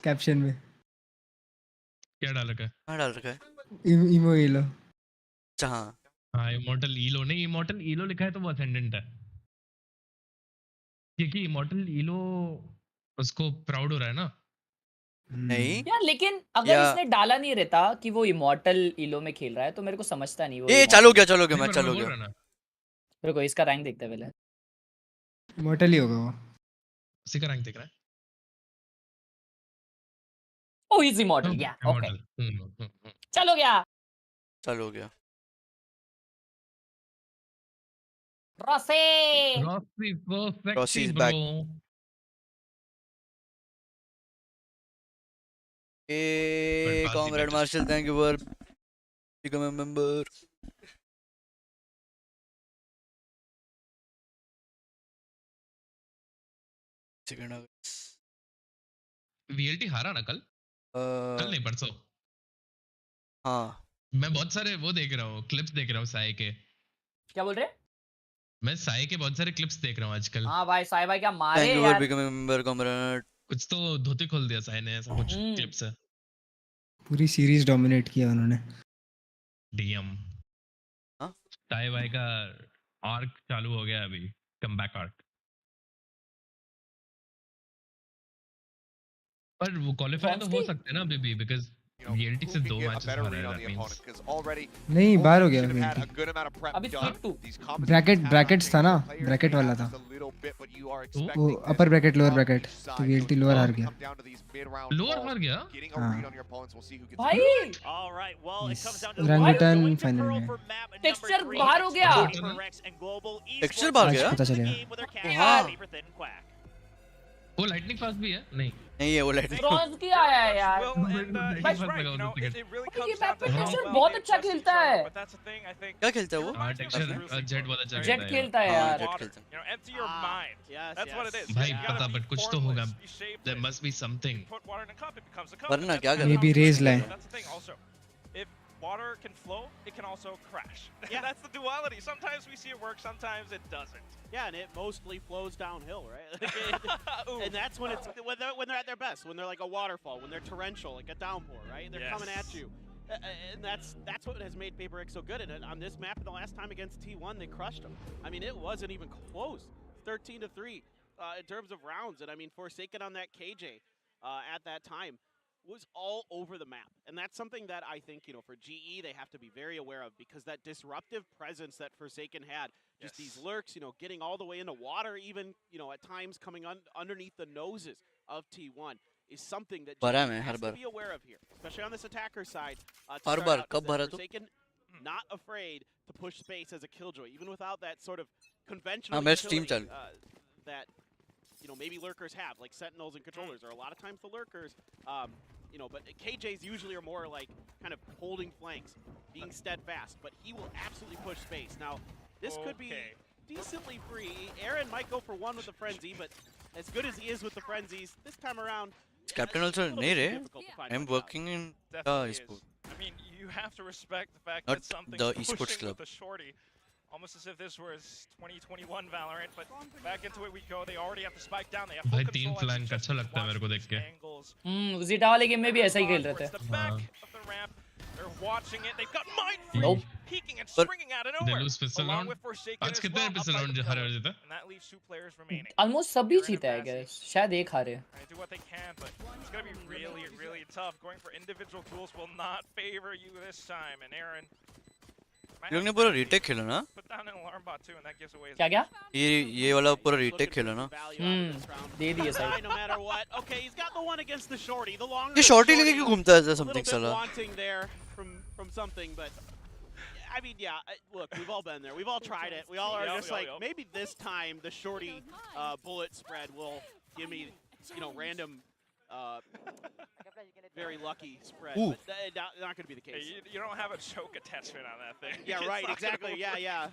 कैप्शन में। क्या डाल रखा है? हाँ डाल रखा है। इमो इलो। अच्छा हाँ इमॉर्टल ईलो नहीं, इमॉर्टल ईलो लिखा है तो वो असेंडेंट है, क्योंकि इमॉर्टल ईलो उसको प्राउड हो रहा है ना। नहीं यार लेकिन अगर इसने डाला नहीं रहता कि वो इमॉर्टल इलो में खेल रहा है तो मेरे को समझता नहीं वो। ये चलो गया मैं चलो गया। रुको इसका रैंक देखते हैं पहले। इमॉर्टल ही होगा वो। उसी का रैंक देख रहा है। Oh, he's immortal. Yeah. Okay. चलो गया। Rossi is back. Hey, Comrade Marshall, thank you for becoming a member. VLT हारा ना कल? कल नहीं परसों। हाँ मैं बहुत सारे वो देख रहा हूँ, क्लिप्स देख रहा हूँ साई के। क्या बोल रहे? मैं साई के बहुत सारे क्लिप्स देख रहा हूँ आजकल। हाँ भाई साई भाई क्या मारे यार। Thank you for becoming a member, Comrade. कुछ तो धोती खोल दिया साई ने, ऐसा कुछ क्लिप्स है। पूरी सीरीज डोमिनेट किया उन्होंने। डीएम। हाँ? साई भाई का आर्क चालू हो गया अभी, कमबैक आर्क। पर वो क्वालिफाई तो हो सकते हैं ना अभी भी, बिकॉज़ VLT से who 2 can get a matches better हारा read है, on that the means. opponent because already नहीं बाहर हो should गया have had a VLT. good amount of prep अभी done. 3-2. These competitions bracket have brackets था ना players ब्रैकेट may वाला have था just a little bit, but you are वो expecting this upper bracket lower from bracket each तो side. VLT So lower it's हार going to गया come down to these mid-round lower calls, हार गया? getting a हाँ read on your opponents. We'll see who gets भाई it. All right, well, it Yes. comes down to Orangutan going to final Pearl में for map number texture 3. बाहर हो गया PRX and Global Texture Esports बाहर are गया? in पता the चलेगा। game with their हाँ। captain, Paper Thin Quack. वो lightning fast भी है? नहीं. नहीं है वो लाइट ब्रॉन्ज की आया है यार Will, and Lightning he's fast right. लगा You know, उसने ticket. it really ये comes मैप down to पे how टेक्सचर well बहुत they अच्छा adjust each खेलता other. है But that's the thing, I think. क्या खेलता है वो? हाँ, texture जेट बहुत अच्छा जेट खेलता है. खेलता है हाँ, यार जेट Water. खेलता है. You know, empty your mind. Yes, That's what it is. भाई You gotta पता be but कुछ तो होगा. formless, be shapeless. There must be something. Put water in a cup, it becomes a cup. वरना That's क्या kind of करें? how Maybe it raise works. line. That's the thing also. If water can flow, it can also crash. Yeah. That's the duality. Sometimes we see it work, sometimes it doesn't. Yeah, and it mostly flows downhill, right? And that's when it's when they're at their best, when they're like a waterfall, when they're torrential, like a downpour, right? They're coming at you, and that's what has made Paper X so good. And on this map, the last time against T1, they crushed them. I mean, it wasn't even close, 13-3 in terms of rounds. And I mean, Forsaken on that KJ at that time was all over the map. And that's something that I think, for GE, they have to be very aware of, because that disruptive presence that Forsaken had, just these lurks, getting all the way into water, even, at times coming underneath the noses of T1 is something that GE has to be aware of here, especially on this attacker side. Forsaken, not afraid to push space as a killjoy, even without that sort of conventional utility, that maybe lurkers have, like sentinels and controllers, or a lot of times the lurkers, but KJs usually are more like kind of holding flanks, being steadfast, but he will absolutely push space. Now, this could be decently free. Aaron might go for one with the frenzy, but as good as he is with the frenzies, this time around, Captain also nahi re. I'm working in esports. I mean, you have to respect the fact Not that something's the pushing esports club. with a shorty. Almost as if this was 2021 Valorant, but back into it we go. They already have to spike down. They have full भाई control. 3 flank अच्छा लगता है मेरे को देख के. Zeta वाले game में भी ऐसा ही खेल रहे थे. The back of the ramp. They're watching it. They've got mind Nope. peeking and springing out of They nowhere. lose pistol Along round. with Forsaken आज as कितने well, pistol up by round the हारे pillar. जीता? And that leaves 2 players remaining. Almost सभी जीते हैं gas, शायद एक हारे. They do what they can, but it's going to be really, really tough. Going for individual duels will not favor you this time. And Aaron, ये लोग ने पूरा रीटेक खेला ना? put down an alarm bot too, and that gives away his क्या? ये वाला पूरा रीटेक खेला ना? दे दिए सही. no matter what. Okay, he's got the one against the shorty. The longer ये shorty लेके क्यों घूमता है ऐसा something little bit साला? wanting there from something, but I mean, yeah. Look, we've all been there. We've all tried it. We all are just like, maybe this time the shorty bullet spread will give me, random, very lucky spread. Ooh. But not going to be the case. Hey, you don't have a choke attachment on that thing. Yeah, It's right. not gonna Exactly. work. Yeah.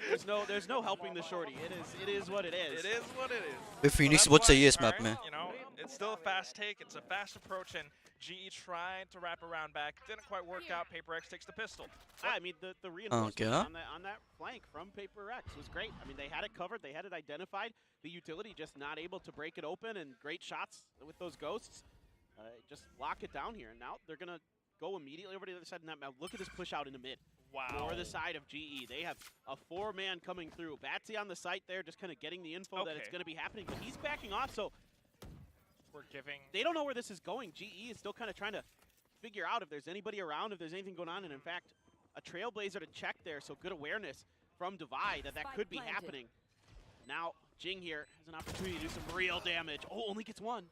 There's no helping the shorty. It is what it is. It is what it is. भाई Phoenix Well, बहुत that's सही है why, इस map में. You know, it's still a fast take. It's a fast approach, and GE tried to wrap around back. Didn't quite work out. Paper X takes the pistol. I mean, the reinforcement क्या? on that flank from Paper X was great. I mean, they had it covered. They had it identified. The utility just not able to break it open, and great shots with those ghosts. Just lock it down here. And now they're going to go immediately over to the other side. Now look at this push out in the mid. Wow. For the side of GE. They have a 4-man coming through. Batsy on the site there, just kind of getting the info that it's going to be happening. But he's backing off, so we're giving. They don't know where this is going. GE is still kind of trying to figure out if there's anybody around, if there's anything going on. And in fact, a Trailblazer to check there, so good awareness from Divide that could be happening. Now, Jing here has an opportunity to do some real damage. Oh, only gets one.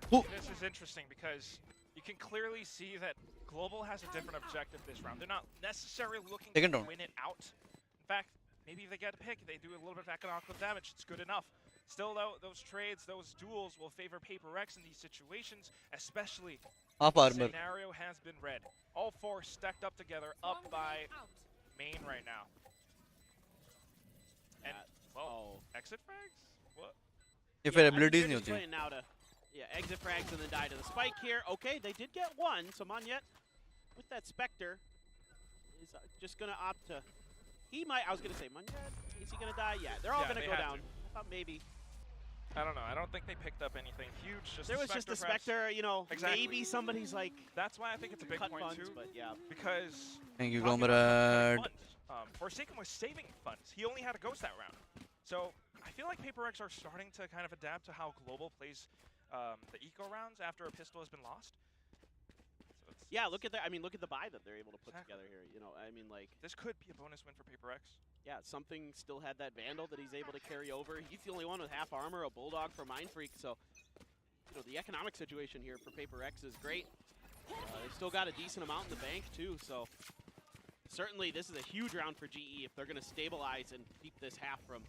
This is interesting because you can clearly see that Global has a different objective this round. They're not necessarily looking to win it out. In fact, maybe they get a pick, they do a little bit of economical damage, it's good enough. Still though, those trades, those duels will favor Paper X in these situations, especially the scenario has been read. All 4 stacked up together, up by main right now. And, well, exit frags? What? ये फिर abilities नहीं होती. Yeah, exit frags and then die to the spike here. Okay, they did get one, so Monyet with that Spectre is just going to opt to... He might... I was going to say, Monyet, is he going to die? Yeah, they're all going to go down. I thought maybe... I don't know. I don't think they picked up anything huge. Just there was just a Spectre, maybe somebody's like... That's why I think it's a big point funds, too. But yeah. Because... Thank you, Comrade. Forsaken was saving funds. He only had a ghost that round. So I feel like Paper X are starting to kind of adapt to how Global plays the eco rounds after a pistol has been lost. So Yeah, look at that. I mean, look at the buy that they're able to put together here. You know, I mean, like this could be a bonus win for PaperX. Yeah, something still had that Vandal that he's able to carry over. He's the only one with half armor, a Bulldog for Mind Freak. So, you know, the economic situation here for PaperX is great. They've still got a decent amount in the bank too. So, certainly this is a huge round for GE if they're going to stabilize and keep this half from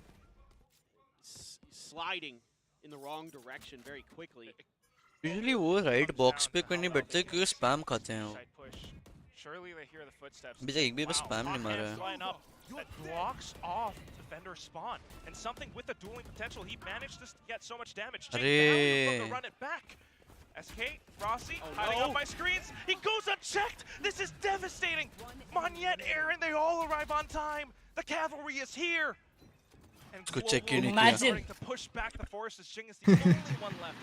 sliding in the wrong direction very quickly. Usually वो right box पे कोई नहीं बैठते क्योंकि spam खाते हैं वो. Surely they hear the footsteps. अभी तक एक भी बस spam नहीं मारा है. That blocks off defender's spawn, and something with the dueling potential. He managed to get so much damage. Jake to run it back. SK, Rossi, hiding up by screens. He goes unchecked. This is devastating. Monyet, Aaron, they all arrive on time. The cavalry is here. And Global starting to push back the force as Jing is the only one left.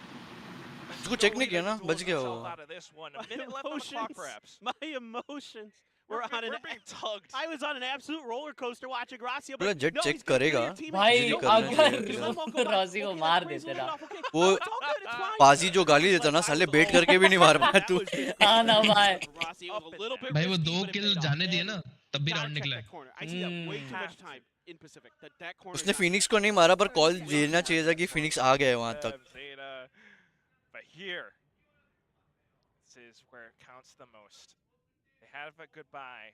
उसको check नहीं किया ना, बच गया वो. Out of this one. A minute left on the clock, perhaps. My emotions. We're being tugged. I was on an absolute roller coaster watching Rossi. पूरा jet check करेगा. भाई अगर Rossi को मार देते ना. वो बाजी जो गाली देता ना साले बैठ करके भी नहीं मार पाया तू. हाँ ना भाई. भाई वो 2 किल जाने दिए ना तब भी राउंड निकला है. उसने फिनिक्स को नहीं मारा पर कॉल देना चाहिए था कि फिनिक्स आ गया है वहां तक. But here, this is where it counts the most. They have a good buy.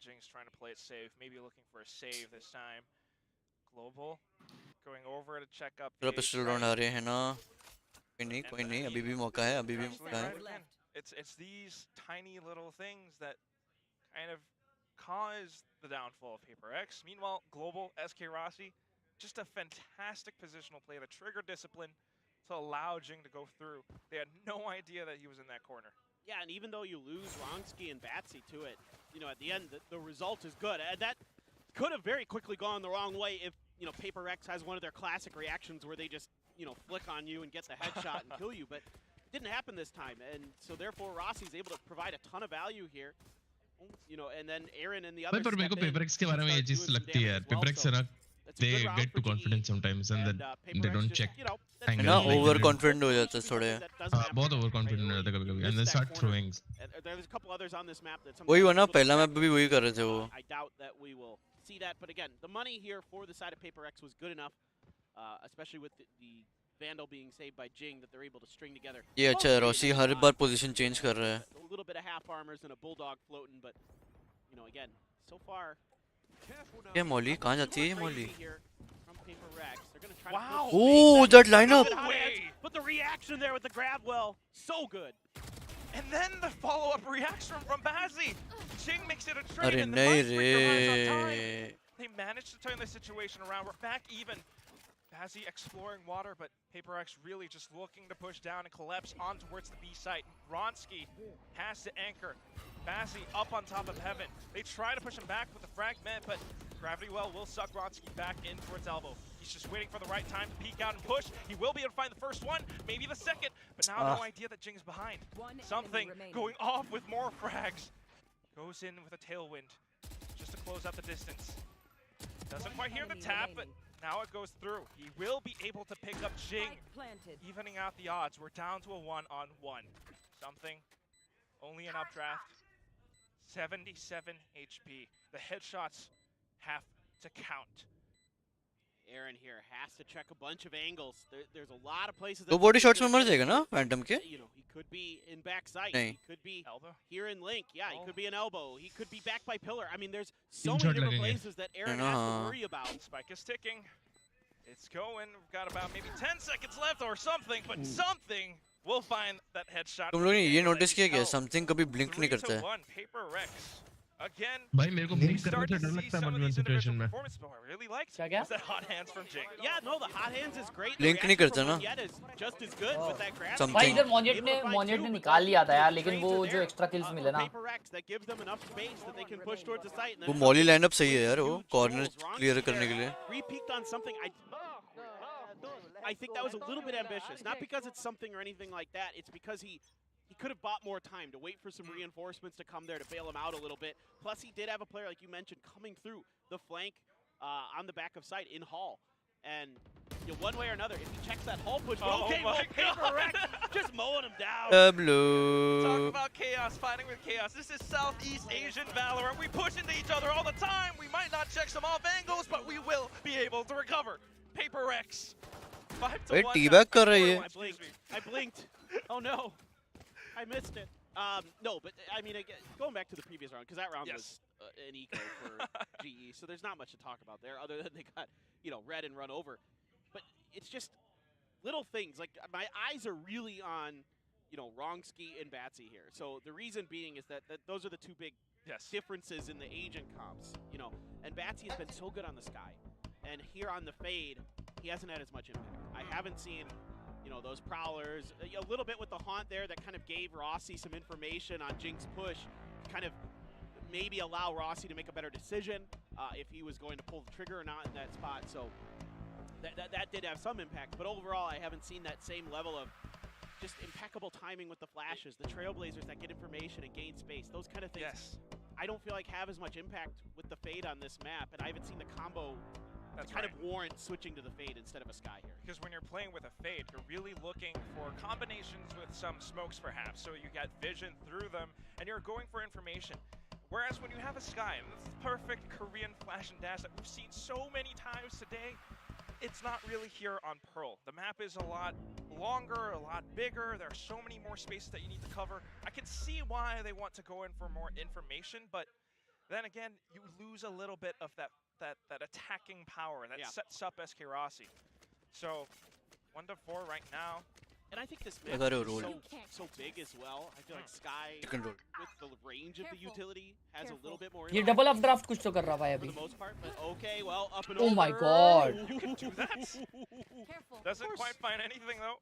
Jing's trying to play it safe, maybe looking for a save this time. Global going over to check up. पूरा pistol round आ रहे हैं ना. कोई नहीं अभी भी मौका है अभी भी मौका है. It's these tiny little things that kind of cause the downfall of PaperX. Meanwhile, Global, SK Rossi, just a fantastic positional play, the trigger discipline to allow Jing to go through. They had no idea that he was in that corner. Yeah, and even though you lose Wronsky and Batsy to it, you know, at the end, the result is good. And that could have very quickly gone the wrong way if, you know, PaperX has one of their classic reactions where they just, you know, flick on you and get the headshot and kill you. But it didn't happen this time. And so therefore, Rossi's able to provide a ton of value here. You know, and then Aaron and the others. पर मेरे को PaperX के बारे में ये चीज लगती है यार. PaperX है ना, they get too confident sometimes and then they don't check. ना overconfident हो जाते हैं थोड़े. बहुत overconfident हो जाते हैं कभी-कभी and then start throwing. There's a couple others on this map that वही हुआ ना पहला मैप भी वही कर रहे थे वो. I doubt that we will see that, but again, the money here for the side of PaperX was good enough, especially with the Vandal being saved by Jing, that they're able to string together. ये अच्छा है Rossi हर बार position change कर रहा है. A little bit of half armors and a bulldog floating, but you know, again, so far. ये Molly कहाँ जाती है ये Molly? Wow! Oh, that lineup! But the reaction there with the grab well, so good. And then the follow-up reaction from Bazzi. Jing makes it a trade, अरे and नहीं the रे. They managed to turn the situation around. We're back even. Bazzi exploring water, but PaperX really just looking to push down and collapse on towards the B site. Ronsky has to anchor. Bazzi up on top of Heaven. They try to push him back with the fragment, but Gravity Well will suck Ronsky back in towards Elbow. He's just waiting for the right time to peek out and push. He will be able to find the first one, maybe the second, but now no idea that Jing's behind. Something going off with more frags. Goes in with a tailwind just to close out the distance. Doesn't quite hear the tap, but now it goes through. He will be able to pick up Jing, evening out the odds. We're down to a 1-on-1. Something, only an updraft. 77 HP. The headshots have to count. Aaron here has to check a bunch of angles. There's a lot of places. तो body shots में मर जाएगा ना Phantom के? You know, he could be in backside. नहीं. He could be elbow. Here in Link. Yeah, he could be an elbow. He could be back by pillar. I mean, there's so many different places that Aaron has to worry about. Spike is ticking. It's going. We've got about maybe 10 seconds left or something, but something will find that headshot. तुम लोगों ने ये notice किया क्या? Something कभी blink नहीं करता है. PaperX. Again, भाई मेरे को blink करने से डर लगता है one situation में. Really liked क्या? that hot hands from Jing. Yeah, no, the hot hands is great. Blink नहीं करता ना. Just as good with that grab. भाई इधर Monyet ने निकाल लिया था यार, लेकिन वो जो extra kills मिले ना. That gives them enough space that they can push towards the site. वो Molly lineup सही है यार वो corner clear करने के लिए. Re-peeked on something. I think that was a little bit ambitious. Not because it's something or anything like that. It's because he could have bought more time to wait for some reinforcements to come there to bail him out a little bit. Plus, he did have a player, like you mentioned, coming through the flank on the back of site in Hall. And You know, one way or another, if he checks that hull push, Oh okay, my well, God. PRX just mowing him down. Talk Tableau. about chaos, fighting with chaos. This is Southeast Asian Valorant. We push into each other all the time. We might not check some off angles, but we will be able to recover. PRX. 5 to 1. Wait, teabag kar rahi hai. I blinked. Oh no, I missed it. No, but I mean, again, going back to the previous round, because that round was an eco for GE, so there's not much to talk about there, other than they got, you know, red and run over. But it's just little things. Like, my eyes are really on, you know, Wrongski and Batsy here. So the reason being is that those are the two big differences in the agent comps, you know. And Batsy has been so good on the Sky, and here on the Fade, he hasn't had as much impact. I haven't seen, you know, those prowlers, a little bit with the haunt there that kind of gave Rossi some information on Jinx push, kind of maybe allow Rossi to make a better decision if he was going to pull the trigger or not in that spot. So that did have some impact, but overall I haven't seen that same level of just impeccable timing with the flashes, the Trailblazers that get information and gain space, those kind of things. I don't feel like have as much impact with the Fade on this map, and I haven't seen the combo kind of warrant switching to the Fade instead of a Sky here. Because when you're playing with a Fade, you're really looking for combinations with some smokes perhaps, so you get vision through them, and you're going for information. Whereas when you have a Sky, and this perfect Korean flash and dash that we've seen so many times today, it's not really here on Pearl. The map is a lot longer, a lot bigger. There are so many more spaces that you need to cover. I can see why they want to go in for more information, but then again, you lose a little bit of that attacking power that sets up SK Rossi. So 1 to 4 right now. And I think this map is so big as well. I feel like Sky, with the range of the utility, has a little bit more. ये double up draft कुछ तो कर रहा भाई अभी. For the most part, but okay, well, up and Oh over. my God. You can do that. Doesn't quite find anything though.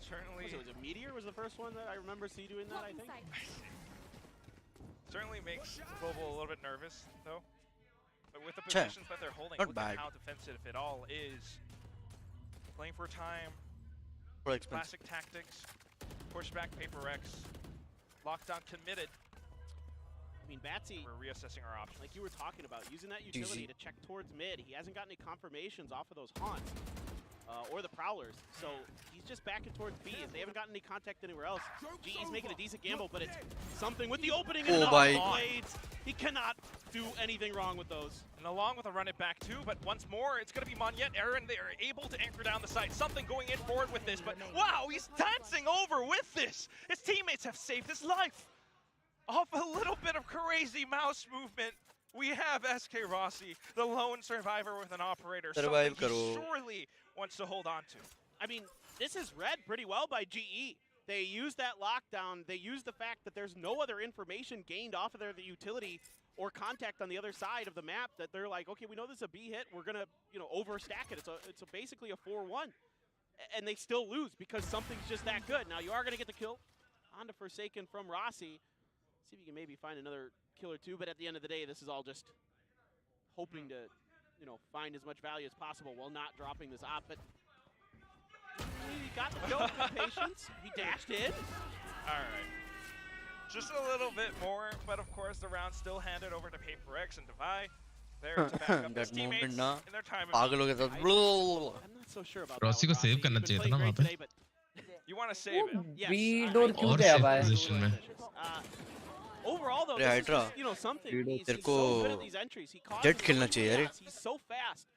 Certainly. Was it Meteor was the first one that I remember doing that, I think. Certainly makes Global a little bit nervous though. But with the positions that they're holding, look at how defensive it all is. Playing for time, classic tactics, pushback PRX, lockdown committed. I mean, Batsy, we're reassessing our options. Like you were talking about, using that utility to check towards mid. He hasn't gotten any confirmations off of those haunts or the prowlers, so he's just backing towards B. If they haven't gotten any contact anywhere else, GE's making a decent gamble, but it's something with the opening and blades. He cannot do anything wrong with those. And along with a run it back too, but once more, it's going to be Monyet Aaron. They are able to anchor down the site. Something going in forward with this, but wow, he's dancing over with this. His teammates have saved his life. Off a little bit of crazy mouse movement, we have SK Rossi, the lone survivor with an operator. Something he surely wants to hold on to. I mean, this is read pretty well by GE. They use that lockdown. They use the fact that there's no other information gained off of the utility or contact on the other side of the map that they're like, okay, we know this is a B hit. We're gonna, you know, overstack it. It's basically a 4-1, and they still lose because something's just that good. Now you are gonna get the kill onto Forsaken from Rossi. See if you can maybe find another kill or two. But at the end of the day, this is all just hoping to, you know, find as much value as possible while not dropping this op. But he got the kill with patience. He dashed in. All right. Just a little bit more, but of course the round still handed over to PRX and Divide. There to back up his teammates in their time of need. I'm not so sure about Rossi को save करना चाहिए था ना वहाँ पे. You want to save it? Yes. B door क्यों गया भाई? Position में. Overall though, this is just, you know, something. He's so good at these entries. He causes Jet खेलना चाहिए यार. He's so fast.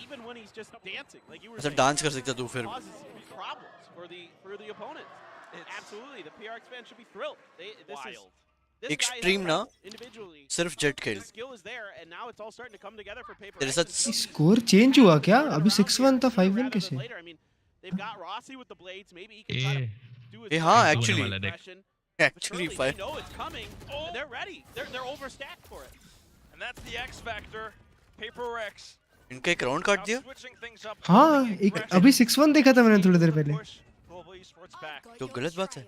Even when he's just dancing, like you were ऐसा saying, dance कर सकता तू फिर. Causes problems for the opponent. Absolutely, the PRX fans should be thrilled. This Wild. This Extreme ना. सिर्फ jet खेल. The skill is there, and now it's all starting to come together for PRX. तेरे साथ score change हुआ क्या? अभी 6-1 था 5-1 कैसे? I mean, they've got Rossi with the blades. Maybe he can try to do his हाँ, impression. Actually, they know it's coming. And they're ready. They're overstacked for it. And that's the X factor. PRX. इनका एक round काट दिया. हाँ, एक अभी 6-1 देखा था मैंने थोड़ी देर पहले. जो गलत बात है.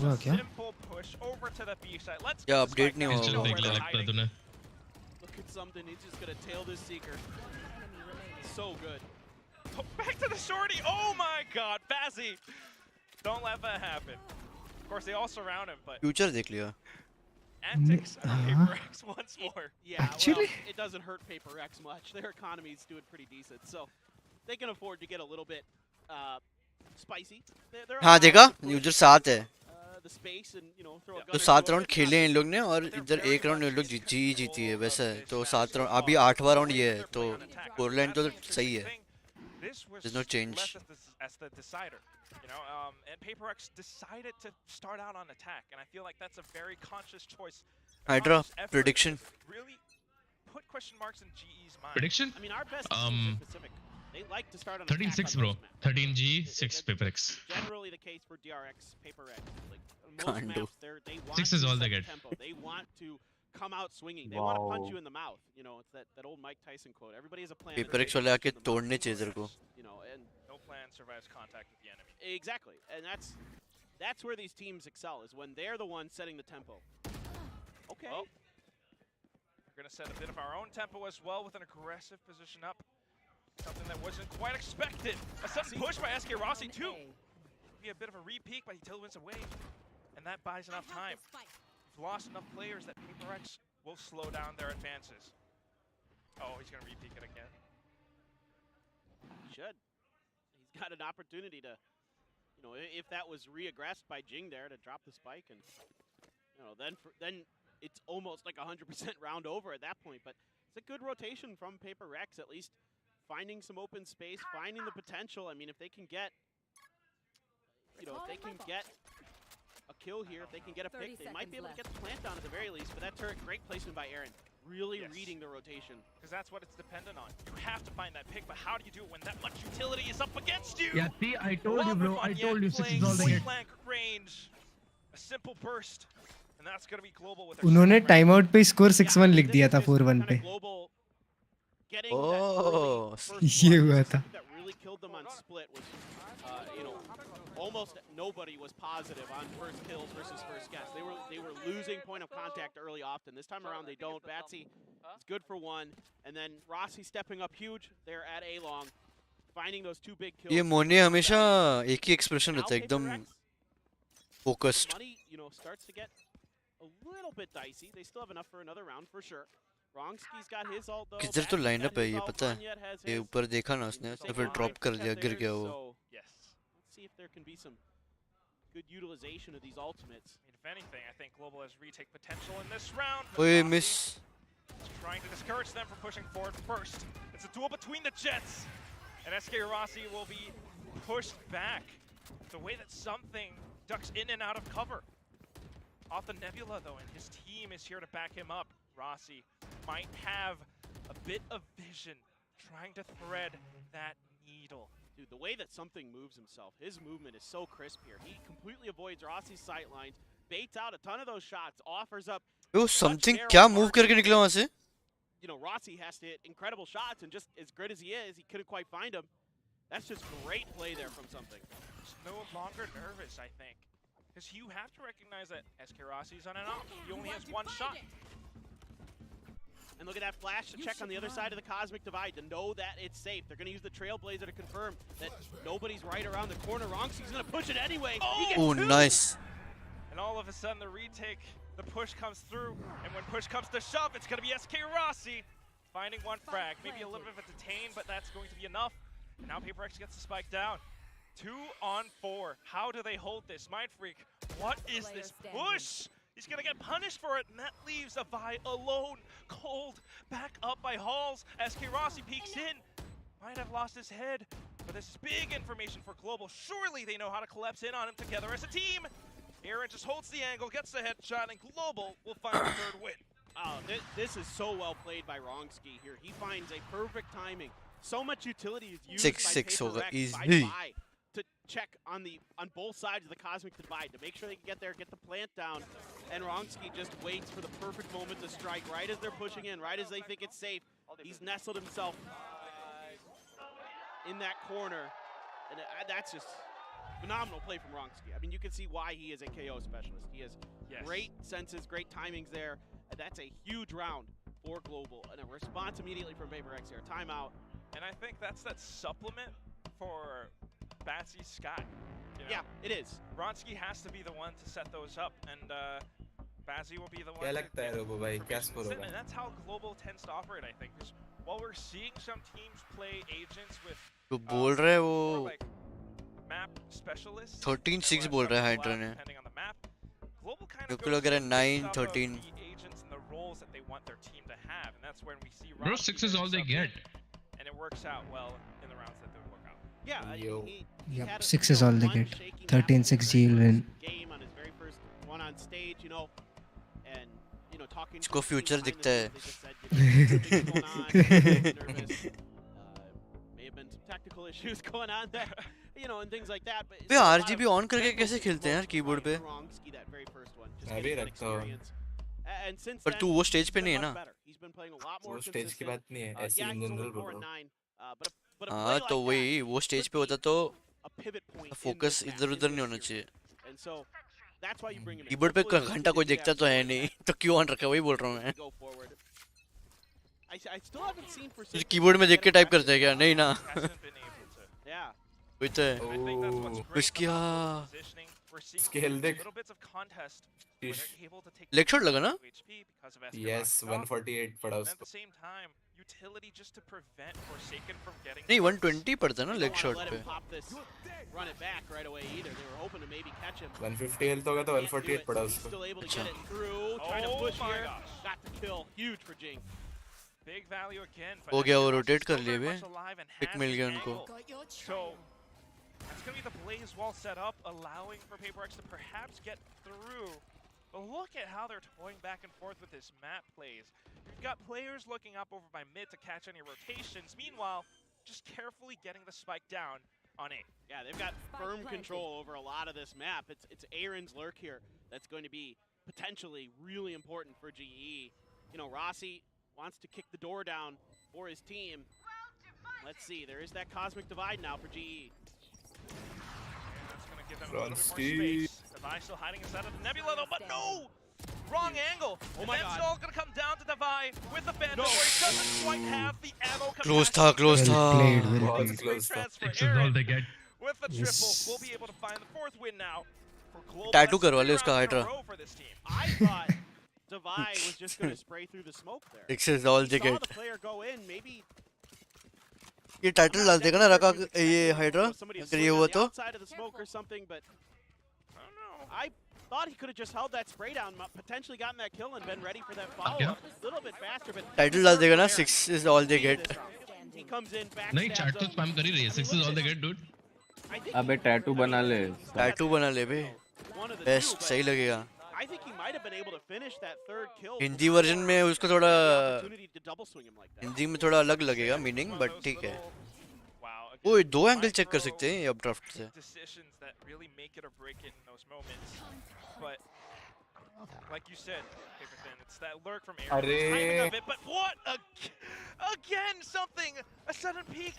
हुआ क्या? या अपडेट नहीं हुआ. देख लिया लगता है तूने. Look at something. He's just gonna tail this seeker. So good. Oh, back to the shorty. Oh my God, Bazzy. Don't let that happen. Of course, they all surround him, but Future देख लिया. antics from PaperX once more. Yeah, Actually? well, it doesn't hurt PaperX much. Their economy's doing pretty decent, so they can afford to get a little bit spicy. They're हाँ देखा user 7 है the space and, you know, throw a gun तो or 7 two round at it. खेले हैं इन लोग ने और इधर एक राउंड इन लोग जीती है वैसा है तो 7 राउंड अभी 8वां राउंड ये है तो स्कोरलाइन तो सही है there's no change as the decider, you know, and PaperX decided to start out on attack, and I feel like that's a very conscious choice. Hydra prediction Really put question marks in GE's mind. Prediction? I mean, our best is Pacific. They like to start on 13-6 bro. 13G, 6 PaperX. Generally the case for DRX, PaperX. Like most Kind of. maps, they want 6 is to all they set the get. tempo. They want to come out swinging. They want to punch you in the mouth. You know, it's that old Mike Tyson quote. Everybody has a plan. PaperX वाले आके तोड़ने चाहिए इधर को You know, and no plan survives contact with the enemy. Exactly, and that's where these teams excel, is when they're the ones setting the tempo. Okay. Well, we're gonna set a bit of our own tempo as well with an aggressive position up. Something that wasn't quite expected. A sudden push by SK Rossi too. Be a bit of a re-peek, but he still wins away, and that buys enough time. We've lost enough players that PaperX will slow down their advances. Oh, he's gonna re-peek it again. He should. He's got an opportunity to, you know, if that was re-aggressed by Jing there to drop the spike, and you know, then it's almost like 100% round over at that point. But it's a good rotation from PaperX, at least finding some open space, finding the potential. I mean, if they can get, you know, if they can get a kill here, if they can get a pick, they might be able to get the plant down at the very least. But that turret, great placement by Aaron. Really reading the rotation. Because that's what it's dependent on. You have to find that pick, but how do you do it when that much utility is up against you? Yeah, see, I told you, bro. I told you 6 is all they get. Blank range, a simple burst, and that's going to be global with. उन्होंने time out पे score 6-1 लिख दिया था 4-1 पे Oh, ये हुआ था that really killed them on split was, you know, almost nobody was positive on first kills versus first gas. They were losing point of contact early often. This time around they don't. Batsy is good for one, and then Rossi stepping up huge. They're at A long, finding those 2 big kills. ये मोने हमेशा एक ही expression रहता है एकदम focused Money, you know, starts to get a little bit dicey. They still have enough for another round for sure. Wrongski's got his ult though. किधर तो lineup है ये पता है ये ऊपर देखा ना उसने तो फिर ड्रॉप कर दिया गिर गया वो Yes. Let's see if there can be some good utilization of these ultimates. I mean, if anything, I think Global has retake potential in this round. ओए miss Trying to discourage them from pushing forward first. It's a duel between the Jets, and SK Rossi will be pushed back. The way that something ducks in and out of cover. Off the Nebula though, and his team is here to back him up. Rossi might have a bit of vision trying to thread that needle. Dude, the way that something moves himself, his movement is so crisp here. He completely avoids Rossi's sight lines, baits out a ton of those shots, offers up. Yo something क्या move करके निकला वहां से You know, Rossi has to hit incredible shots, and just as good as he is, he couldn't quite find him. That's just great play there from something. He's no longer nervous, I think. Because you have to recognize that SK Rossi's on and off. He only has 1 shot. And look at that flash to check on the other side of the Cosmic Divide to know that it's safe. They're going to use the Trailblazer to confirm that nobody's right around the corner. Wrongski's going to push it anyway. Oh, nice. And all of a sudden, the retake, the push comes through. And when push comes to shove, it's going to be SK Rossi finding 1 frag. Maybe a little bit of a detain, but that's going to be enough. And now PaperX gets the spike down. 2 on 4. How do they hold this? Mindfreak, what is this push? He's going to get punished for it, and that leaves a Vi alone, cold, back up by Halls. SK Rossi peeks in. Might have lost his head, but this is big information for Global. Surely they know how to collapse in on him together as a team. Aaron just holds the angle, gets the headshot, and Global will find the 3rd win. Oh, this is so well played by Wrongski here. He finds a perfect timing. So much utility is used 6-6 by होगा PaperX, easy by to check on both sides of the Cosmic Divide to make sure they can get there, get the plant down. And Wrongski just waits for the perfect moment to strike right as they're pushing in, right as they think it's safe. He's nestled himself in that corner, and that's just phenomenal play from Wrongski. I mean, you can see why he is a KO specialist. He has great senses, great timings there, and that's a huge round for Global. And a response immediately from PaperX here, timeout. And I think that's that supplement for Batsy's Sky. You know? Yeah, it is. Wrongski has to be the one to set those up, and Bazzi will be the one. क्या लगता है robo भाई क्या score होगा? And that's how Global tends to operate, I think. Because while we're seeing some teams play agents with तो बोल रहा है वो like map specialists 13-6 बोल रहा है हाइड्रा ने depending on the map, Global kind मेरे of को goes लग रहा है based off of 9-13 the agents and the roles that they want their team to have, and that's when we see Bro, Rocky 6 is all they sub in, get. and it works out well in the rounds that they work out. Yeah, Yo. he Yep, had 6 is all they one get. shaky 13-6 GL win. game on his very first one on stage, you know, and you know talking. इसको future दिखता है May have been some technical issues going on there, you know, and things like that. But way RGB on करके कैसे खेलते हैं यार keyboard पे मैं भी रखता हूँ। पर तू वो स्टेज पे नहीं है ना वो स्टेज की बात नहीं है ऐसे इन जनरल बोल रहा हूँ। हाँ तो वही वो स्टेज पे होता तो फोकस इधर उधर नहीं होना चाहिए कीबोर्ड पे घंटा कोई देखता तो है नहीं तो क्यों ऑन रखा वही बोल रहा हूँ मैं कीबोर्ड में देख के टाइप करते हैं क्या नहीं ना वही तो है उसकी इसके हेल्थ देख लेग शॉट लगा ना यस 148 पड़ा उसको नहीं 120 पड़ता है ना लेग शॉट पे 150 हेल्थ होगा तो 148 पड़ा उसको अच्छा हो गया वो रोटेट कर लिए बे पिक मिल गया उनको It's going to be the Blaze wall set up, allowing for PRX to perhaps get through. But look at how they're toying back and forth with this map plays. You've got players looking up over by mid to catch any rotations. Meanwhile, just carefully getting the spike down on A. Yeah, they've got firm control over a lot of this map. It's Aaron's lurk here that's going to be potentially really important for GE. You know, Rossi wants to kick the door down for his team. Let's see, there is that cosmic divide now for GE. That's going to give them a little bit more space. Devi still hiding inside of the Nebula though, but no! Wrong angle. Oh and my that's God. all going to come down to Devi with the bandit where he doesn't quite have the ammo capacity. Close था Well played, well played. close था 6 is all they get. With the triple, Yes. we'll be able to find the fourth win now for Global. Tattoo That's करवा ले 3 उसका rounds in a Hydra। row for this team. I thought Devi was just going to spray through the smoke there. 6 is all they Saw get the player go in, maybe ये title डाल देगा ना रका ये hydra अगर ये हुआ तो outside of the smoke or something, but I don't know. I thought he could have just held that spray down, potentially gotten that kill and been ready for that follow-up a little bit faster, but title डाल देगा ना 6 is all they get he comes in back. नहीं chat तो spam कर ही रही है 6 is all they get dude अबे tattoo बना ले टैटू बना ले बे बेस्ट सही लगेगा I think he might have been able to finish that third kill. Hindi version में उसको थोड़ा Opportunity to double swing him like that. Hindi में थोड़ा अलग लगेगा मीनिंग बट ठीक है Wow. वो दो एंगल चेक कर सकते हैं अब ड्राफ्ट से Decisions that really make it or break it in those moments. But like you said, Paper Thin, it's that lurk from Aaron. अरे Timing of it, but what again something, a sudden peek,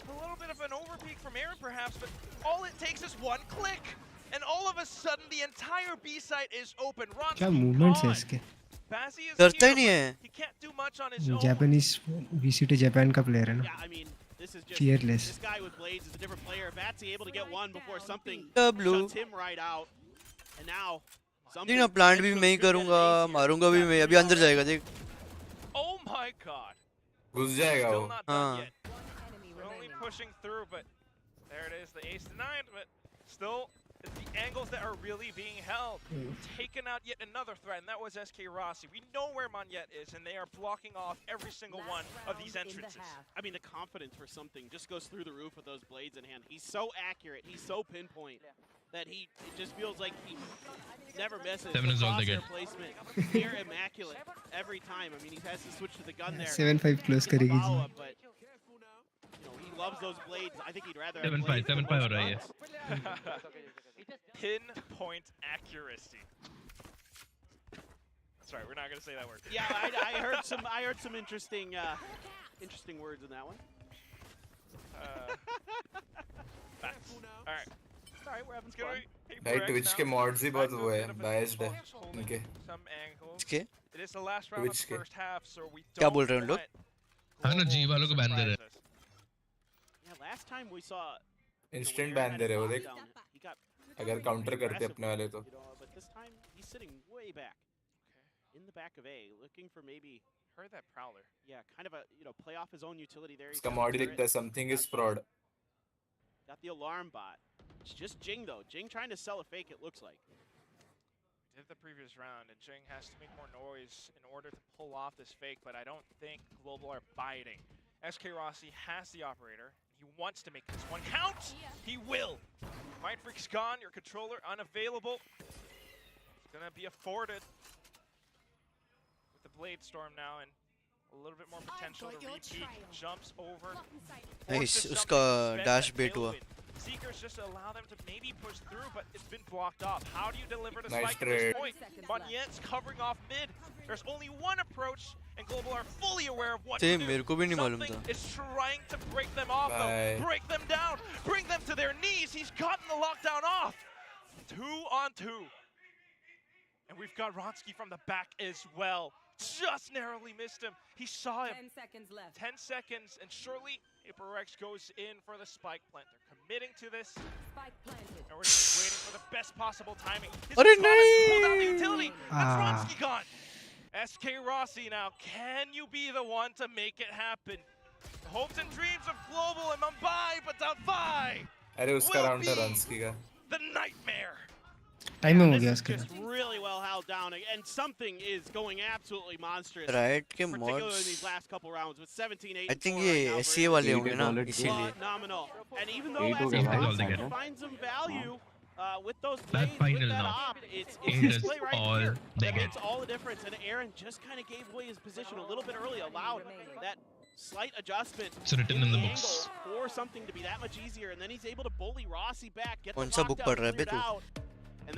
a little bit of an over peek from Aaron perhaps, but all it takes is one click. And all of a sudden, the entire B site is open. Ron's क्या movements है इसके? Bazzi is करता ही here, नहीं है but he can't do much on his own. Japanese VCT Japan का player है ना? Yeah, I mean, this is just Fearless. this guy with blades is a different player. Batsy able to get one before something W shuts him right out. And now नहीं ना plant भी मैं ही करूंगा मारूंगा भी मैं अभी अंदर जाएगा देख Oh my God! घुस जाएगा Still वो not done हाँ yet. Only pushing through, but there it is, the ace denied, but still it's the angles that are really being held. Taking out yet another threat, and that was SK Rossi. We know where Monyet is, and they are blocking off every single one of these entrances. I mean, the confidence for something just goes through the roof with those blades in hand. He's so accurate, he's so pinpoint that it just feels like he never misses. 7 is all they Crosshair get. placement, near immaculate every time. I mean, he has to switch to the gun there. 7-5 close करेगी जी। Follow-up, but you know, he loves those blades. I think he'd rather have 7-5 blades than 7-5 हो रहा है ये Pinpoint accuracy. Sorry, we're not gonna say that word. Yeah, I heard some interesting words in that one. Facts. All right. All right, we're having It's gonna fun. be भाई PRX Twitch now. के mods ही बहुत Back to वो a है bit of a biased है holding इनके some angles. इसके It is the last round of Twitch the के first half, so we क्या don't बोल रहे हैं उन लोग want हाँ ना Global जी वालों को to बैन दे रहे surprise us. Yeah, last time we saw instant ban दे रहे हो देख he got अगर काउंटर करते अपने वाले तो but this time he's sitting way back. in the back of A, looking for maybe. Heard that Prowler. Yeah, kind of a, play off his own utility there. इसका mod लिखता है something is fraud. Got the alarm bot. It's just Jing though. Jing trying to sell a fake, it looks like. Did the previous round, and Jing has to make more noise in order to pull off this fake, but I don't think Global are biting. SK Rossi has the operator. He wants to make this one count. He will. Mind Freak's gone. Your controller unavailable. It's gonna be afforded with the Blade Storm now, and a little bit more potential to repeat. Jumps over. Nice. उसका dash bait हुआ. Seekers just allow them to maybe push through, but it's been blocked off. How do you deliver the Nice spike at this trade. point? Banyet's covering off mid. There's only one approach, and Global are fully aware of what to do. मेरे को भी नहीं मालूम था. Something is trying to break them off, though. Break them down, bring them to their knees. He's gotten the lockdown off. 2-on-2. And we've got Ronsky from the back as well. Just narrowly missed him. He saw him. 10 seconds left. 10 seconds, and surely PRX goes in for the spike plant. They're committing to this. Spike planted. And we're just waiting for the best possible timing. His Arey opponent pulled out the utility. That's Ah. Ronsky gone. SK Rossi now. Can you be the one to make it happen? The hopes and dreams of Global and Mumbai, but Davai अरे उसका will round था be Ransky का. the nightmare. Timing हो गया This उसके is just really well held down, and something is going absolutely monstrous. Riot के particularly in mods. these last couple rounds with 17-8. I think ये SCA वाले होंगे ना इसीलिए. Phenomenal. And even though Eight SCA होगा भाई. wants to find some value with those That plays, with final that now. op, it's It his is play right all here they that get. makes all the difference. And Aaron just kind of gave away his position a little bit early, allowed that slight adjustment It's written in the angle books. for something to be that much easier. And then he's able to bully Rossi back, get the कौन सा book lockdown पढ़ रहा है बे cleared तू? out. And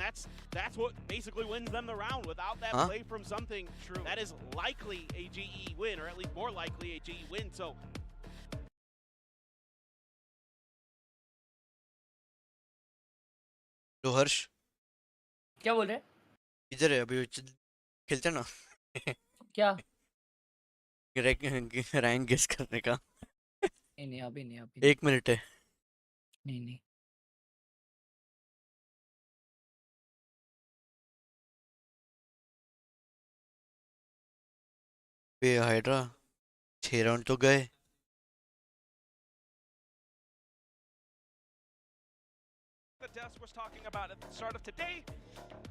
that's what basically wins them the round. Without that Huh? play from something, that is likely a GE win, or at least more likely a GE win. So तो हर्ष क्या बोल रहे हैं? इधर है अभी खेलते ना. क्या? रैंक गेस करने का. नहीं अभी नहीं अभी. 1 मिनट है. नहीं. बे हाइड्रा 6 राउंड तो गए. The desk was talking about at the start of today,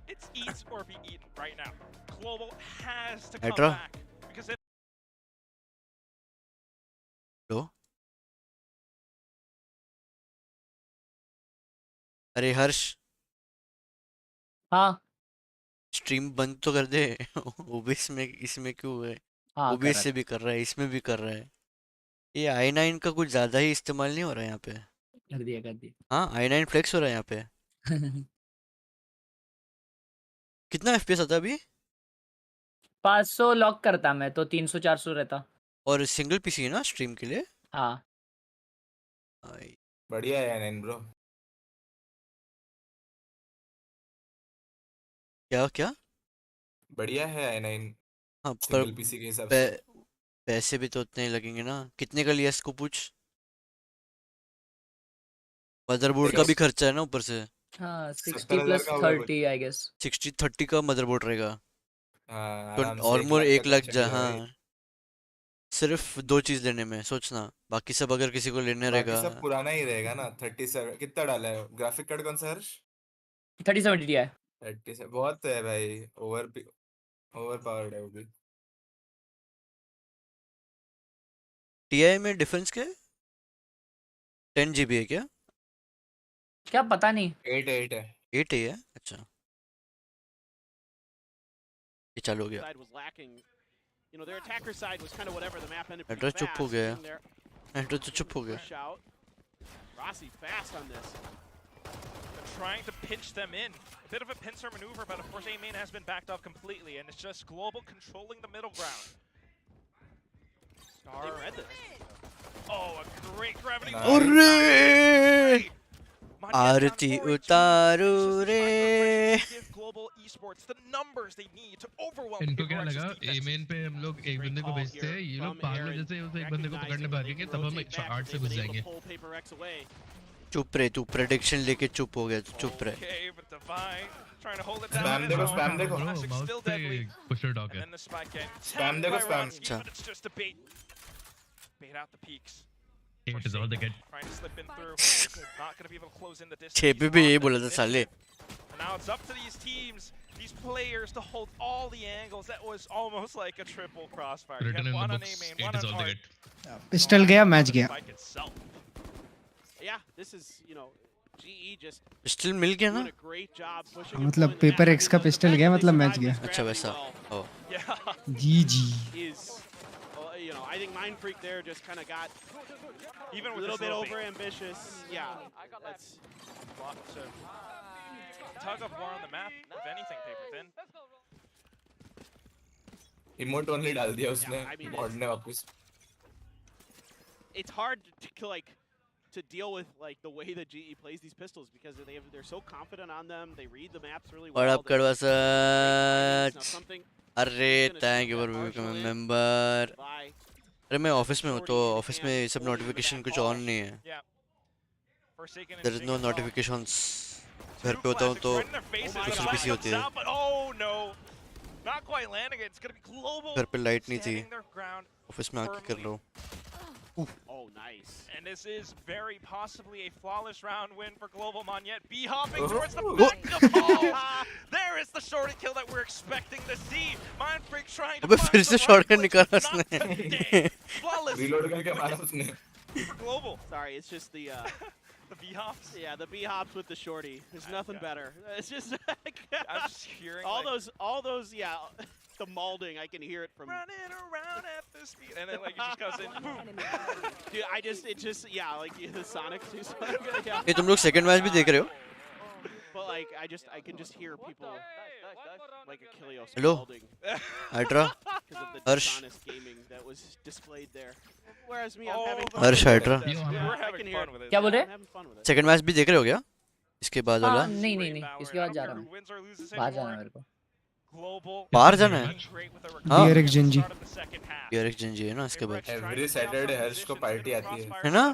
it's eat or be eaten right now. Global has to come Hydra. back because if लो. अरे हर्ष हाँ स्ट्रीम बंद तो कर दे. ओबीएस में इसमें क्यों है? हाँ ओबीएस से भी कर रहा है, इसमें भी कर रहा है. ये i9 का कुछ ज्यादा ही इस्तेमाल नहीं हो रहा है यहाँ पे. कर दिया. हाँ i9 फ्लेक्स हो रहा है यहाँ पे. कितना एफपीएस आता है अभी? 500 लॉक करता मैं तो 300-400 रहता. और सिंगल पीसी है ना स्ट्रीम के लिए? हाँ बढ़िया है यार ब्रो. क्या बढ़िया है i9 हाँ पर सिंगल पीसी के हिसाब से. पैसे भी तो उतने ही लगेंगे ना. कितने का लिया इसको पूछ. मदरबोर्ड का भी खर्चा है ना ऊपर से. हाँ 60 70,000 प्लस का होगा 30 आई गेस. 60-30 का मदरबोर्ड रहेगा. हाँ तो आराम से ऑलमोस्ट 1 1 लाख लाख जा. का खर्चा हाँ सिर्फ 2 चीज लेने में सोचना. बाकी सब अगर किसी को लेने बाकी रहेगा. सब पुराना ही रहेगा ना. 37 कितना डाला है ग्राफिक कार्ड कौन सा हर्ष? 3070 है. 37 बहुत है भाई. ओवर पावर्ड है वो भी. टीआई में डिफरेंस क्या है? 10 जीबी है क्या? क्या पता नहीं. 8 है. 8 है. अच्छा ये चालू हो गया. side was lacking. You know, their attacker side was kind of whatever. The map ended pretty address चुप fast. हो गया. sitting there. एड्रेस तो चुप हो गया. Push out. Rossi fast on this. they're trying to pinch them in. A bit of a pincer maneuver, but of course A-main has been backed off completely, and it's just Global controlling the middle ground. They read this. Oh, a great gravity. अरे आरती उतारू रे. Give Global Esports the numbers they need to overwhelm इनको क्या PRX's लगा defense. ए main पे हम लोग एक बंदे को भेजते हैं, ये लोग पागल जैसे उस एक बंदे को पकड़ने भागेंगे, तब हम 108 से घुस जाएंगे. चुप रहे तू. प्रेडिक्शन लेके चुप हो गया. चुप रहे. Okay, but Spy trying to hold it down. Spam देखो, spam देखो. Classic still deadly. pusher dog And then the spike getting Spam tapped by देखो, spam. Ronsky, but it's just a bait. Bait out the peaks. It is all they get. Trying to slip in through. Not going to be able to close in the distance. छे पे भी यही बोला था साले. And now it's up to these teams, these players, to hold all the angles. That was almost like a triple crossfire. You Written had in one the on books, A main, it one is on all they Art. get. Pistol गया match गया. Spike itself. Yeah, this is, you know, GE just pistol मिल गया ना? doing a great job pushing मतलब and pulling paper the x का map. Pistol गया मतलब match गया. अच्छा वैसा. Oh. Yeah. GG. Is, you know, I think Mind Freak there just kind of got Even a with little this bit little over ambitious. Yeah, that's lots of tug of war on the map, if anything, paper thin. Emote only डाल दिया उसने. Yeah, I mean, Mod ने वापस. it's hard to like to deal with like the way that GE plays these pistols because they're so confident on them. They read the maps really well. What up, They're Kadwa great timings. Now sir? something अरे thank you for becoming a member. by अरे मैं office में हूँ तो office में ये सब notification कुछ ऑन नहीं है. Yeah. Forsaken and There is no Jing as well. notifications. घर Two पे होता हूँ classics तो right in their faces. my The God. सबसे flash बिजी comes होती है. out, but oh no. Not quite landing it. It's going to be Global घर पे लाइट नहीं थी. standing their ground ऑफिस में आके कर firmly. रहा हूँ. oh nice. And this is very possibly a flawless round win for Global Monyet. B hopping Oh. towards the back of home. There is the shorty kill that we're expecting to see. Mind Freak trying to अबे find फिर the से right shotgun place, निकाला but not उसने. today. Flawless Reload करके मारा उसने. for Global. Sorry, it's just the The B hops. yeah, the B hops with the shorty. There's nothing better. It's just I'm just hearing all like, those yeah, the molding. I can hear it from. running around at the speed, and then like it just goes in. Boom. Dude, it just yeah, like the Sonic too. Yeah. ये तुम लोग second match भी देख रहे हो? But like I can just hear people like Achilleos Hello? molding Hydra? because of the Harsh? dishonest gaming that was displayed there. Whereas me, I'm Oh, having fun. Harsh with it. Hydra? We're I having can hear fun it. with it. क्या बोल रहे? I'm having fun with it. Second match भी देख रहे हो क्या? इसके बाद वाला? हाँ नहीं नहीं नहीं इसके बाद जा रहा हूँ. बाहर जाना है मेरे को. Global. बाहर जाना है? हाँ. PRX Genji. PRX Genji है ना इसके बाद. Every Saturday हर्ष को पार्टी आती है. है ना?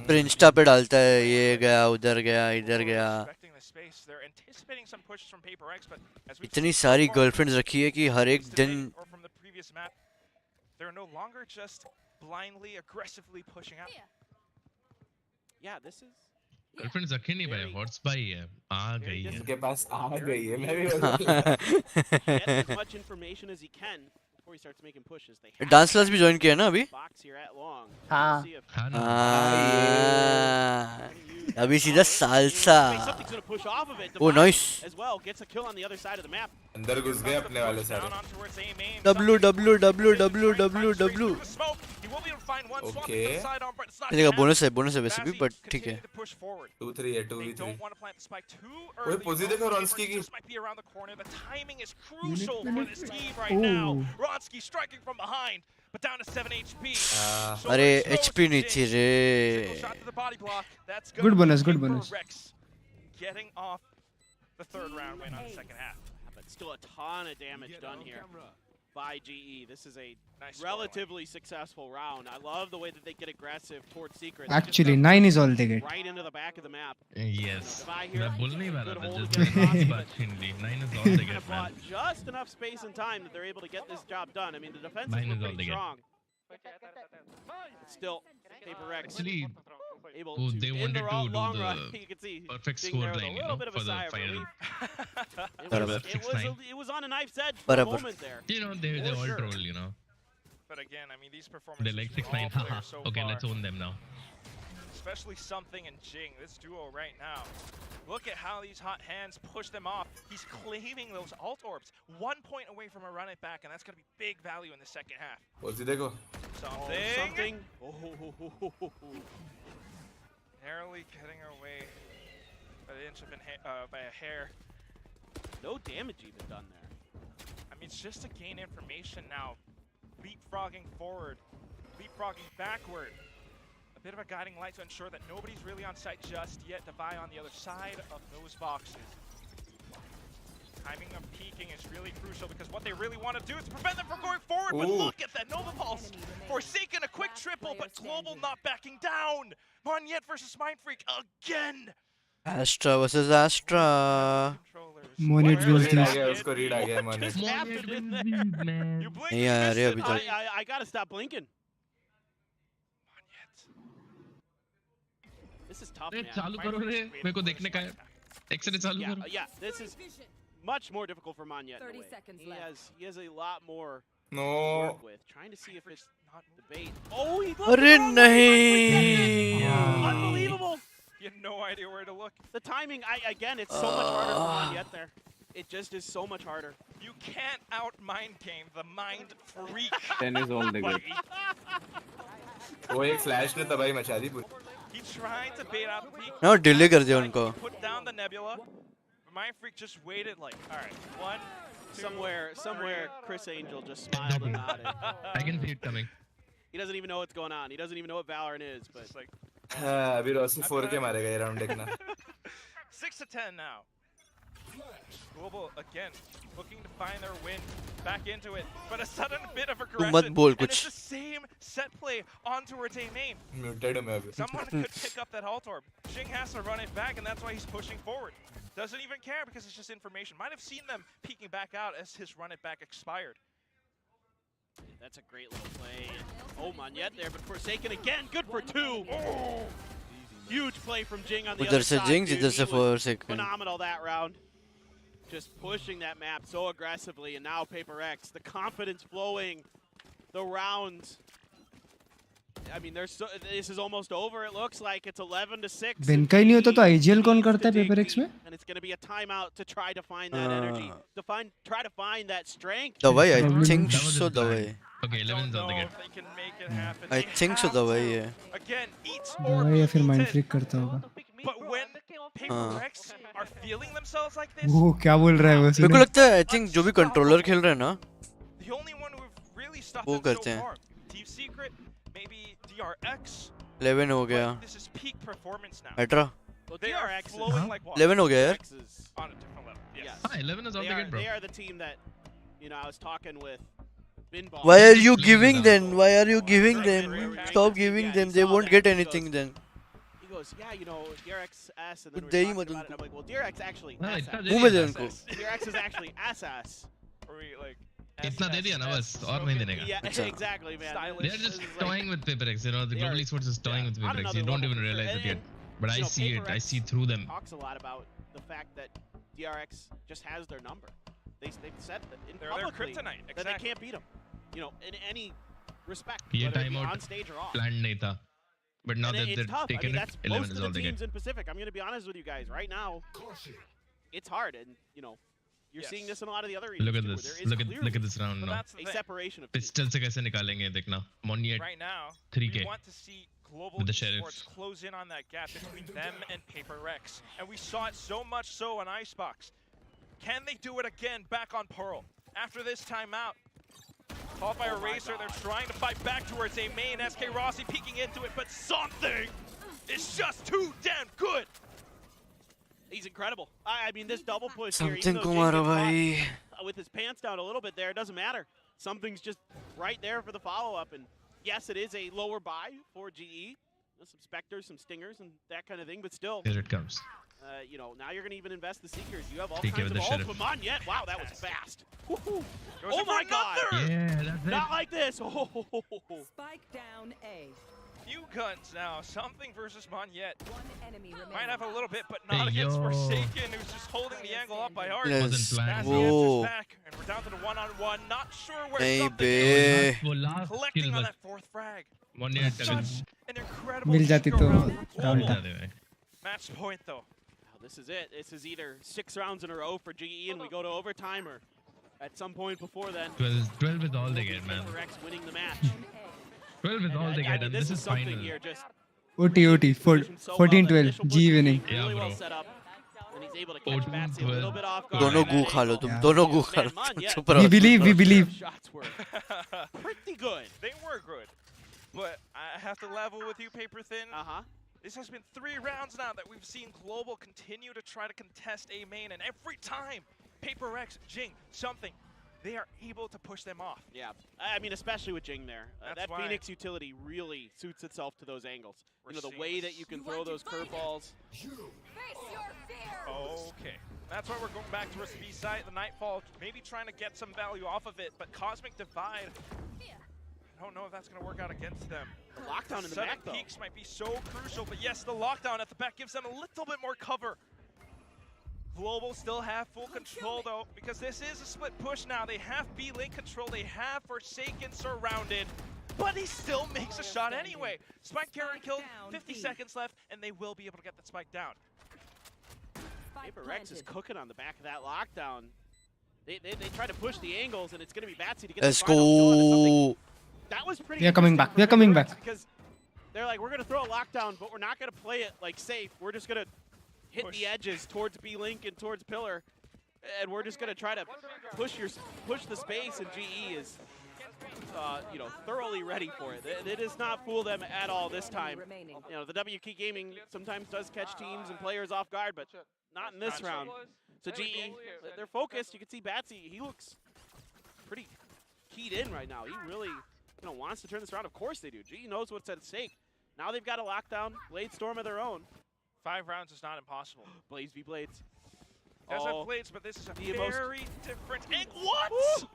फिर इंस्टा पे डालता है ये गया उधर गया इधर गया. इतनी सारी गर्लफ्रेंड्स रखी है कि हर एक दिन They're no longer just blindly, aggressively pushing out. Yeah, this is. Girlfriends रखे नहीं भाई. हॉट्स बाई है. आ गई है. उसके पास आ गई है. मैं भी Get as much information as he can before he starts making pushes. They have dance class भी ज्वाइन किया ना अभी? box here at long. हाँ. See if हाँ ना. अभी सीधा salsa. something's gonna push off of it. Oh, nice. As well, gets a kill on the other side of the map. अंदर घुस गए अपने वाले सारे. WWWWW. Okay. देखा बोनस है वैसे भी but ठीक है. 2-3 है 2v3. ओए पोजी देखो रॉन्स्की की. The timing is crucial for this team right now. Ronsky striking from behind, but down to 7 HP. अरे HP नहीं थी रे. Good bonus, good bonus. Getting off the third round win on the second half. But still a ton of damage done here by GE. This is a Nice relatively successful round. I love the way that they get aggressive towards Secret. Actually 9 is all they get. Right into the back of the map. Yes. Spy here. मैं बोलने ही वाला Good था hold just against Rossi, मैंने but बात छीन ली. 9 is all they kind get of man. bought just enough space and time that they're able to get this job done. I mean, the defenses Mine were is all pretty they get. strong. Still, Paper X Actually, able oh, to they in wanted the to do long the run. You can see perfect Jing score there with line, a you little know, bit of for a the sigh of final. relief. It was on a knife's edge for a बराबर. moment there. You know, they For all sure. troll, you know. But again, I mean, these performances They're like from 6-9. all Haha. players so Okay, far, let's own them now. especially Something and Jing, this duo right now. Look at how these hot hands push them off. He's claiming those ult orbs. 1 point away from a run it back, and that's going to be big value in the second half. पोजी देखो. Something. Oh. Narrowly getting away by an inch of by a hair. No damage even done there. I mean, it's just to gain information now. Leapfrogging forward, leapfrogging backward. A bit of a guiding light to ensure that nobody's really on site just yet. Devi on the other side of those boxes. Timing of peeking is really crucial because what they really want to do is prevent them from going forward. But Ooh. look at that Nova Pulse. Forsaken a quick triple, but Global not backing down. Monyet versus Mind Freak again. Astra versus Astra. Monet will रीड आ गया उसको read आ गया Monet नहीं आ रहे अभी तक. I gotta stop blinking. This is tough, man. चालू करो रे मेरे को देखने का है. एक्सरे चालू करो. Yeah, this is much more difficult for Monyet. 30 seconds left. He has a lot more No. to work with. Trying to see if it's not the bait. Oh, he looked अरे the नहीं. Unbelievable. You have no idea where to look. The timing, again, it's so much harder for Monyet there. It just is so much harder. You can't out-mind game the mind freak. 10 is all they get. वो एक flash ने तबाही मचा दी पूरी. He tried to bait out the peak. No, delay कर दिया उनको. Put down the nebula. Mind freak just waited like, all right, 1, 2, Somewhere, Chris Angel just smiled and nodded. I can see it coming. He doesn't even know what's going on. He doesn't even know what Valorant is, but it's like अभी Rossi 4 के मारेगा ये round देखना. 6 to 10 now. Global again looking to find their win back into it, but a sudden bit of aggression. मत बोल and कुछ. it's the same set play on towards A main. Muted हूँ मैं अभी. Someone could pick up that halt orb. Jing has to run it back, and that's why he's pushing forward. Doesn't even care because it's just information. Might have seen them peeking back out as his run it back expired. that's a great little play. Oh, Monyet there, but Forsaken again, good for 2. Oh. Huge play from Jing on the उधर other से side. Jinx, Dude. इधर से He was Forsaken. phenomenal that round. Just pushing that map so aggressively, and now PRX, the confidence flowing, the rounds. I mean, this is almost over. It looks like it's 11 to 6. Win का ही नहीं होता तो IGL कौन करता है PRX में? And it's going to be a timeout to try to find that energy, try to find that strength. दवाई I think so दवाई. Okay, 11 is all they get. They can make it happen. I think so दवाई है. Again, eats दवाई या फिर mind फ्रिक करता होगा. But when PRX are feeling themselves like this, वो क्या बोल रहा है वो? मेरे को लगता है I think जो भी कंट्रोलर खेल रहे हैं ना, the only one who have really stopped वो them करते so हैं. far, Team Secret, maybe DRX. 11 हो गया. This is peak performance now. 18. Well, They are DRX flowing like water. 11 हो गया यार. On a different level. Yes. Ah, 11 is all they get, bro. They are the team that, I was talking with Binball. Why are you giving them? Why are you giving them? Stop giving them. They won't get anything then. He goes, yeah, DRX S, and then तो we're दे ही talking मत about it, and I'm like, well, DRX actually SS. मुंह में दे उनको. DRX is actually SS. Or we like इतना दे दिया ना बस और नहीं देने का. Yeah, exactly, man. They are just toying with PRX. The global esports is toying with PRX. You don't even realize it yet. But I see it. I see through them. Talks a lot about the fact that DRX just has their number. They've said that in They're publicly kryptonite, that they exactly. can't beat them. In any respect, ये whether it be timeout on stage or off. planned नहीं था. But now And that it's they're tough. I mean, taking that's it, 11 most is of all the they teams get. in Pacific. I'm going to be honest with you guys. Right now, it's hard, and you're seeing this in a lot of the other regions. Look at too, where this. there is Look clearly at this round But now. that's the a thing. separation of teams. Pistol से कैसे निकालेंगे देखना. Monyet Right now, 3K we want to see global with the esports sheriffs. close in on that gap between them and PRX. And we saw it so much so on Icebox. Can they do it again back on Pearl? After this timeout, called by Eraser, they're trying to fight back towards A main. SK Rossi peeking into it, but something is just too damn good. He's incredible. I mean, this double push here, even Something though को Jake मारो gets भाई. caught with his pants down a little bit there, it doesn't matter. Something's just right there for the follow-up. And yes, it is a lower buy for GE. Some Spectres, some Stingers, and that kind of thing, but still. Here it comes. Now you're going to even invest the Seekers. You have all 3K kinds with of the ults. Sheriff. Come on, yet. Wow, that was fast. Woohoo. Goes Oh in for my God. another! Yeah, that's it. Not like this. Oh. Spike down A. Few guns now. Something versus Monyet. One enemy remaining. Might have a little bit, but not Hey, against yo. Forsaken, who's just holding the angle up by heart. Let's As he go. answers back, and we're down to the one-on-one. Not sure where नहीं something is. बे. वो last kill Collecting on बस. that fourth frag. Monyet Such an incredible मिल जाती go तो round for round Global. था. Match point though. Now, this is it. This is either 6 rounds in a row for GE and we go to overtime, or at some point before then, 12 is all they get, man. PRX winning the match. 12 is all they I get, mean, and this this is is something final. here. Just OT 14-12 G winning. really Yeah, well bro. set up. And he's able to catch Batsy a little bit off guard. दोनों गू खा लो तुम. दोनों गू खा लो. Man, yeah. चुप रहो. We believe. Shots were pretty good. They were good. But I have to level with you, Paper Thin. Uh-huh. This has been 3 rounds now that we've seen Global continue to try to contest A main, and every time PRX, Jing, something, they are able to push them off. Yeah, I mean, especially with Jing there. That's That why- Phoenix utility really suits itself to those angles. We're The seeing way this. that you can throw those curveballs. That's why we're going back towards the B side. The Nightfall, maybe trying to get some value off of it, but Cosmic Divide, I don't know if that's going to work out against them. The lockdown in the Sudden back, though. peaks might be so crucial, but yes, the lockdown at the back gives them a little bit more cover. Global still have full control, though, because this is a split push now. They have B lane control, they have Forsaken surrounded, but he still makes a shot anyway. Spike carrier killed, 50 seconds left, and they will be able to get that spike down. PRX is cooking on the back of that lockdown. They try to push the angles, and it's going to be Batsy to get Let's the final kill onto something. go. That was pretty. We are coming interesting back. for We are coming PRX back. because they're like, we're going to throw a lockdown, but we're not going to play it like safe. We're just going to hit the edges towards B-Link and towards Pillar, and we're just going to try to push the space. And GE is, you know, thoroughly ready for it. It does not fool them at all this time. You know, the WK Gaming sometimes does catch teams and players off guard, but not in this round. So GE, they're focused. You can see Batsy, he looks pretty keyed in right now. He really, you know, wants to turn this around. Of course they do. GE knows what's at stake. Now they've got a lockdown, Blade Storm of their own. 5 rounds is not impossible. Blades v Blades. Does have Blades, but this is a very different angle. What? Woo!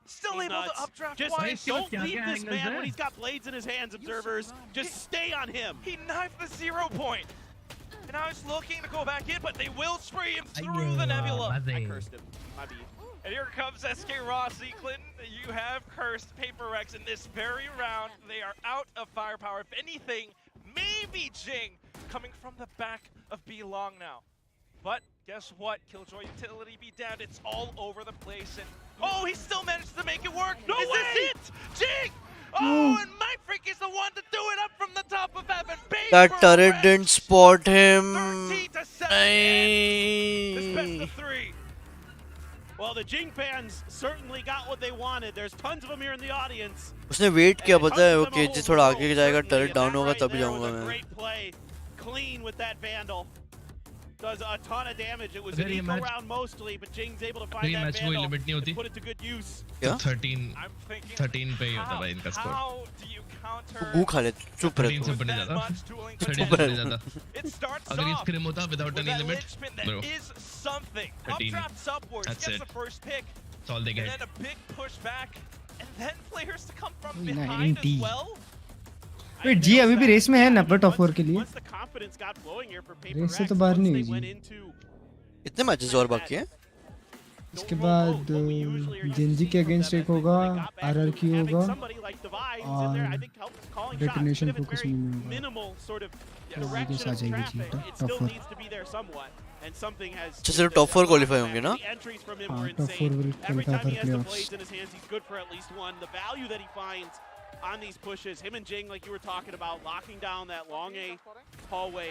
Still He's able nuts. to updraft Just twice. don't leave this man when he's got blades in his hands, observers. Just stay on him. He knifed the 0 point. And now he's looking to go back in, but they will spray him through the Nebula. I cursed him. My bad. And here comes SK Rossi. Clinton, you have cursed PRX in this very round. They are out of firepower. If anything, maybe Jing coming from the back of B Long now. But guess what? Killjoy utility be damned. It's all over the place. And oh, he still managed to make it work. No Is way! this it? Jing! Oh, and My Freak is the one to do it up from the top of heaven. That turret didn't spot him. 13 to 7. This best of 3. Well, the Jing fans certainly got what they wanted. There's tons of them here in the audience. उसने wait किया पता है वो KG थोड़ा आगे जाएगा turret down होगा तभी जाऊंगा मैं. Great play, clean with that Vandal. Does a ton of damage. It was an eco round mostly, but Jing's able to find that Vandal and put it to good use. क्या? 13 पे ही होता भाई इनका score. How do you counter? गू खा ले चुप रह 13 से ऊपर नहीं जाता. 13 चुप से रह. नहीं जाता. अगर ये स्क्रिम होता without any limit, bro. Is something. 13. Updrafts upwards, That's gets it. the first pick, That's all they and get. then a big push back, and then players to come from 90. behind as well. Wait, जी अभी भी race में है ना top 4 के लिए. Once the confidence got flowing here for PRX, race से तो बाहर नहीं हुई went जी. into कितने मैचेस और बाकी हैं? इसके बाद जेंजी के अगेंस्ट एक होगा, आरआरक्यू होगा और डेटोनेशन फोकस में होगा. minimal sort of तो ये direction आ of जाएगी traffic. जी It top still 4. needs to be there somewhat, and something has. अच्छा सिर्फ टॉप 4 क्वालीफाई होंगे ना? The entries from him हाँ, were top 4 insane. Will Every qualify time he for has the playoffs. blades in his hands, he's good for at least one. The value that he finds on these pushes, him and Jing, like you were talking about, locking down that long A hallway,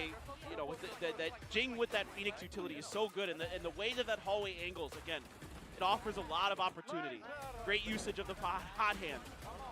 you know, with that Jing with that Phoenix utility is so good, and the way that hallway angles, again, it offers a lot of opportunity. Great usage of the hot hand,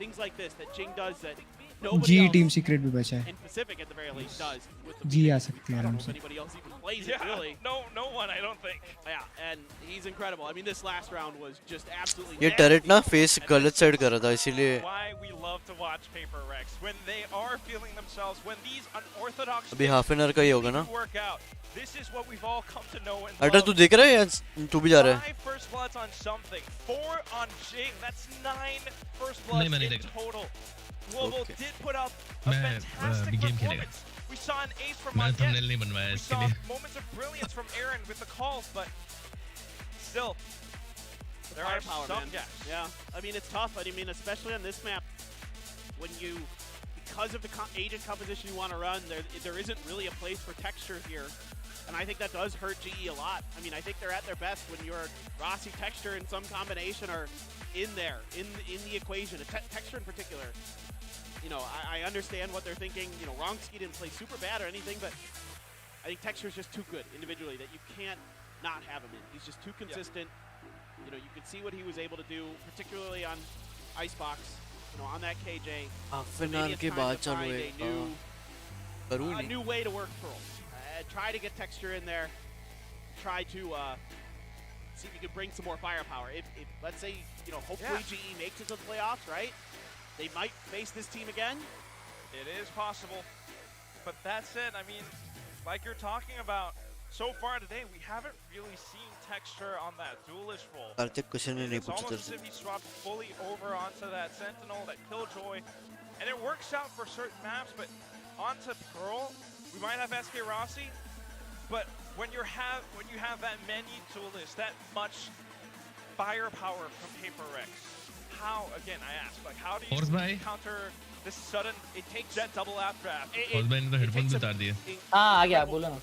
things like this that Jing does that nobody जी else team secret भी बचा है. in Pacific at the very least does. With the ji uh Phoenix. सकते हैं I don't आराम know if से. anybody else even plays Yeah, it really. no one, I don't think. Yeah, and he's incredible. I mean, this last round was just absolutely. ये turret ना face गलत side कर रहा था इसीलिए. Why we love to watch PRX when they are feeling themselves, when these unorthodox अभी half an hour का ही होगा ना. work out. This is what we've all come to know and अटर तू देख रहा है या तू भी जा रहा है? 5 first bloods on something, 4 on Jing. That's 9 first नहीं, bloods मैं नहीं in देख रहा. total. Global Okay. did put up a मैं fantastic गेम खेलेगा. performance. We saw an ace from मैंने Montes. थंबनेल नहीं बनवाया We इसके saw लिए. moments of brilliance from Aaron with the calls, but still, there are Firepower, some man. gaps. Yeah, I mean, it's tough. I mean, especially on this map, when you, because of the agent composition you want to run, there isn't really a place for texture here. And I think that does hurt GE a lot. I mean, I think they're at their best when your Rossi texture and some combination are in there, in the equation, texture in particular. You know, I understand what they're thinking. You know, Wrongski didn't play super bad or anything, but I think texture is just too good individually that you can't not have him in. He's just too consistent. Yeah. You know, you can see what he was able to do, particularly on Icebox, you know, on that KJ. Half an hour के बाद चालू है. करूँ A नहीं. new way to work Pearl. Try to get texture in there. Try to see if you can bring some more firepower. If let's say, you know, hopefully GE makes it to the playoffs, right? They might face this team again. It is possible. But that's it. I mean, like you're talking about, so far today, we haven't really seen texture on that duelist role. Kartik question नहीं It's पूछा almost तेरे as से. if he swapped fully over onto that Sentinel, that Killjoy, and it works out for certain maps, but onto Pearl, we might have SK Rossi, but when you have that many duelists, that much firepower from PRX, how, again, I ask, like, how do you counter this sudden, it takes that double updraft? भाई ने तो headphone भी उतार दिए. हाँ आ गया बोलो ना.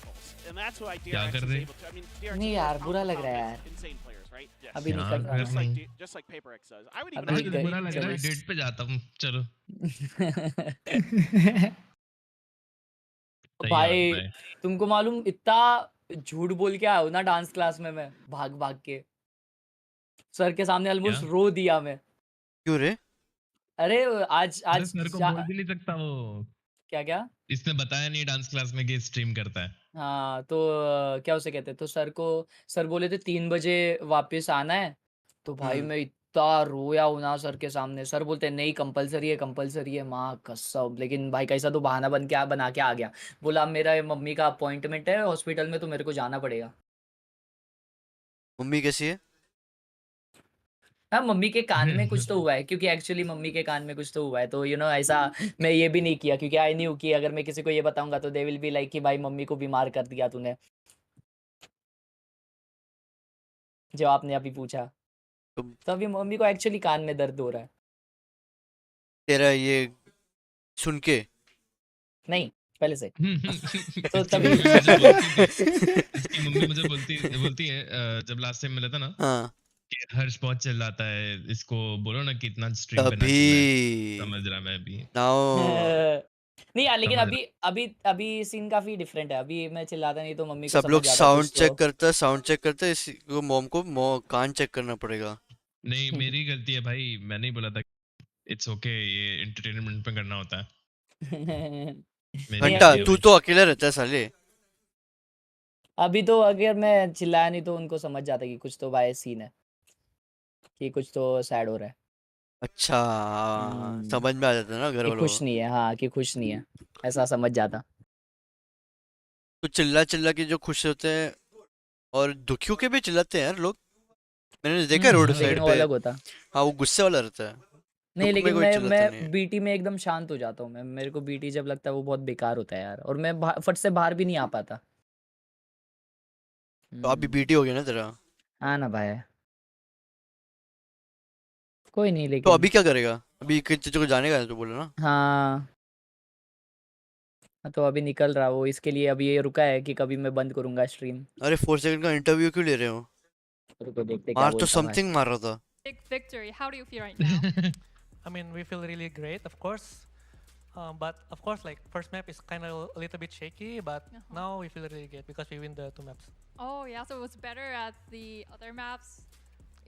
And that's why क्या DRX कर is रहे? able to. I mean, DRX नहीं is यार able to बुरा लग compound रहा है against यार. insane players, right? Yes. अभी निकल रहा Just है. like just like PRX does. I would even अभी argue गए बुरा लग रहा है. चलो. डेट पे जाता हूँ. चलो. सही है भाई भाई. तुमको मालूम इतना झूठ बोल के आया हूँ ना डांस क्लास में मैं भाग भाग के सर के सामने ऑलमोस्ट क्या? रो दिया मैं. क्यों रे? अरे आज अरे आज सर को बोल भी नहीं सकता वो. क्या क्या इसने बताया नहीं डांस क्लास में कि स्ट्रीम करता है. हाँ तो क्या उसे कहते हैं तो सर बोले थे 3 बजे वापस आना है. तो भाई मैं इतना रोया हूँ ना सर के सामने. सर बोलते हैं नहीं कंपलसरी है माँ कसम. लेकिन भाई कैसा तो बहाना बना के आ गया. बोला मेरा मम्मी का अपॉइंटमेंट है हॉस्पिटल में तो मेरे को जाना पड़ेगा. मम्मी कैसी है? हाँ मम्मी के कान में कुछ तो हुआ है क्योंकि एक्चुअली मम्मी के कान में कुछ तो हुआ है तो ऐसा मैं ये भी नहीं किया क्योंकि आई न्यू कि अगर मैं किसी को ये बताऊंगा तो दे विल बी लाइक कि भाई मम्मी को बीमार कर दिया तूने. जो आपने अभी पूछा तो अभी मम्मी को एक्चुअली कान में दर्द हो रहा है. तेरा ये सुन के नहीं पहले से. तो इसकी तभी मम्मी मुझे बोलती है जब लास्ट टाइम मिला था ना. हाँ. कि हर्ष बहुत चिल्लाता है. इसको बोलो ना कि इतना स्ट्रीम पे ना अभी चिल्लाए. समझ रहा मैं अभी. नहीं यार लेकिन समझ अभी सीन काफी डिफरेंट है. अभी मैं चिल्लाता नहीं तो मम्मी को सब समझ लोग जाता साउंड कुछ तो. चेक करता है इसको मॉम को कान चेक करना पड़ेगा. नहीं मेरी गलती है भाई. मैं नहीं बोला था. It's okay. ये एंटरटेनमेंट पे करना होता है. मेरी घंटा गलती है तू भाई. तो अकेला रहता है साले. अभी तो अगर मैं चिल्लाया नहीं तो उनको समझ जाता कि कुछ तो भाई सीन है कि कुछ तो सैड हो रहा है. अच्छा समझ में आ जाता है ना घर कि वालों खुश को. नहीं है. हाँ कि खुश नहीं है ऐसा समझ जाता. तो चिल्ला के जो खुश होते हैं और दुखियों के भी चिल्लाते हैं यार लोग. मैंने देखा रोड लेकिन साइड वो पे. अलग होता. हाँ वो गुस्से वाला रहता है. नहीं दुख में लेकिन कोई चिल्लाता नहीं मैं है. बीटी में एकदम शांत हो जाता हूँ. मेरे को बीटी जब लगता है वो बहुत बेकार होता है यार. और मैं फट से बाहर भी नहीं आ पाता. तो अभी बीटी हो गया ना तेरा. हाँ ना भाई कोई नहीं तो लेकिन. अभी क्या करेगा? अभी किसी चीज़ को जाने का है तो बोला ना. हाँ तो अभी निकल रहा वो. इसके लिए अभी ये रुका है कि कभी मैं बंद करूंगा स्ट्रीम. अरे 4 सेकंड का इंटरव्यू क्यों ले रहे हो? रुको देखते क्या मार तो बोलता है भाई. समथिंग मार रहा था. Big victory. How do you feel right now? I mean, we feel really great, of course. But of course, like first map is kind of a little bit shaky, but now we feel really good because we win the 2 maps. Oh yeah, so it was better at the other maps.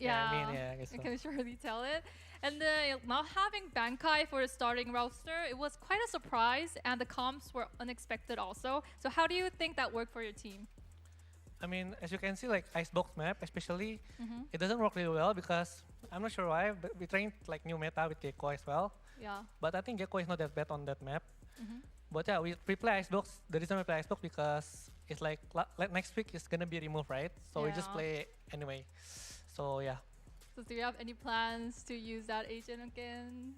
Yeah, I mean, yeah, I guess I so. can surely tell it. And not having Bankai for the starting roster, it was quite a surprise, and the comps were unexpected also. So how do you think that worked for your team? I mean, as you can see, like Icebox map, especially, it doesn't work really well because I'm not sure why, but we trained like new meta with Gecko as well. Yeah. But I think Gecko is not that bad on that map. But yeah, we play Icebox. The reason we play Icebox because it's like next week is gonna be removed, right? So we just play anyway. So yeah. So do you have any plans to use that agent again?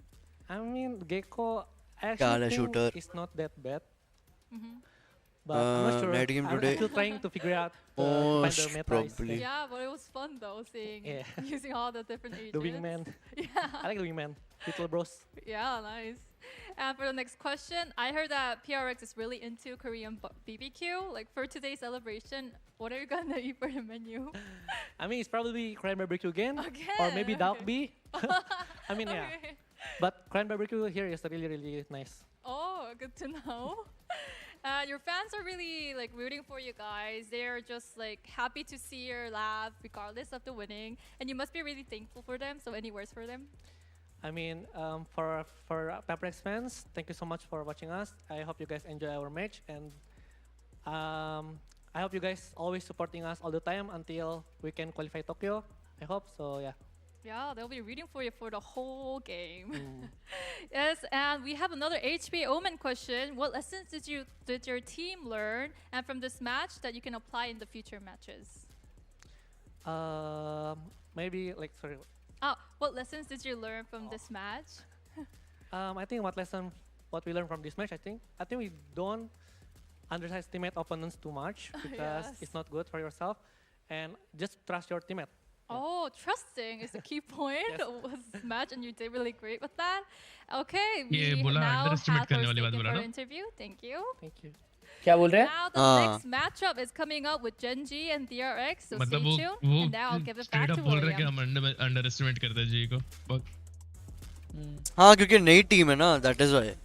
I mean, Gecko Gala actually think shooter. it's not that bad. But I'm not sure. Night game I'm today. still trying to figure out to Most find the meta. probably. Yeah, but it was fun though, seeing using all the different agents. The wingman. Yeah. I like the wingman. Little bros. Yeah, nice. And for the next question, I heard that PRX is really into Korean BBQ. Like for today's celebration, what are you gonna eat for the menu? I mean, it's probably Korean barbecue again. Or maybe Dalkby. I mean, yeah. But Korean barbecue here is really, really nice. Oh, good to know. Your fans are really like rooting for you guys. They're just like happy to see your laugh regardless of the winning. And you must be really thankful for them. So any words for them? I mean, for PRX fans, thank you so much for watching us. I hope you guys enjoy our match. And I hope you guys always supporting us all the time until we can qualify Tokyo. I hope so, yeah. Yeah, they'll be rooting for you for the whole game. Yes, and we have another HB Omen question. What lessons did your team learn and from this match that you can apply in the future matches? Maybe like sorry. What lessons did you learn from this match? I think what we learned from this match, I think we don't underestimate opponents too much because it's not good for yourself, and just trust your teammate. Oh, trusting is the key point of this match, and you did really great with that. Okay, we now have her for interview. Thank you. Thank you. क्या बोल रहे हैं? Now the next matchup is coming up with Gen G and PRX, so stay tuned. And now I'll give it back to बोल रहे कि William. हम underestimate करते हैं जी को बहुत हाँ क्योंकि नई टीम है ना, that is why.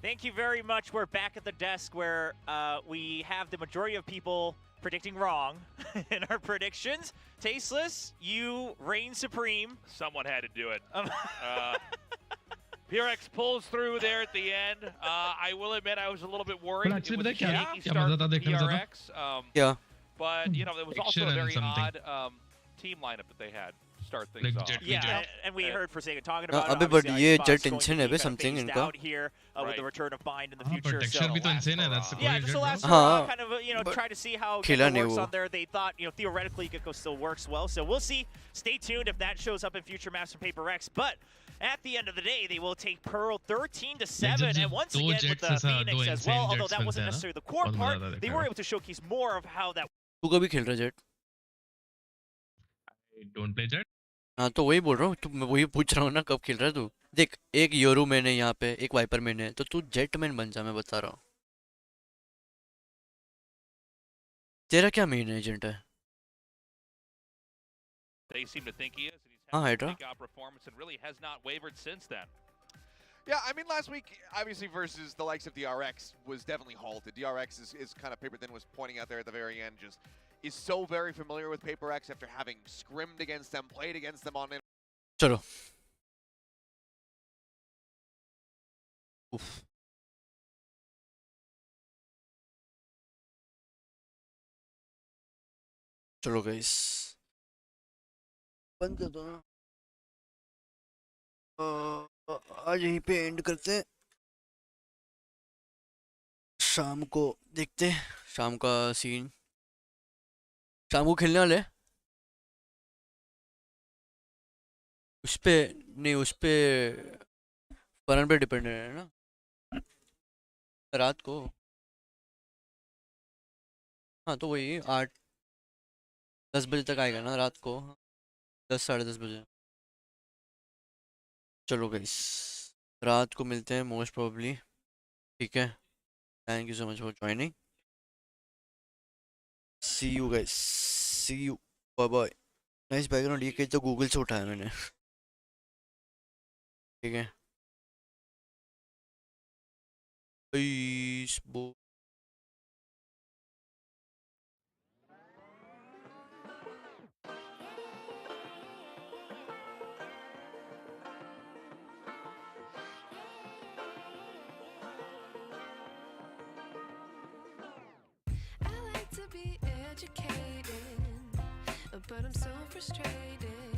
Thank you very much. We're back at the desk where we have the majority of people predicting wrong in our predictions. Tasteless, you reign supreme. Someone had to do it. PRX pulls through there at the end. I will admit I was a little bit worried. It was a shaky start for PRX. But, you know, it was also a very odd team lineup that they had to start things off. Yeah, and we heard Forsaken talking about अबे but ये jet insane है बे something इनका. out here with the return of Bind in the future. Texture भी तो insane है. That's the Yeah, point. just the last kind of, you know, try to see how it works on there. They thought, you know, theoretically Gekko still works well. So we'll see. Stay tuned if that shows up in future maps from PaperX. But at the end of the day, they will take Pearl 13-7, and once again with the Phoenix as well. Although that wasn't necessarily the core part, they were able to showcase more of how that. तू कभी खेल रहा Jet? I don't play Jet. हाँ तो वही बोल रहा हूँ, मैं वही पूछ रहा हूँ ना, कब खेल रहा है तू? देख, एक योरू मैंने यहाँ पे, एक वाइपर मैंने, तो तू जेटमैन बन जा, मैं बता रहा हूँ. तेरा क्या मेन एजेंट है? They seem to think he is, and he's हाँ had a Hydra. breakout performance and really has not wavered since then. Yeah, I mean, last week, obviously, versus the likes of DRX was definitely halted. DRX is kind of Paper Thin was pointing out there at the very end, just is so very familiar with PaperX after having scrimmed against them, played against them on it. चलो. Oof. चलो guys. बंद कर दो ना. आज यहीं पे and करते हैं. शाम को देखते हैं शाम का सीन. शाम को खेलने वाले उस पे नहीं, उस पे फरन पे डिपेंड है ना. रात को हाँ तो वही 8-10 बजे तक आएगा ना रात को. 10-10:30 बजे. चलो गाइस रात को मिलते हैं मोस्ट प्रोबेबली. ठीक है. Thank you so much for joining. See you guys. See you. Bye bye. Nice background. ये कहीं तो गूगल से उठाया मैंने. ठीक है. I like to be educated, but I'm so frustrated.